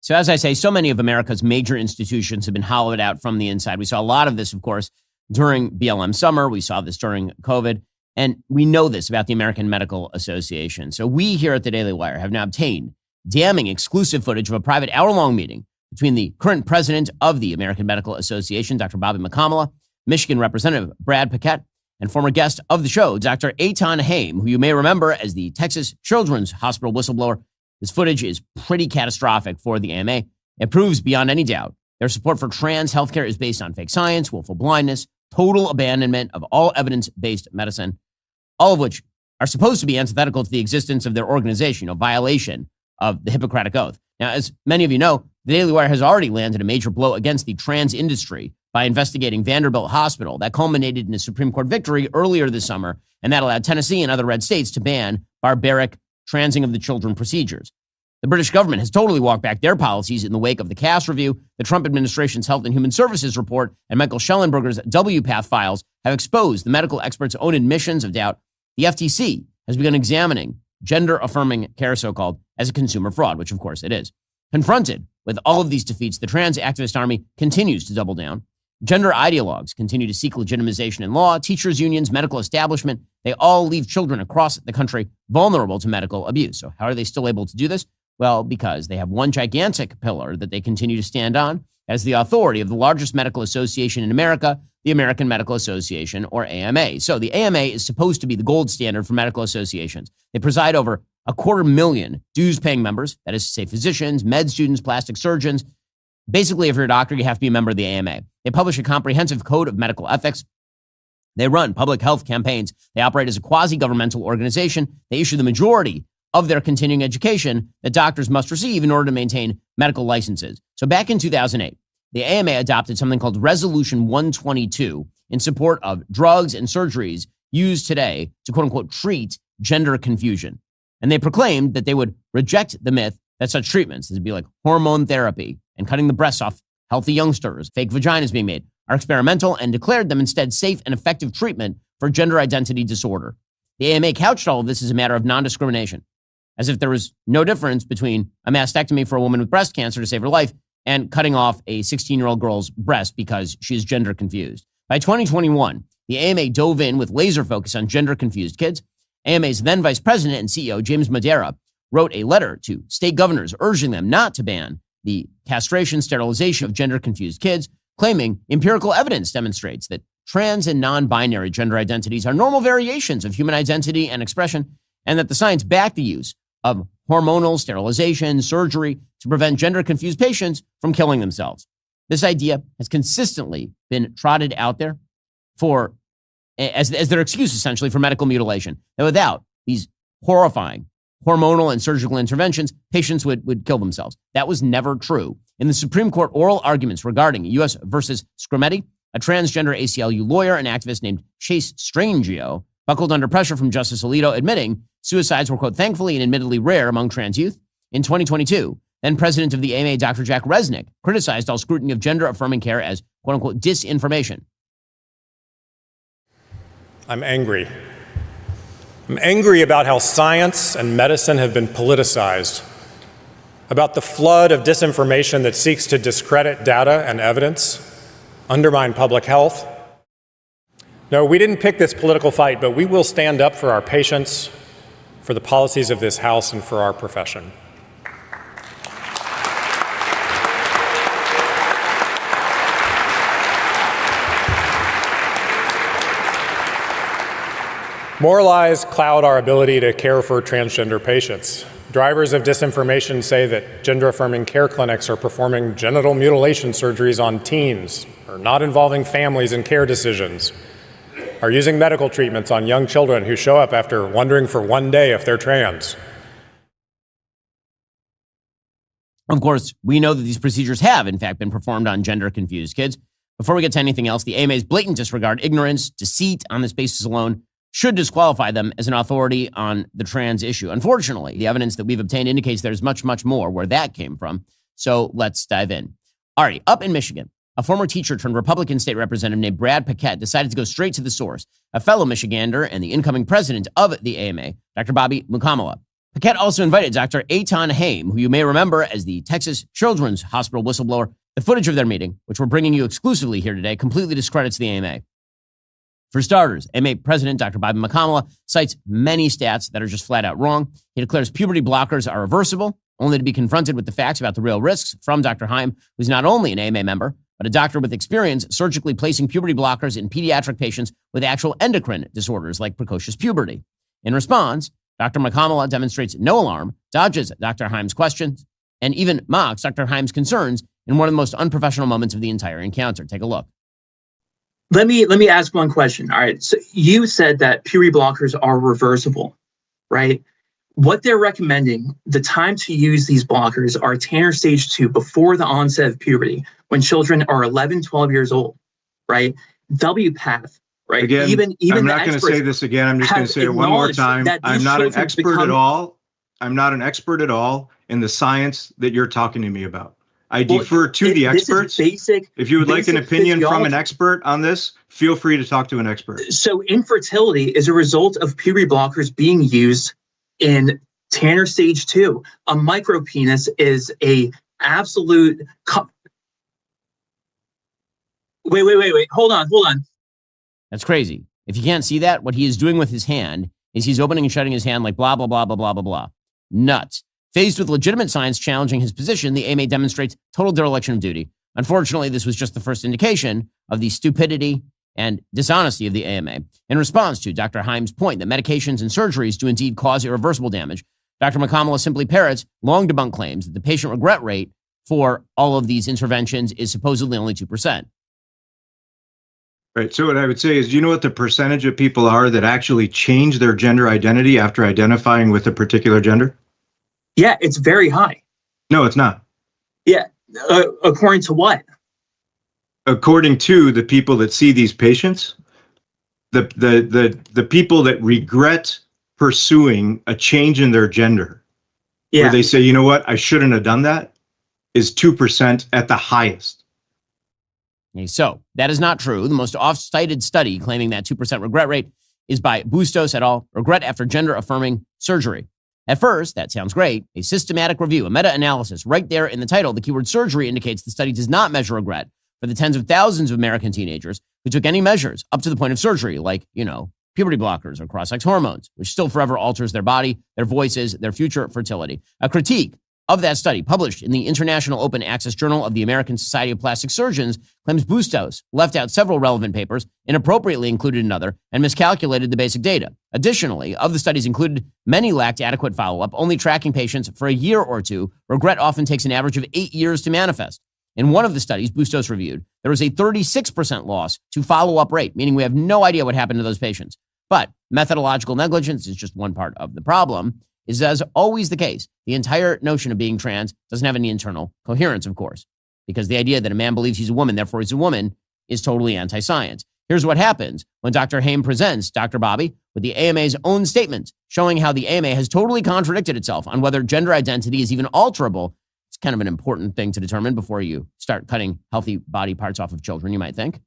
So as I say, so many of America's major institutions have been hollowed out from the inside. We saw a lot of this, of course, during BLM summer. We saw this during COVID. And we know this about the American Medical Association. So we here at the Daily Wire have now obtained damning exclusive footage of a private hour-long meeting between the current president of the American Medical Association, Dr. Bobby McCamala, Michigan Representative Brad Paquette, and former guest of the show, Dr. Eitan Haim, who you may remember as the Texas Children's Hospital whistleblower. This footage is pretty catastrophic for the AMA. It proves beyond any doubt their support for trans healthcare is based on fake science, willful blindness, total abandonment of all evidence-based medicine, all of which are supposed to be antithetical to the existence of their organization, violation of the Hippocratic Oath. Now, as many of you know, the Daily Wire has already landed a major blow against the trans industry by investigating Vanderbilt Hospital. That culminated in a Supreme Court victory earlier this summer, and that allowed Tennessee and other red states to ban barbaric transing of the children procedures. The British government has totally walked back their policies in the wake of the Cass Review, the Trump administration's Health and Human Services report, and Michael Schellenberger's WPATH files have exposed the medical experts' own admissions of doubt. The FTC has begun examining gender-affirming care, so-called, as a consumer fraud, which of course it is. Confronted with all of these defeats, the trans activist army continues to double down. Gender ideologues continue to seek legitimization in law. Teachers' unions, medical establishment, they all leave children across the country vulnerable to medical abuse. So how are they still able to do this? Well, because they have one gigantic pillar that they continue to stand on as the authority of the largest medical association in America, the American Medical Association, or AMA. So the AMA is supposed to be the gold standard for medical associations. They preside over 250,000 dues-paying members, that is to say physicians, med students, plastic surgeons. Basically, if you're a doctor, you have to be a member of the AMA. They publish a comprehensive code of medical ethics. They run public health campaigns. They operate as a quasi-governmental organization. They issue the majority of their continuing education that doctors must receive in order to maintain medical licenses. So back in 2008, the AMA adopted something called Resolution 122 in support of drugs and surgeries used today to quote-unquote treat gender confusion. And they proclaimed that they would reject the myth that such treatments, this would be like hormone therapy and cutting the breasts off healthy youngsters, fake vaginas being made, are experimental, and declared them instead safe and effective treatment for gender identity disorder. The AMA couched all of this as a matter of non-discrimination, as if there was no difference between a mastectomy for a woman with breast cancer to save her life and cutting off a 16-year-old girl's breast because she is gender confused. By 2021, the AMA dove in with laser focus on gender confused kids. AMA's then vice president and CEO, James Madera, wrote a letter to state governors urging them not to ban the castration, sterilization of gender confused kids, claiming empirical evidence demonstrates that trans and non-binary gender identities are normal variations of human identity and expression, and that the science backed the use of hormonal sterilization, surgery to prevent gender-confused patients from killing themselves. This idea has consistently been trotted out there as their excuse, essentially, for medical mutilation. That without these horrifying hormonal and surgical interventions, patients would kill themselves. That was never true. In the Supreme Court oral arguments regarding U.S. versus Scrimeti, a transgender ACLU lawyer and activist named Chase Strangio buckled under pressure from Justice Alito, admitting suicides were, quote, thankfully and admittedly rare among trans youth. In 2022, then president of the AMA, Dr. Jack Resnick, criticized all scrutiny of gender-affirming care as, quote unquote, disinformation.
I'm angry. I'm angry about how science and medicine have been politicized, about the flood of disinformation that seeks to discredit data and evidence, undermine public health. No, we didn't pick this political fight, but we will stand up for our patients, for the policies of this House, and for our profession. More lies cloud our ability to care for transgender patients. Drivers of disinformation say that gender-affirming care clinics are performing genital mutilation surgeries on teens, or not involving families in care decisions, are using medical treatments on young children who show up after wondering for one day if they're trans.
Of course, we know that these procedures have, in fact, been performed on gender-confused kids. Before we get to anything else, the AMA's blatant disregard, ignorance, deceit on this basis alone should disqualify them as an authority on the trans issue. Unfortunately, the evidence that we've obtained indicates there's much, much more where that came from. So let's dive in. Alrighty, up in Michigan, a former teacher turned Republican state representative named Brad Paquette decided to go straight to the source, a fellow Michigander and the incoming president of the AMA, Dr. Bobby Mukamala. Paquette also invited Dr. Eitan Haim, who you may remember as the Texas Children's Hospital whistleblower. The footage of their meeting, which we're bringing you exclusively here today, completely discredits the AMA. For starters, AMA President Dr. Bobby Mukamala cites many stats that are just flat out wrong. He declares puberty blockers are reversible, only to be confronted with the facts about the real risks from Dr. Haim, who's not only an AMA member, but a doctor with experience surgically placing puberty blockers in pediatric patients with actual endocrine disorders like precocious puberty. In response, Dr. Mukamala demonstrates no alarm, dodges Dr. Haim's questions, and even mocks Dr. Haim's concerns in one of the most unprofessional moments of the entire encounter. Take a look.
Let me ask one question. All right. So you said that puberty blockers are reversible, right? What they're recommending, the time to use these blockers are Tanner stage 2 before the onset of puberty, when children are 11, 12 years old, right? WPATH, right?
Again,
even
I'm not going to say this again. I'm just going to say it one more time. I'm not an expert at all. I'm not an expert at all in the science that you're talking to me about. I defer to the experts. If you would like an opinion from an expert on this, feel free to talk to an expert.
So infertility is a result of puberty blockers being used in Tanner stage 2. A micropenis is a absolute... Wait. Hold on.
That's crazy. If you can't see that, what he is doing with his hand is he's opening and shutting his hand like blah, blah, blah, blah, blah, blah, blah. Nuts. Faced with legitimate science challenging his position, the AMA demonstrates total dereliction of duty. Unfortunately, this was just the first indication of the stupidity and dishonesty of the AMA. In response to Dr. Haim's point that medications and surgeries do indeed cause irreversible damage, Dr. Mukamala simply parrots long debunked claims that the patient regret rate for all of these interventions is supposedly only 2%.
Right. So what I would say is, do you know what the percentage of people are that actually change their gender identity after identifying with a particular gender?
Yeah, it's very high.
No, it's not.
Yeah. According to what?
According to the people that see these patients, the people that regret pursuing a change in their gender, where they say, you know what, I shouldn't have done that, is 2% at the highest.
Okay, so that is not true. The most oft-cited study claiming that 2% regret rate is by Bustos et al., Regret After Gender-Affirming Surgery. At first, that sounds great. A systematic review, a meta-analysis. Right there in the title, the keyword surgery indicates the study does not measure regret for the tens of thousands of American teenagers who took any measures up to the point of surgery, like, puberty blockers or cross-sex hormones, which still forever alters their body, their voices, their future fertility. A critique of that study, published in the International Open Access Journal of the American Society of Plastic Surgeons, claims Bustos left out several relevant papers, inappropriately included another, and miscalculated the basic data. Additionally, of the studies included, many lacked adequate follow-up, only tracking patients for a year or two. Regret often takes an average of 8 years to manifest. In one of the studies Bustos reviewed, there was a 36% loss to follow-up rate, meaning we have no idea what happened to those patients. But methodological negligence is just one part of the problem. Is, as always the case, the entire notion of being trans doesn't have any internal coherence, of course, because the idea that a man believes he's a woman, therefore he's a woman, is totally anti-science. Here's what happens when Dr. Haim presents Dr. Bobby with the AMA's own statements, showing how the AMA has totally contradicted itself on whether gender identity is even alterable. It's kind of an important thing to determine before you start cutting healthy body parts off of children, you might think.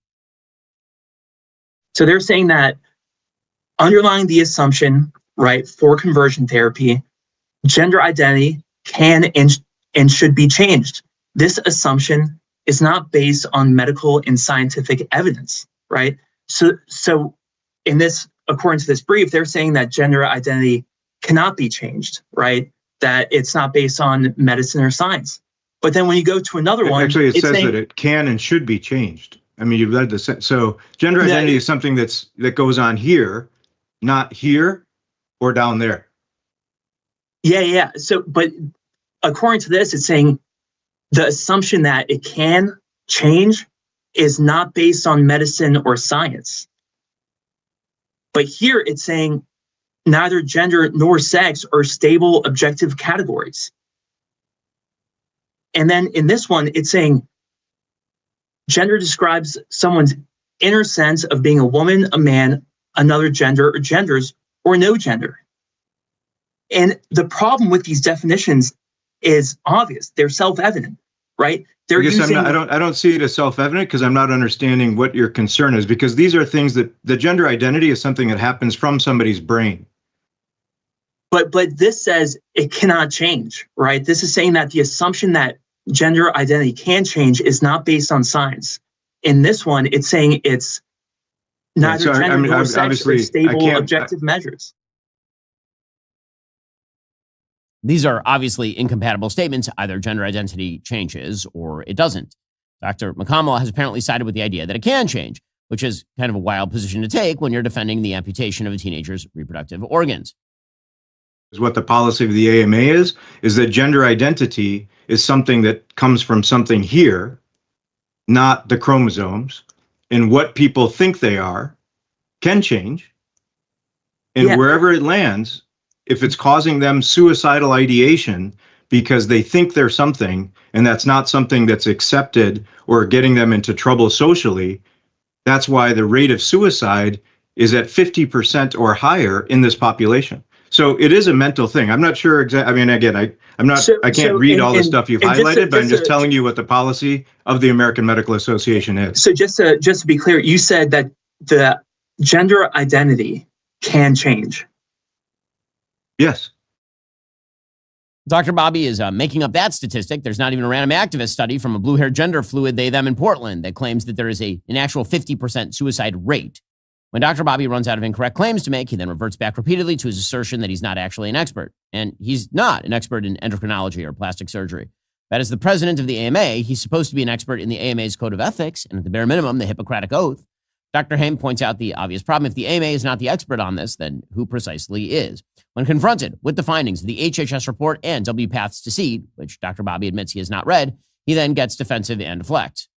So they're saying that underlying the assumption, right, for conversion therapy, gender identity can and should be changed. This assumption is not based on medical and scientific evidence, right? So in this, according to this brief, they're saying that gender identity cannot be changed, right? That it's not based on medicine or science. But then when you go to another one,
actually it says that it can and should be changed. I mean, you've read this. So gender identity is something that goes on here, not here or down there.
Yeah. So, but according to this, it's saying the assumption that it can change is not based on medicine or science. But here it's saying neither gender nor sex are stable objective categories. And then in this one, it's saying gender describes someone's inner sense of being a woman, a man, another gender, or genders, or no gender. And the problem with these definitions is obvious. They're self-evident, right?
I don't see it as self-evident because I'm not understanding what your concern is, because these are things that the gender identity is something that happens from somebody's brain.
But this says it cannot change, right? This is saying that the assumption that gender identity can change is not based on science. In this one, it's saying it's neither gender nor sex or stable objective measures.
These are obviously incompatible statements. Either gender identity changes or it doesn't. Dr. McConnell has apparently sided with the idea that it can change, which is kind of a wild position to take when you're defending the amputation of a teenager's reproductive organs.
What the policy of the AMA is that gender identity is something that comes from something here, not the chromosomes, and what people think they are can change. And wherever it lands, if it's causing them suicidal ideation because they think they're something and that's not something that's accepted or getting them into trouble socially, that's why the rate of suicide is at 50% or higher in this population. So it is a mental thing. I'm not sure exactly. I mean, again, I can't read all the stuff you've highlighted, but I'm just telling you what the policy of the American Medical Association is.
So just to be clear, you said that the gender identity can change.
Yes.
Dr. Bobby is making up that statistic. There's not even a random activist study from a blue-haired gender fluid they, them in Portland that claims that there is an actual 50% suicide rate. When Dr. Bobby runs out of incorrect claims to make, he then reverts back repeatedly to his assertion that he's not actually an expert. And he's not an expert in endocrinology or plastic surgery. But as the president of the AMA, he's supposed to be an expert in the AMA's code of ethics and at the bare minimum, the Hippocratic Oath. Dr. Haim points out the obvious problem. If the AMA is not the expert on this, then who precisely is? When confronted with the findings of the HHS report and WPATH's deceit, which Dr. Bobby admits he has not read, he then gets defensive and deflects.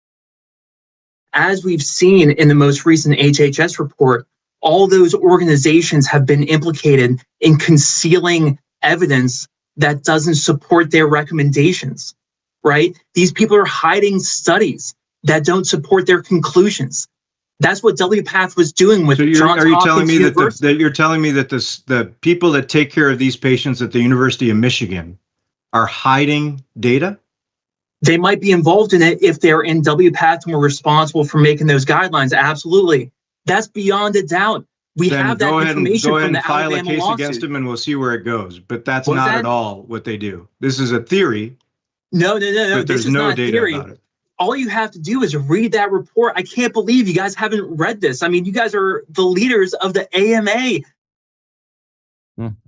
As we've seen in the most recent HHS report, all those organizations have been implicated in concealing evidence that doesn't support their recommendations, right? These people are hiding studies that don't support their conclusions. That's what WPATH was doing with Johns Hopkins University.
You're telling me that the people that take care of these patients at the University of Michigan are hiding data?
They might be involved in it if they're in WPATH and were responsible for making those guidelines. Absolutely. That's beyond a doubt. We have that information from the Alabama lawsuit. Go ahead and file a case against them and
we'll see where it goes. But that's not at all what they do. This is a theory.
No.
But there's no data about it.
All you have to do is read that report. I can't believe you guys haven't read this. I mean, you guys are the leaders of the AMA.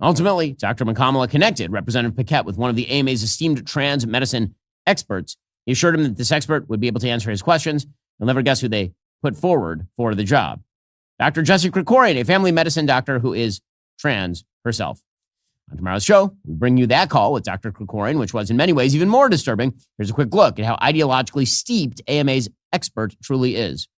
Ultimately, Dr. McConnell connected Representative Paquette with one of the AMA's esteemed trans medicine experts. He assured him that this expert would be able to answer his questions. You'll never guess who they put forward for the job. Dr. Jessie Krikorian, a family medicine doctor who is trans herself. On tomorrow's show, we bring you that call with Dr. Krikorian, which was in many ways even more disturbing. Here's a quick look at how ideologically steeped AMA's expert truly is.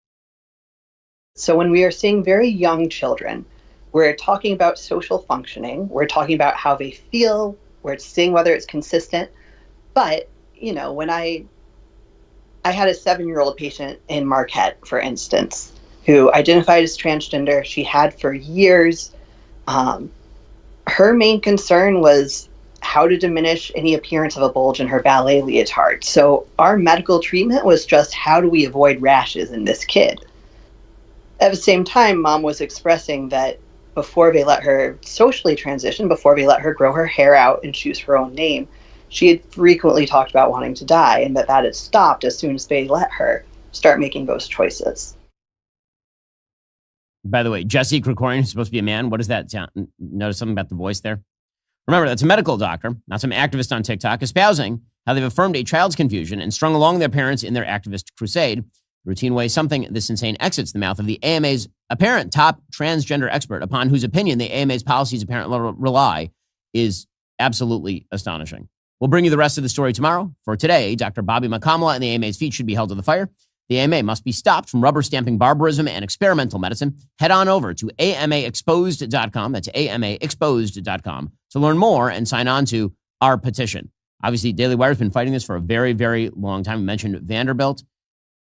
So when we are seeing very young children, we're talking about social functioning. We're talking about how they feel. We're seeing whether it's consistent. But, you know, when I had a 7-year-old patient in Marquette, for instance, who identified as transgender. She had for years. Her main concern was how to diminish any appearance of a bulge in her ballet leotard. So our medical treatment was just how do we avoid rashes in this kid? At the same time, mom was expressing that before they let her socially transition, before they let her grow her hair out and choose her own name, she had frequently talked about wanting to die, and that had stopped as soon as they let her start making those choices.
By the way, Jessie Krikorian is supposed to be a man. What does that sound? Notice something about the voice there? Remember, that's a medical doctor, not some activist on TikTok, espousing how they've affirmed a child's confusion and strung along their parents in their activist crusade. Routine way something this insane exits the mouth of the AMA's apparent top transgender expert, upon whose opinion the AMA's policies apparently rely, is absolutely astonishing. We'll bring you the rest of the story tomorrow. For today, Dr. Bobby McConnell and the AMA's feet should be held to the fire. The AMA must be stopped from rubber stamping barbarism and experimental medicine. Head on over to amaexposed.com. That's amaexposed.com to learn more and sign on to our petition. Obviously, Daily Wire's been fighting this for a very, very long time. We mentioned Vanderbilt.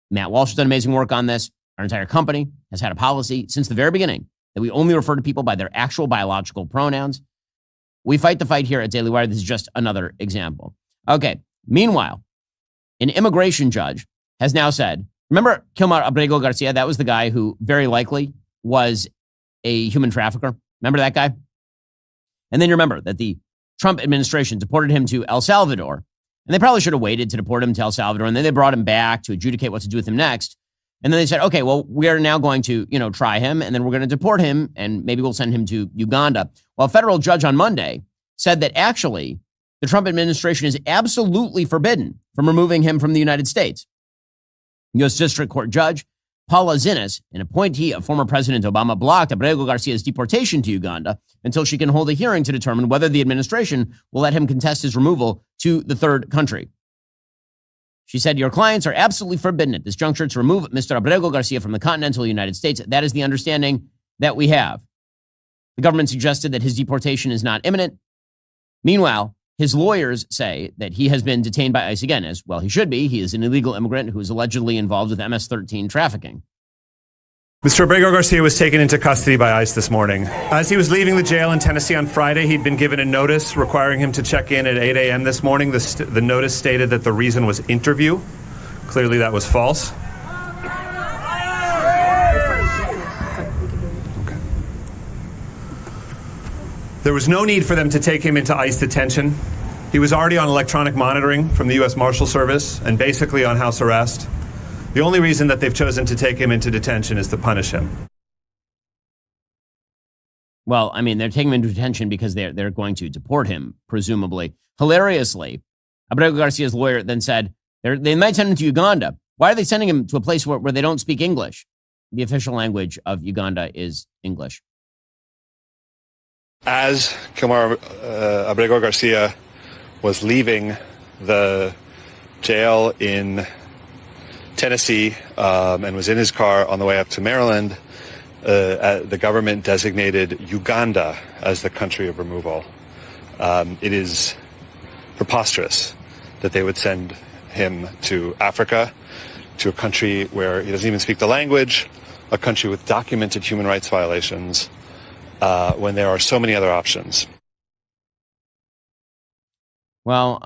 Matt Walsh has done amazing work on this. Our entire company has had a policy since the very beginning that we only refer to people by their actual biological pronouns. We fight the fight here at Daily Wire. This is just another example. Okay. Meanwhile, an immigration judge has now said, remember Kilmar Abrego Garcia? That was the guy who very likely was a human trafficker. Remember that guy? And then you remember that the Trump administration deported him to El Salvador. And they probably should have waited to deport him to El Salvador. And then they brought him back to adjudicate what to do with him next. And then they said, okay, well, we're now going to, try him, and then we're going to deport him, and maybe we'll send him to Uganda. Well, a federal judge on Monday said that actually the Trump administration is absolutely forbidden from removing him from the United States. U.S. District Court Judge Paula Zinnes, an appointee of former President Obama, blocked Abrego Garcia's deportation to Uganda until she can hold a hearing to determine whether the administration will let him contest his removal to the third country. She said, your clients are absolutely forbidden at this juncture to remove Mr. Abrego Garcia from the continental United States. That is the understanding that we have. The government suggested that his deportation is not imminent. Meanwhile, his lawyers say that he has been detained by ICE again, as well he should be. He is an illegal immigrant who is allegedly involved with MS-13 trafficking.
Mr. Abrego Garcia was taken into custody by ICE this morning. As he was leaving the jail in Tennessee on Friday, he'd been given a notice requiring him to check in at 8 a.m. this morning. The notice stated that the reason was interview. Clearly that was false. There was no need for them to take him into ICE detention. He was already on electronic monitoring from the U.S. Marshal Service and basically on house arrest. The only reason that they've chosen to take him into detention is to punish him.
Well, I mean, they're taking him into detention because they're going to deport him, presumably. Hilariously, Abrego Garcia's lawyer then said they might send him to Uganda. Why are they sending him to a place where they don't speak English? The official language of Uganda is English.
As Kilmar Abrego Garcia was leaving the jail in Tennessee and was in his car on the way up to Maryland, the government designated Uganda as the country of removal. It is preposterous that they would send him to Africa, to a country where he doesn't even speak the language, a country with documented human rights violations, when there are so many other options.
Well,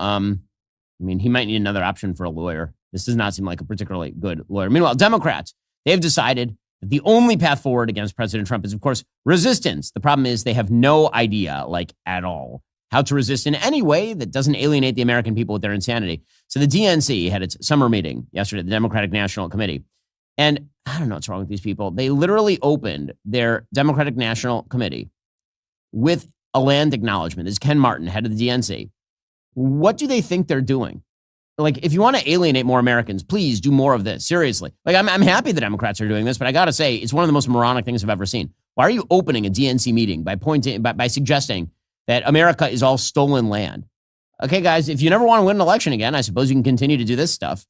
he might need another option for a lawyer. This does not seem like a particularly good lawyer. Meanwhile, Democrats, they've decided that the only path forward against President Trump is, of course, resistance. The problem is they have no idea, at all, how to resist in any way that doesn't alienate the American people with their insanity. So the DNC had its summer meeting yesterday, the Democratic National Committee. And I don't know what's wrong with these people. They literally opened their Democratic National Committee with a land acknowledgement. This is Ken Martin, head of the DNC. What do they think they're doing? If you want to alienate more Americans, please do more of this. Seriously. I'm happy the Democrats are doing this, but I got to say, it's one of the most moronic things I've ever seen. Why are you opening a DNC meeting by suggesting that America is all stolen land? Okay, guys, if you never want to win an election again, I suppose you can continue to do this stuff.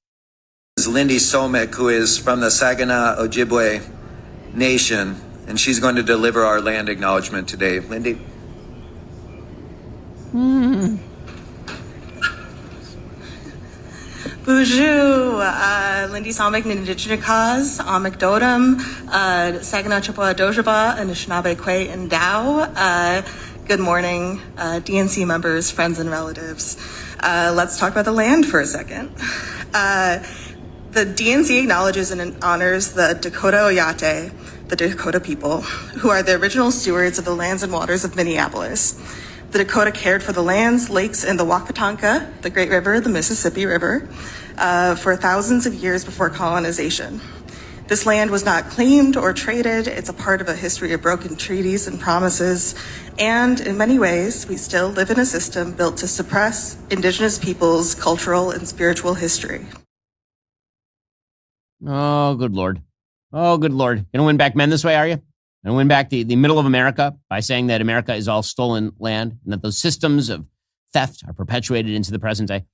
This is Lindy Somek, who is from the Saginaw Ojibwe Nation, and she's going to deliver our land acknowledgement today. Lindy?
Bonjour, Lindy Somek, Nindichnikaz, Amek Dodam, Saginaw Chippewa Dojaba, Anishinaabe Kwe and Dow. Good morning, DNC members, friends, and relatives. Let's talk about the land for a second. The DNC acknowledges and honors the Dakota Oyate, the Dakota people, who are the original stewards of the lands and waters of Minneapolis. The Dakota cared for the lands, lakes, and the Wapatonka, the Great River, the Mississippi River, for thousands of years before colonization. This land was not claimed or traded. It's a part of a history of broken treaties and promises. And in many ways, we still live in a system built to suppress Indigenous peoples' cultural and spiritual history.
Oh, good Lord. Oh, good Lord. Gonna win back men this way, are you? Gonna win back the middle of America by saying that America is all stolen land and that those systems of theft are perpetuated into the present day?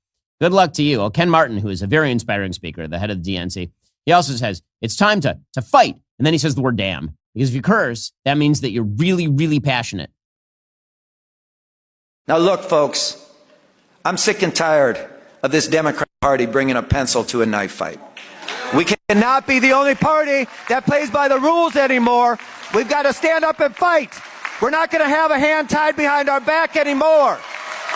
Good luck to you. Oh, Ken Martin, who is a very inspiring speaker, the head of the DNC, he also says it's time to fight. And then he says the word damn. Because if you curse, that means that you're really, really passionate.
Now look, folks, I'm sick and tired of this Democrat Party bringing a pencil to a knife fight. We cannot be the only party that plays by the rules anymore. We've got to stand up and fight. We're not going to have a hand tied behind our back anymore.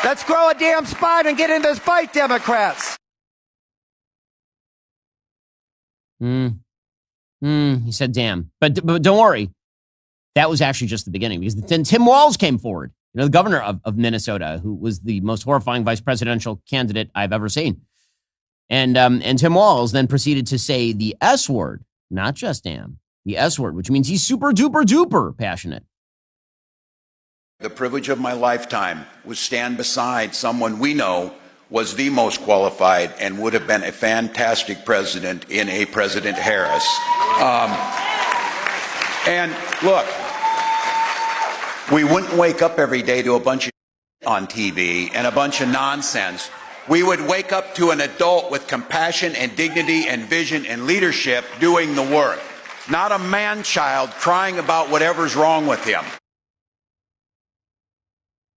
Let's grow a damn spine and get in this fight, Democrats.
He said, damn. But don't worry. That was actually just the beginning, because then Tim Walz came forward, the governor of Minnesota, who was the most horrifying vice presidential candidate I've ever seen. And Tim Walz then proceeded to say the S word, not just damn, the S word, which means he's super duper duper passionate.
The privilege of my lifetime was stand beside someone we know was the most qualified and would have been a fantastic president in a President Harris. And look, we wouldn't wake up every day to a bunch of on TV and a bunch of nonsense. We would wake up to an adult with compassion and dignity and vision and leadership doing the work, not a man-child crying about whatever's wrong with him.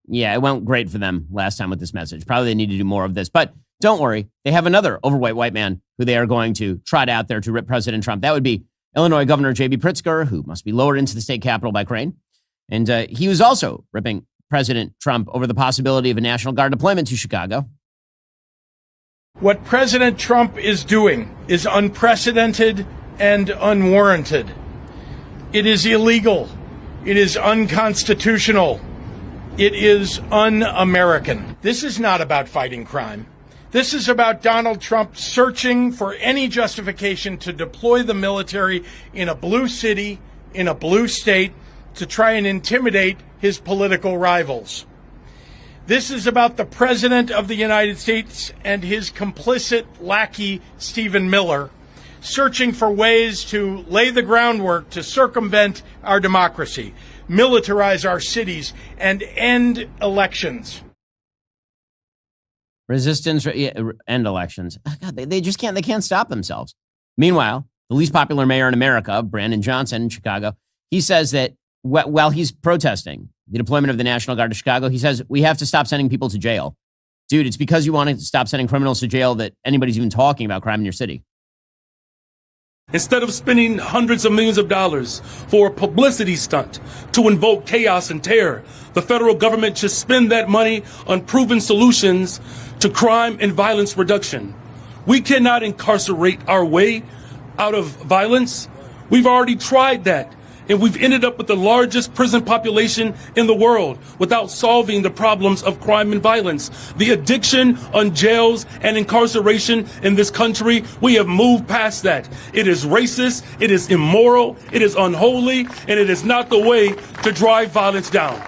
Yeah, it went great for them last time with this message. Probably they need to do more of this. But don't worry, they have another overweight white man who they are going to trot out there to rip President Trump. That would be Illinois Governor J.B. Pritzker, who must be lowered into the state capitol by crane. And he was also ripping President Trump over the possibility of a National Guard deployment to Chicago.
What President Trump is doing is unprecedented and unwarranted. It is illegal. It is unconstitutional. It is un-American. This is not about fighting crime. This is about Donald Trump searching for any justification to deploy the military in a blue city, in a blue state, to try and intimidate his political rivals. This is about the President of the United States and his complicit lackey, Stephen Miller, searching for ways to lay the groundwork to circumvent our democracy, militarize our cities, and end elections.
Resistance, end elections. God, they just can't. They can't stop themselves. Meanwhile, the least popular mayor in America, Brandon Johnson in Chicago, he says that while he's protesting the deployment of the National Guard to Chicago, he says we have to stop sending people to jail. Dude, it's because you want to stop sending criminals to jail that anybody's even talking about crime in your city.
Instead of spending hundreds of millions of dollars for a publicity stunt to invoke chaos and terror, the federal government should spend that money on proven solutions to crime and violence reduction. We cannot incarcerate our way out of violence. We've already tried that, and we've ended up with the largest prison population in the world without solving the problems of crime and violence. The addiction on jails and incarceration in this country, we have moved past that. It is racist, it is immoral, it is unholy, and it is not the way to drive violence down.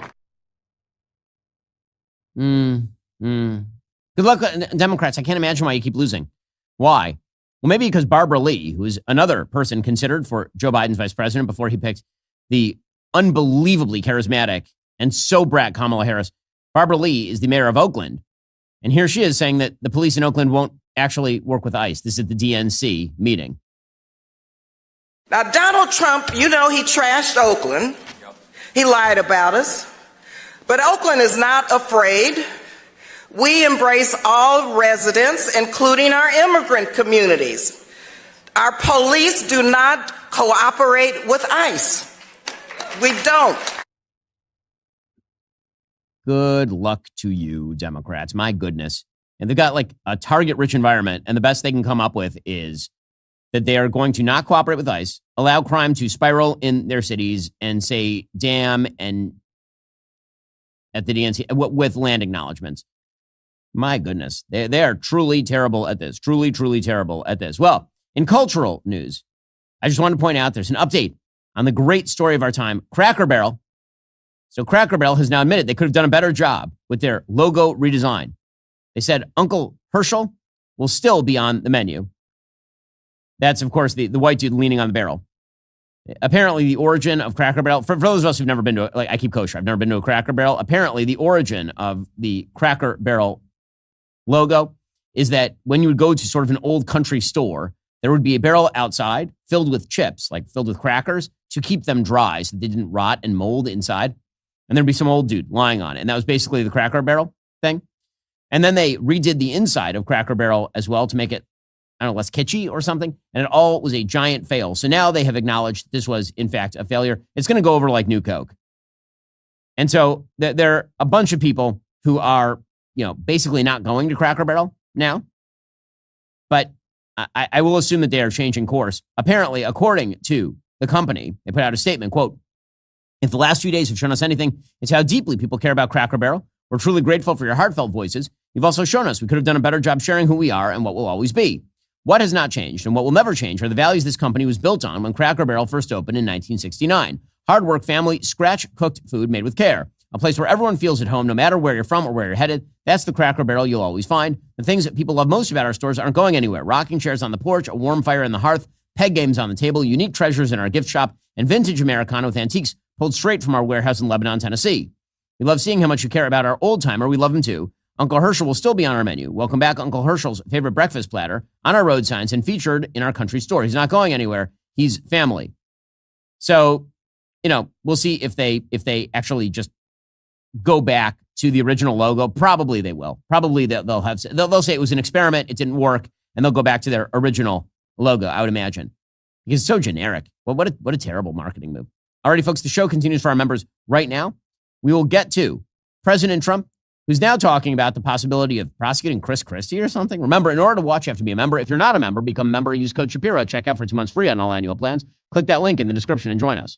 Good luck, Democrats. I can't imagine why you keep losing. Why? Well, maybe because Barbara Lee, who is another person considered for Joe Biden's vice president before he picked the unbelievably charismatic and so brat Kamala Harris. Barbara Lee is the mayor of Oakland. And here she is saying that the police in Oakland won't actually work with ICE. This is at the DNC meeting.
Now, Donald Trump, you know, he trashed Oakland. He lied about us. But Oakland is not afraid. We embrace all residents, including our immigrant communities. Our police do not cooperate with ICE. We don't.
Good luck to you, Democrats. My goodness. And they've got like a target-rich environment, and the best they can come up with is that they are going to not cooperate with ICE, allow crime to spiral in their cities, and say damn and at the DNC with land acknowledgments. My goodness, they are truly terrible at this. Truly, truly terrible at this. Well, in cultural news, I just want to point out there's an update on the great story of our time, Cracker Barrel. So Cracker Barrel has now admitted they could have done a better job with their logo redesign. They said Uncle Herschel will still be on the menu. That's, of course, the white dude leaning on the barrel. Apparently, the origin of Cracker Barrel, for those of us who've never been to, like I keep kosher, I've never been to a Cracker Barrel. Apparently, the origin of the Cracker Barrel logo is that when you would go to sort of an old country store, there would be a barrel outside filled with chips, like filled with crackers, to keep them dry so they didn't rot and mold inside. And there'd be some old dude lying on it. And that was basically the Cracker Barrel thing. And then they redid the inside of Cracker Barrel as well to make it, I don't know, less kitschy or something. And it all was a giant fail. So now they have acknowledged this was, in fact, a failure. It's going to go over like New Coke. And so there are a bunch of people who are, basically not going to Cracker Barrel now. But I will assume that they are changing course. Apparently, according to the company, they put out a statement, quote, "If the last few days have shown us anything, it's how deeply people care about Cracker Barrel. We're truly grateful for your heartfelt voices. You've also shown us we could have done a better job sharing who we are and what we'll always be. What has not changed and what will never change are the values this company was built on when Cracker Barrel first opened in 1969. Hard work, family, scratch-cooked food made with care. A place where everyone feels at home no matter where you're from or where you're headed. That's the Cracker Barrel you'll always find. The things that people love most about our stores aren't going anywhere. Rocking chairs on the porch, a warm fire in the hearth, peg games on the table, unique treasures in our gift shop, and vintage Americana with antiques pulled straight from our warehouse in Lebanon, Tennessee. We love seeing how much you care about our old-timer. We love him too. Uncle Herschel will still be on our menu. Welcome back, Uncle Herschel's favorite breakfast platter, on our road signs and featured in our country store. He's not going anywhere. He's family." So, we'll see if they actually just go back to the original logo. Probably they will. Probably they'll say it was an experiment, it didn't work, and they'll go back to their original logo, I would imagine. Because it's so generic. Well, what a terrible marketing move. Alrighty, folks, the show continues for our members right now. We will get to President Trump, who's now talking about the possibility of prosecuting Chris Christie or something. Remember, in order to watch, you have to be a member. If you're not a member, become a member. Use code Shapiro. Check out for 2 months free on all annual plans. Click that link in the description and join us.